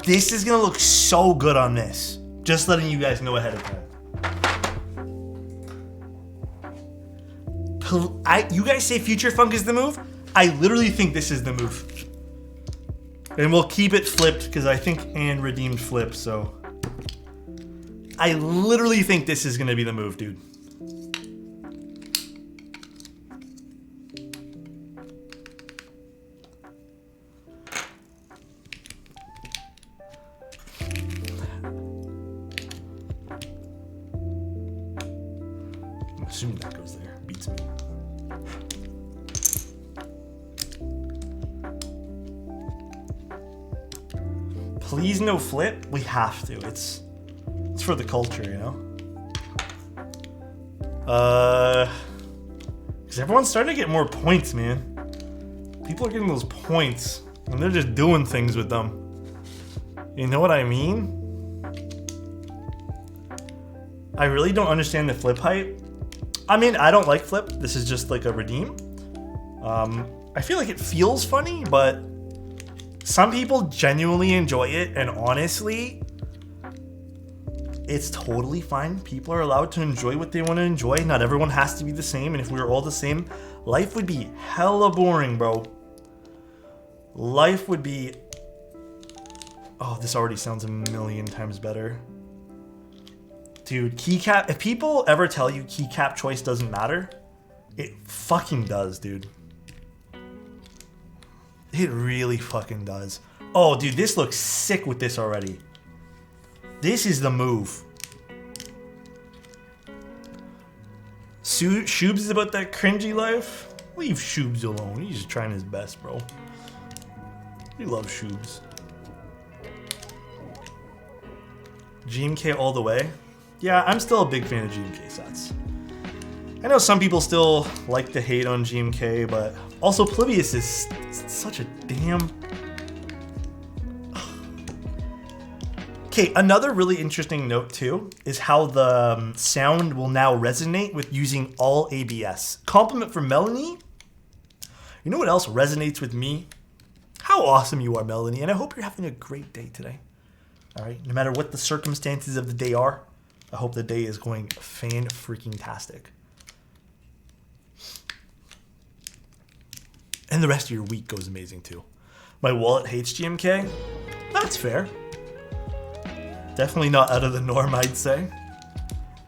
This is gonna look so good on this. Just letting you guys know ahead of time. You guys say Future Funk is the move? I literally think this is the move. And we'll keep it flipped because I think Anne redeemed flip, so. I literally think this is gonna be the move, dude. I'm assuming that goes there. Beats me. Please no flip. We have to. It's for the culture, you know. Because everyone's starting to get more points, man. People are getting those points, and they're just doing things with them. You know what I mean? I really don't understand the flip hype. I mean, I don't like flip. This is just like a redeem. I feel like it feels funny, but some people genuinely enjoy it, and honestly, it's totally fine. People are allowed to enjoy what they want to enjoy. Not everyone has to be the same, and if we were all the same, life would be hella boring, bro. Life would be... Oh, this already sounds a million times better. Dude, Keycap, if people ever tell you Keycap choice doesn't matter, it fucking does, dude. It really fucking does. Oh, dude, this looks sick with this already. This is the move. Shoobs is about that cringy life. Leave Shoobs alone. He's just trying his best, bro. We love Shoobs. GMK all the way. Yeah, I'm still a big fan of GMK sets. I know some people still like to hate on GMK, but also Polybius is such a damn... Okay, another really interesting note too is how the sound will now resonate with using all ABS. Compliment from Melanie. You know what else resonates with me? How awesome you are, Melanie, and I hope you're having a great day today. All right, no matter what the circumstances of the day are, I hope the day is going fan-freaking-tastic. And the rest of your week goes amazing too. My wallet hates GMK. That's fair. Definitely not out of the norm, I'd say.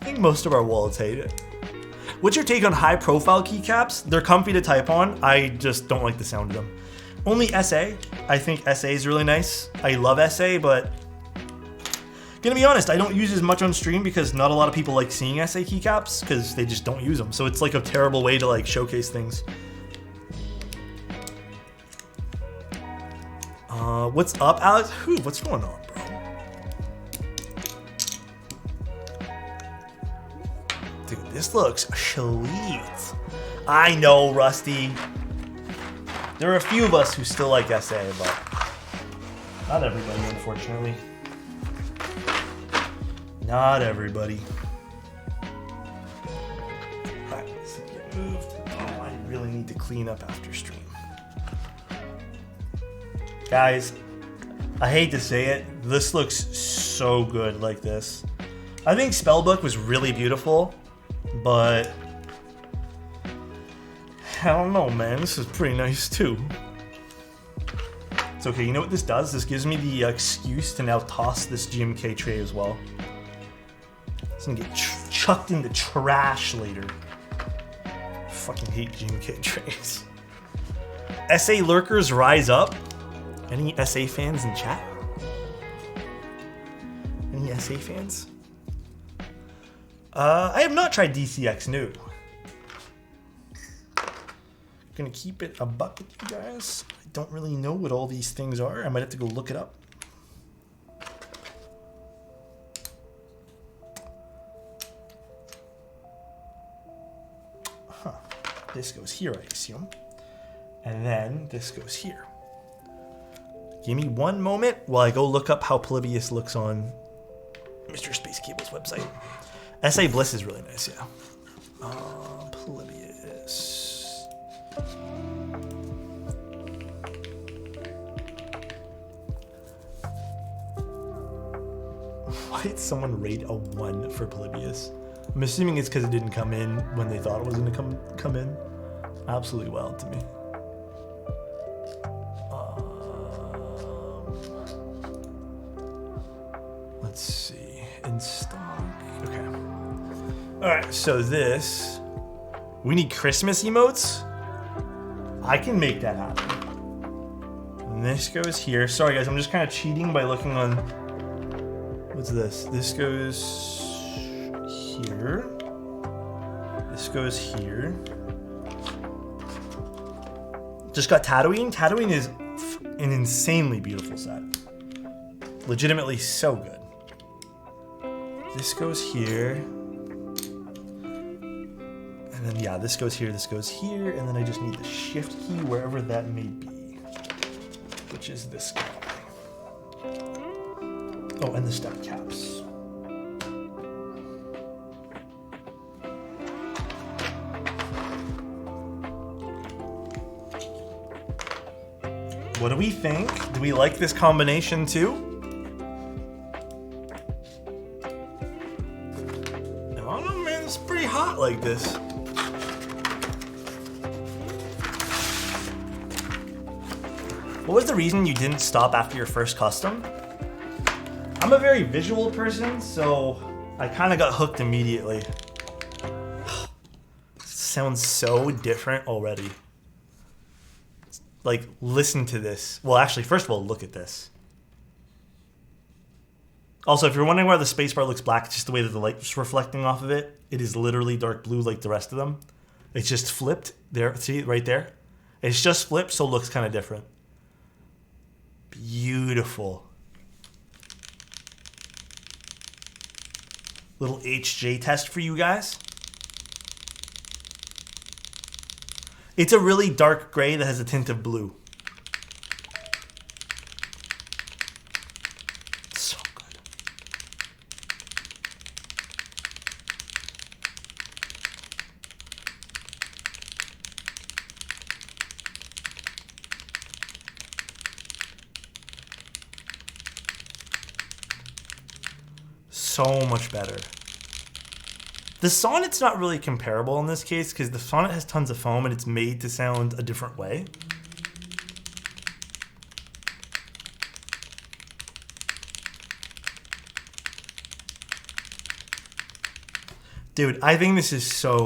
I think most of our wallets hate it. What's your take on high-profile keycaps? They're comfy to type on. I just don't like the sound of them. Only SA. I think SA is really nice. I love SA, but gonna be honest, I don't use as much on stream because not a lot of people like seeing SA keycaps because they just don't use them. So it's like a terrible way to like showcase things. What's up, Alex? What's going on, bro? Dude, this looks sweet. I know, Rusty. There are a few of us who still like SA, but not everybody, unfortunately. Not everybody. Alright, let's get moved. Oh, I really need to clean up after stream. Guys, I hate to say it, this looks so good like this. I think Spellbook was really beautiful, but I don't know, man. This is pretty nice too. It's okay. You know what this does? This gives me the excuse to now toss this GMK tray as well. It's gonna get chucked in the trash later. Fucking hate GMK trays. SA lurkers rise up. Any SA fans in chat? Any SA fans? I have not tried DCX new. Gonna keep it a buck with you guys. I don't really know what all these things are. I might have to go look it up. Huh. This goes here, I assume. And then this goes here. Give me one moment while I go look up how Polybius looks on Mr. Space Cable's website. SA Bliss is really nice, yeah. Polybius. Why did someone rate a 1 for Polybius? I'm assuming it's because it didn't come in when they thought it was going to come in. Absolutely wild to me. Let's see. In stock. Okay. Alright, so this. We need Christmas emotes. I can make that happen. And this goes here. Sorry guys, I'm just kind of cheating by looking on. What's this? This goes here. This goes here. Just got Tatooine. Tatooine is an insanely beautiful set. Legitimately so good. This goes here. And then, yeah, this goes here, this goes here. And then I just need the shift key wherever that may be. Which is this guy. Oh, and the step caps. What do we think? Do we like this combination too? I don't know, man. It's pretty hot like this. What was the reason you didn't stop after your first custom? I'm a very visual person, so I kind of got hooked immediately. Sounds so different already. Like, listen to this. Well, actually, first of all, look at this. Also, if you're wondering why the spacebar looks black, it's just the way that the light's reflecting off of it. It is literally dark blue like the rest of them. It's just flipped. There, see, right there? It's just flipped, so it looks kind of different. Beautiful. Little HJ test for you guys. It's a really dark gray that has a tint of blue. So good. So much better. The Sonnet's not really comparable in this case because the Sonnet has tons of foam and it's made to sound a different way. Dude, I think this is so...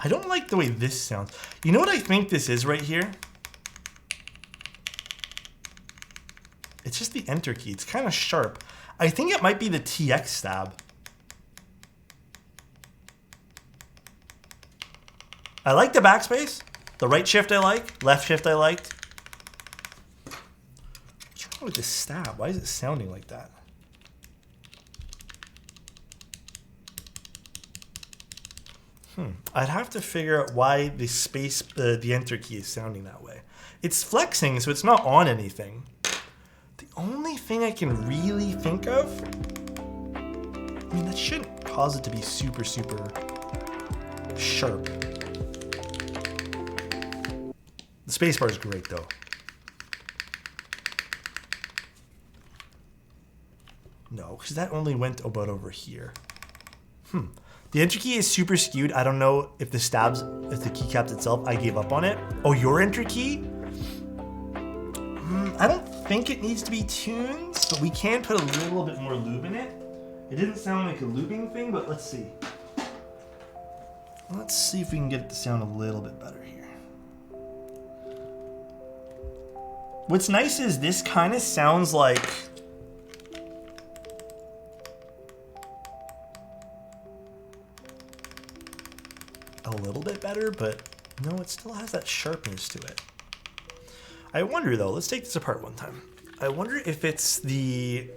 I don't like the way this sounds. You know what I think this is right here? It's just the enter key. It's kind of sharp. I think it might be the TX stab. I like the backspace. The right shift I like. Left shift I liked. What's wrong with this stab? Why is it sounding like that? I'd have to figure out why the space, the enter key is sounding that way. It's flexing, so it's not on anything. The only thing I can really think of. I mean, that shouldn't cause it to be super, super sharp. The spacebar is great though. No, because that only went about over here. The entry key is super skewed. I don't know if the stabs, if the keycaps itself, I gave up on it. Oh, your entry key? I don't think it needs to be tuned, but we can put a little bit more lube in it. It didn't sound like a lubing thing, but let's see. Let's see if we can get it to sound a little bit better here. What's nice is this kind of sounds like a little bit better, but no, it still has that sharpness to it. I wonder though, let's take this apart one time. I wonder if it's the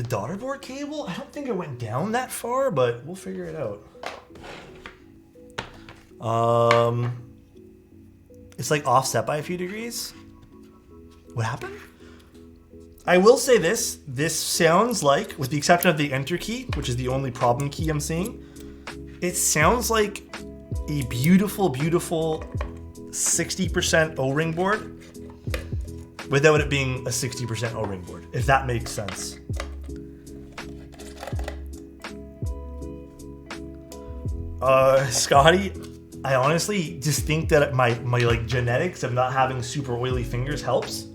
daughter board cable. I don't think it went down that far, but we'll figure it out. It's like offset by a few degrees. What happened? I will say this sounds like, with the exception of the enter key, which is the only problem key I'm seeing, it sounds like a beautiful, beautiful 60% O-ring board without it being a 60% O-ring board, if that makes sense. Scotty, I honestly just think that my like genetics of not having super oily fingers helps.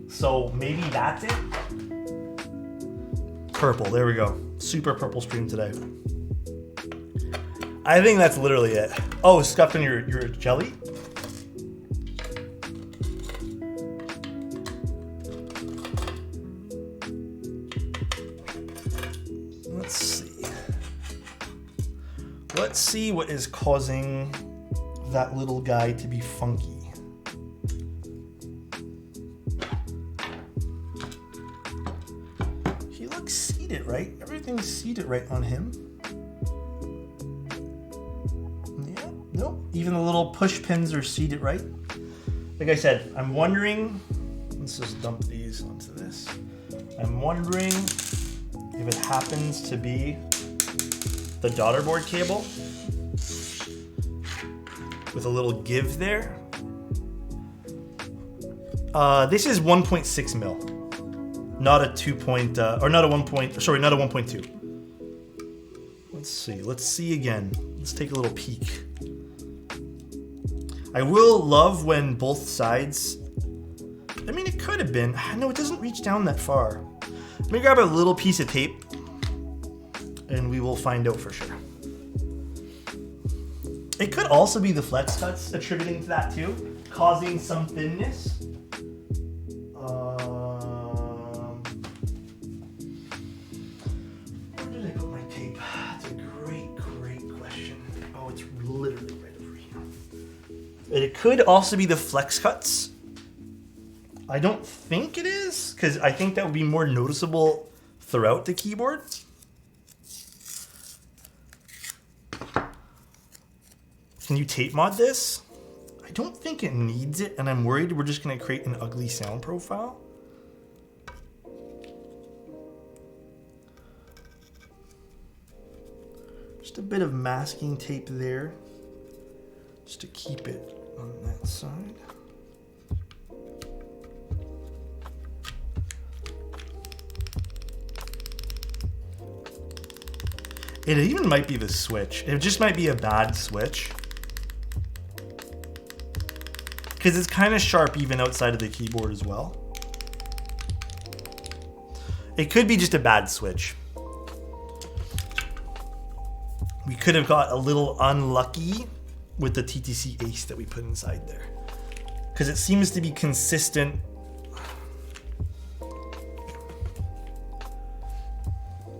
So maybe that's it. Purple, there we go. Super purple stream today. I think that's literally it. Oh, scuffed in your jelly? Let's see. Let's see what is causing that little guy to be funky. He looks seated, right? Everything's seated right on him. Yeah, nope. Even the little push pins are seated right. Like I said, I'm wondering, let's just dump these onto this. I'm wondering if it happens to be the daughter board cable with a little give there. This is 1.6 mil, not a 2 point, or not a 1 point, sorry, not a 1.2. Let's see again. Let's take a little peek. I will love when both sides, I mean, it could have been, no, it doesn't reach down that far. Let me grab a little piece of tape and we will find out for sure. It could also be the flex cuts attributing to that too, causing some thinness. Where did I put my tape? That's a great, great question. Oh, it's literally right over here. And it could also be the flex cuts. I don't think it is, because I think that would be more noticeable throughout the keyboard. Can you tape mod this? I don't think it needs it, and I'm worried we're just gonna create an ugly sound profile. Just a bit of masking tape there, just to keep it on that side. It even might be the switch. It just might be a bad switch. Because it's kind of sharp even outside of the keyboard as well. It could be just a bad switch. We could have got a little unlucky with the TTC Ace that we put inside there. Because it seems to be consistent.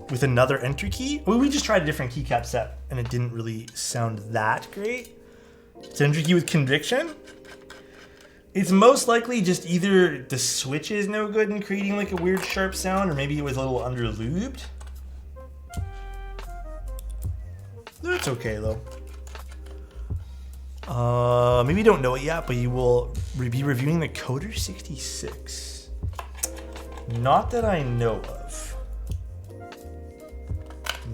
With another entry key. Well, we just tried a different keycap set and it didn't really sound that great. It's an entry key with conviction. It's most likely just either the switch is no good in creating like a weird sharp sound, or maybe it was a little under lubed. That's okay though. Maybe you don't know it yet, but you will be reviewing the Coder 66. Not that I know of.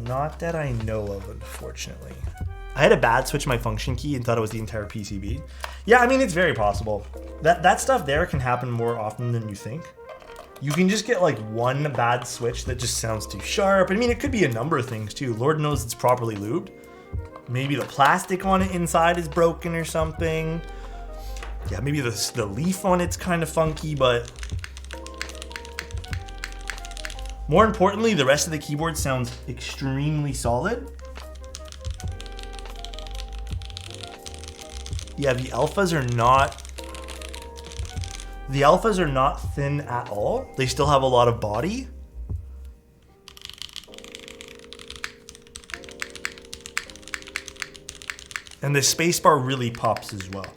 Not that I know of, unfortunately. I had a bad switch my function key and thought it was the entire PCB. Yeah, I mean, it's very possible. That stuff there can happen more often than you think. You can just get like one bad switch that just sounds too sharp. I mean, it could be a number of things too. Lord knows it's properly lubed. Maybe the plastic on it inside is broken or something. Yeah, maybe the leaf on it's kind of funky, but more importantly, the rest of the keyboard sounds extremely solid. Yeah, the alphas are not thin at all. They still have a lot of body. And the spacebar really pops as well.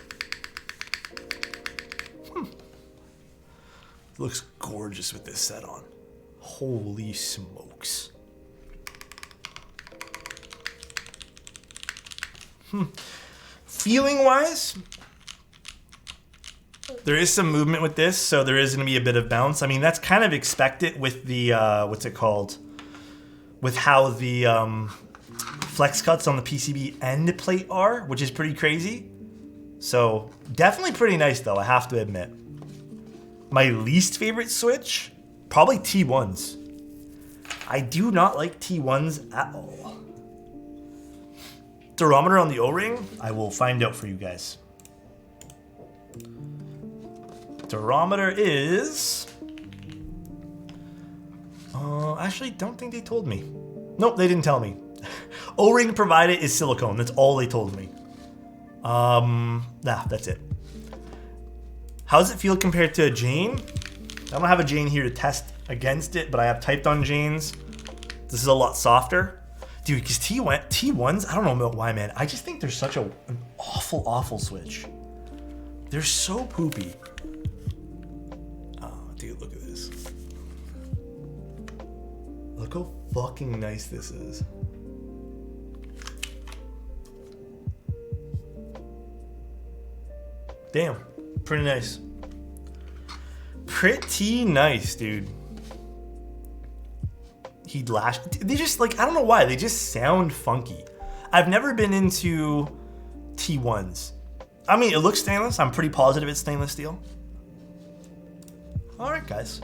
Looks gorgeous with this set on. Holy smokes. Feeling wise, there is some movement with this, so there is going to be a bit of bounce. I mean, that's kind of expected with the, what's it called? With how the flex cuts on the PCB end plate are, which is pretty crazy. So definitely pretty nice though, I have to admit. My least favorite switch, probably T1s. I do not like T1s at all. Durometer on the O-ring, I will find out for you guys. Durometer is... actually, don't think they told me. Nope, they didn't tell me. O-ring provided is silicone. That's all they told me. That's it. How does it feel compared to a Jane? I don't have a Jane here to test against it, but I have typed on Janes. This is a lot softer. Dude, because T1s, I don't know why, man. I just think they're such an awful, awful switch. They're so poopy. Oh, dude, look at this. Look how fucking nice this is. Damn, pretty nice. Pretty nice, dude. They just, like, I don't know why, they just sound funky. I've never been into T1s. I mean, it looks stainless. I'm pretty positive it's stainless steel. All right, guys.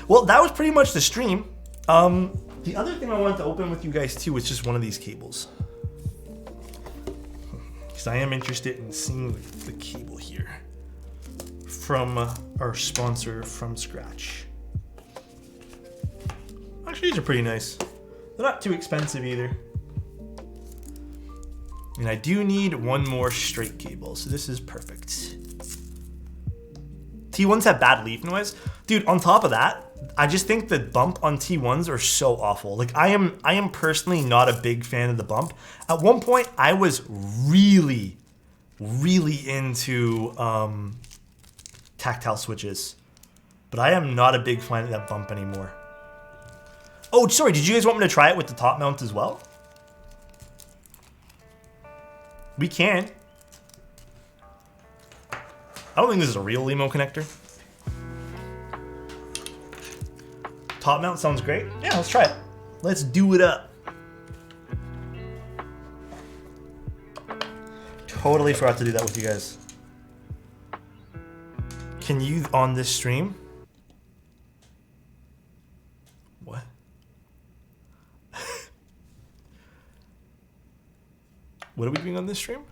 Well, that was pretty much the stream. The other thing I wanted to open with you guys too was just one of these cables. Because I am interested in seeing the cable here from our sponsor From Scratch. Actually, these are pretty nice. They're not too expensive either. And I do need one more straight cable, so this is perfect. T1s have bad leaf noise. Dude, on top of that, I just think the bump on T1s are so awful. Like, I am personally not a big fan of the bump. At one point, I was really, really into tactile switches. But I am not a big fan of that bump anymore. Oh, sorry, did you guys want me to try it with the top mount as well? We can. I don't think this is a real Limo connector. Top mount sounds great. Yeah, let's try it. Let's do it up. Totally forgot to do that with you guys. Can you on this stream? What? What are we doing on this stream?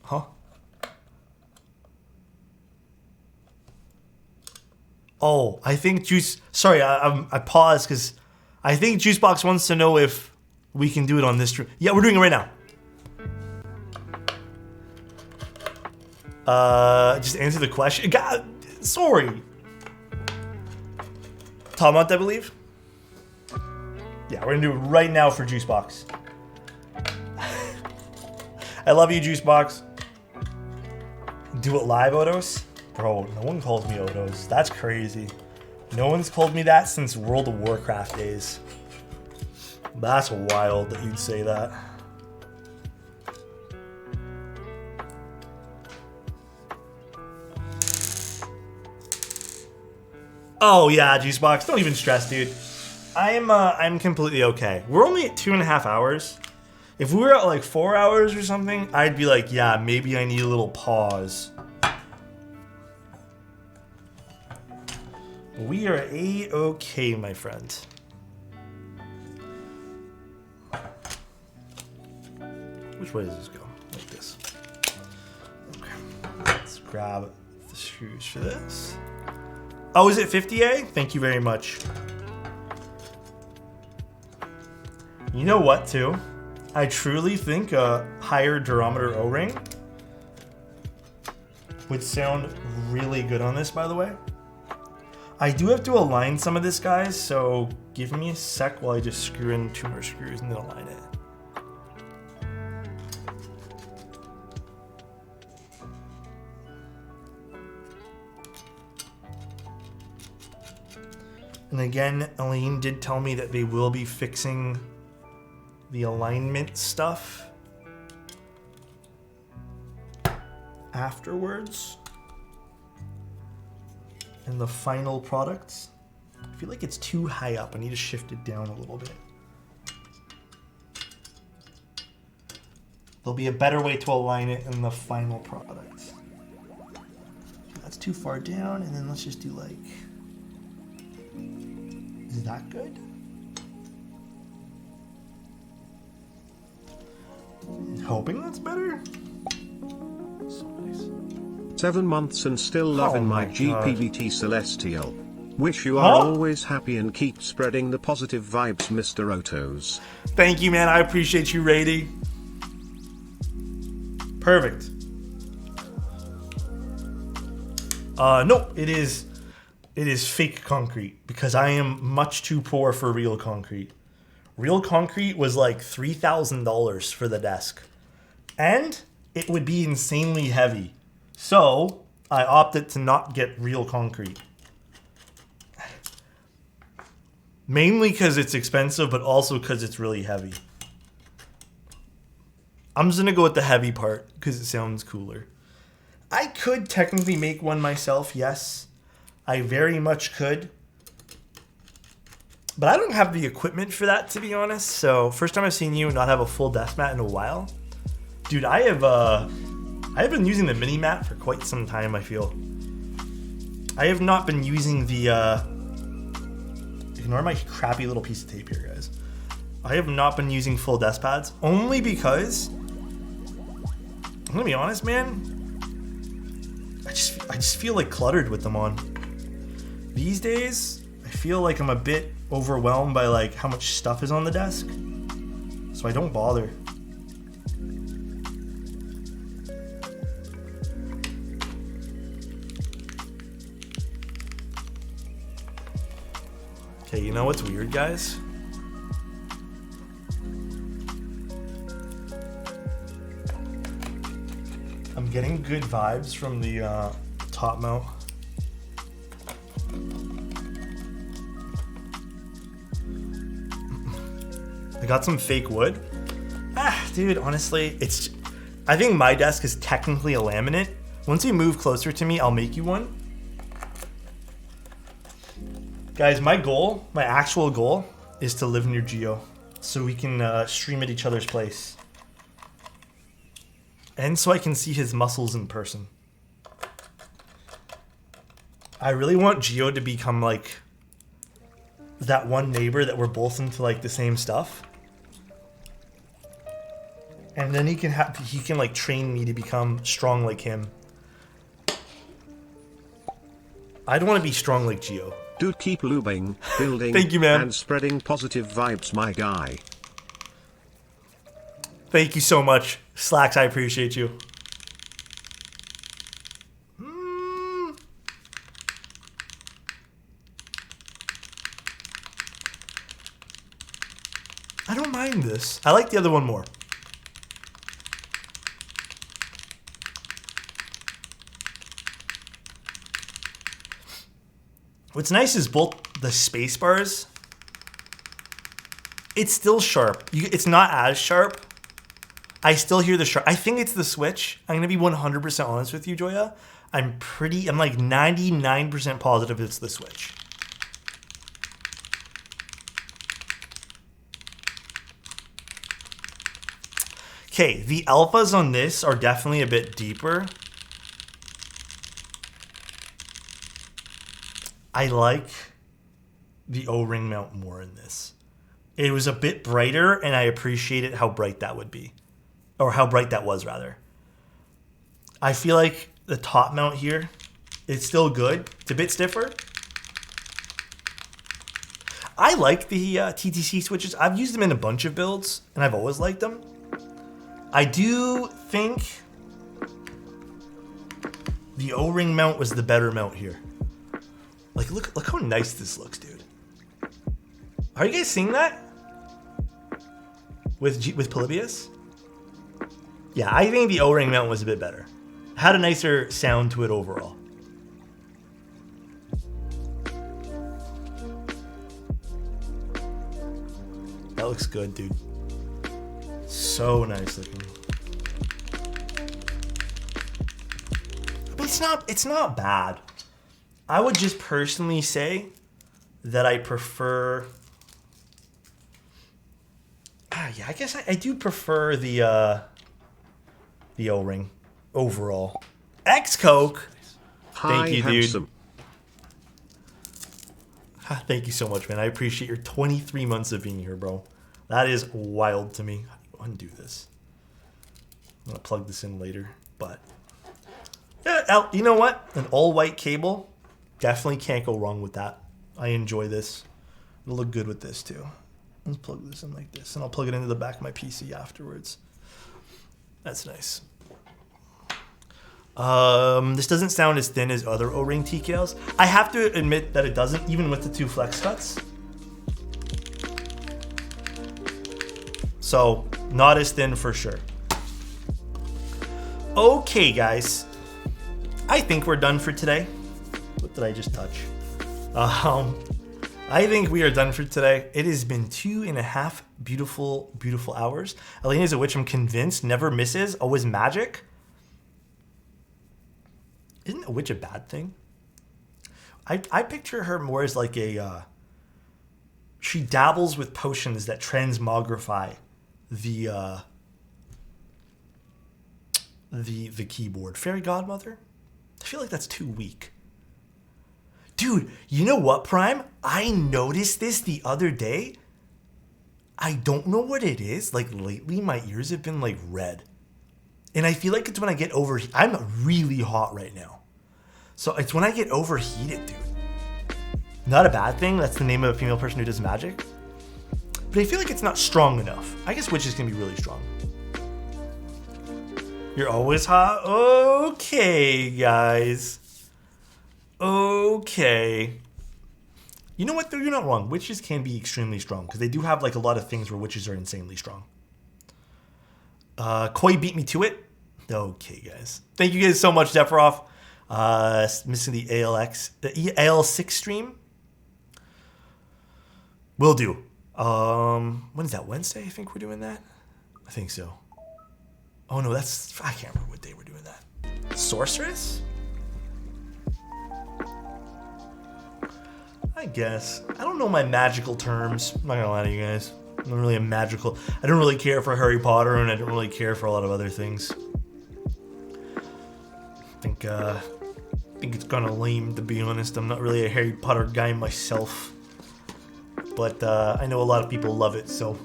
Huh? Oh, I think Juice... Sorry, I paused because I think Juicebox wants to know if we can do it on this stream. Yeah, we're doing it right now. Just answer the question. God, sorry. Top mount, I believe. Yeah, we're gonna do it right now for Juicebox. I love you, Juicebox. Do it live, Odos? Bro, no one calls me Odos. That's crazy. No one's called me that since World of Warcraft days. That's wild that you'd say that. Oh yeah, juice box. Don't even stress, dude. I'm completely okay. We're only at 2.5 hours. If we were at like 4 hours or something, I'd be like, yeah, maybe I need a little pause. We are A-okay, my friend. Which way does this go? Like this. Okay. Let's grab the screws for this. Oh, is it 50A? Thank you very much. You know what, too? I truly think a higher durometer O-ring would sound really good on this, by the way. I do have to align some of this, guys, so give me a sec while I just screw in 2 more screws and then align it. And again, Elaine did tell me that they will be fixing the alignment stuff afterwards. And the final products, I feel like it's too high up. I need to shift it down a little bit. There'll be a better way to align it in the final products. That's too far down, and then let's just do like, is that good? Hoping that's better. So nice. 7 months and still loving my my GPBT Celestial. Wish you are always happy and keep spreading the positive vibes, Mr. Otos. Thank you, man. I appreciate you, Rady. Perfect. Nope, it is fake concrete because I am much too poor for real concrete. Real concrete was like $3,000 for the desk. And it would be insanely heavy. So I opted to not get real concrete. Mainly because it's expensive, but also because it's really heavy. I'm just going to go with the heavy part because it sounds cooler. I could technically make one myself, yes. I very much could. But I don't have the equipment for that, to be honest. So first time I've seen you not have a full desk mat in a while. Dude, I've been using the mini mat for quite some time, I feel. I have not been using the, ignore my crappy little piece of tape here, guys. I have not been using full desk pads, only because, I'm gonna be honest, man, I just feel like cluttered with them on. These days, I feel like I'm a bit overwhelmed by like how much stuff is on the desk, so I don't bother. Okay, you know what's weird, guys? I'm getting good vibes from the top mount. I got some fake wood. Dude, honestly, I think my desk is technically a laminate. Once you move closer to me, I'll make you one. Guys, my actual goal is to live near Geo so we can stream at each other's place. And so I can see his muscles in person. I really want Geo to become like that one neighbor that we're both into like the same stuff. And then he can like train me to become strong like him. I'd want to be strong like Geo. Dude, keep lubing, building, Thank you, man. and spreading positive vibes, my guy. Thank you so much. Slacks, I appreciate you. I don't mind this. I like the other one more. What's nice is both the space bars, it's still sharp. It's not as sharp. I still hear the sharp. I think it's the switch. I'm going to be 100% honest with you, Joya. I'm like 99% positive it's the switch. Okay, the alphas on this are definitely a bit deeper. I like the O-ring mount more in this. It was a bit brighter, and I appreciated how bright that would be. Or how bright that was, rather. I feel like the top mount here is still good. It's a bit stiffer. I like the TTC switches. I've used them in a bunch of builds, and I've always liked them. I do think the O-ring mount was the better mount here. Like, look how nice this looks, dude. Are you guys seeing that? With Polybius? Yeah, I think the O-ring mount was a bit better. Had a nicer sound to it overall. That looks good, dude. So nice looking. I mean, it's not bad. I would just personally say that I prefer. Yeah, I guess I do prefer the O-ring overall. X-Coke. Thank you, dude. Thank you so much, man. I appreciate your 23 months of being here, bro. That is wild to me. How do you undo this? I'm gonna plug this in later, but yeah, you know what? An all-white cable, definitely can't go wrong with that. I enjoy this. It'll look good with this too. Let's plug this in like this, and I'll plug it into the back of my PC afterwards. That's nice. This doesn't sound as thin as other O-ring TKLs. I have to admit that it doesn't, even with the 2 flex cuts. So, not as thin for sure. Okay, guys. I think we're done for today. What did I just touch? I think we are done for today. It has been 2.5 beautiful, beautiful hours. Elena's a witch, I'm convinced, never misses, always magic. Isn't a witch a bad thing? I picture her more as like a... she dabbles with potions that transmogrify the keyboard. Fairy Godmother? I feel like that's too weak. Dude, you know what, Prime? I noticed this the other day. I don't know what it is. Like, lately, my ears have been, like, red. And I feel like it's when I get overheated. I'm really hot right now. So it's when I get overheated, dude. Not a bad thing. That's the name of a female person who does magic. But I feel like it's not strong enough. I guess witches can be really strong. You're always hot? Okay, guys. Okay. You know what, though? You're not wrong. Witches can be extremely strong because they do have like a lot of things where witches are insanely strong. Koi beat me to it. Okay, guys. Thank you guys so much, Sephiroth. Missing the AL6 stream. Will do. When is that? Wednesday? I think we're doing that. I think so. Oh no, I can't remember what day we're doing that. Sorceress? I guess. I don't know my magical terms. I'm not gonna lie to you guys. I'm not really a magical. I don't really care for Harry Potter, and I don't really care for a lot of other things. I think it's kind of lame, to be honest. I'm not really a Harry Potter guy myself, but I know a lot of people love it. So,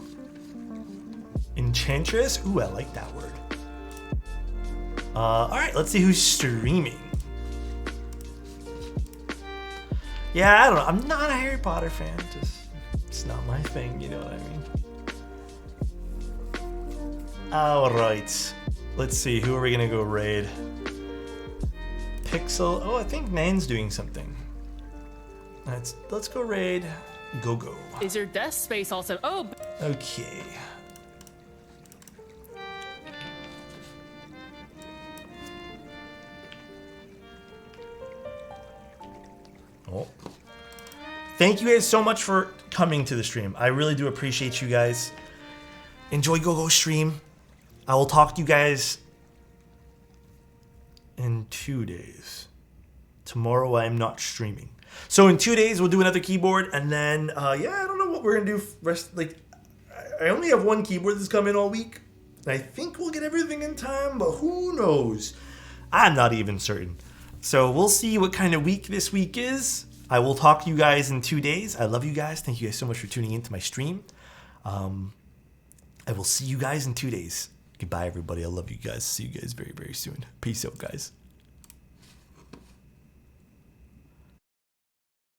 Enchantress. Ooh, I like that word. All right, let's see who's streaming. Yeah, I don't know. I'm not a Harry Potter fan. It's not my thing, you know what I mean? Alright. Let's see, who are we gonna go raid? Pixel. Oh, I think Nan's doing something. Let's go raid. Go. Is your desk space also... Oh! Okay. Oh. Thank you guys so much for coming to the stream. I really do appreciate you guys. Enjoy Go stream. I will talk to you guys in 2 days. Tomorrow I am not streaming. So in 2 days we'll do another keyboard, and then yeah, I don't know what we're gonna do. I only have one keyboard that's come in all week, I think we'll get everything in time, but who knows? I'm not even certain. So we'll see what kind of week this week is. I will talk to you guys in 2 days. I love you guys. Thank you guys so much for tuning into my stream. I will see you guys in 2 days. Goodbye, everybody. I love you guys. See you guys very, very soon. Peace out, guys.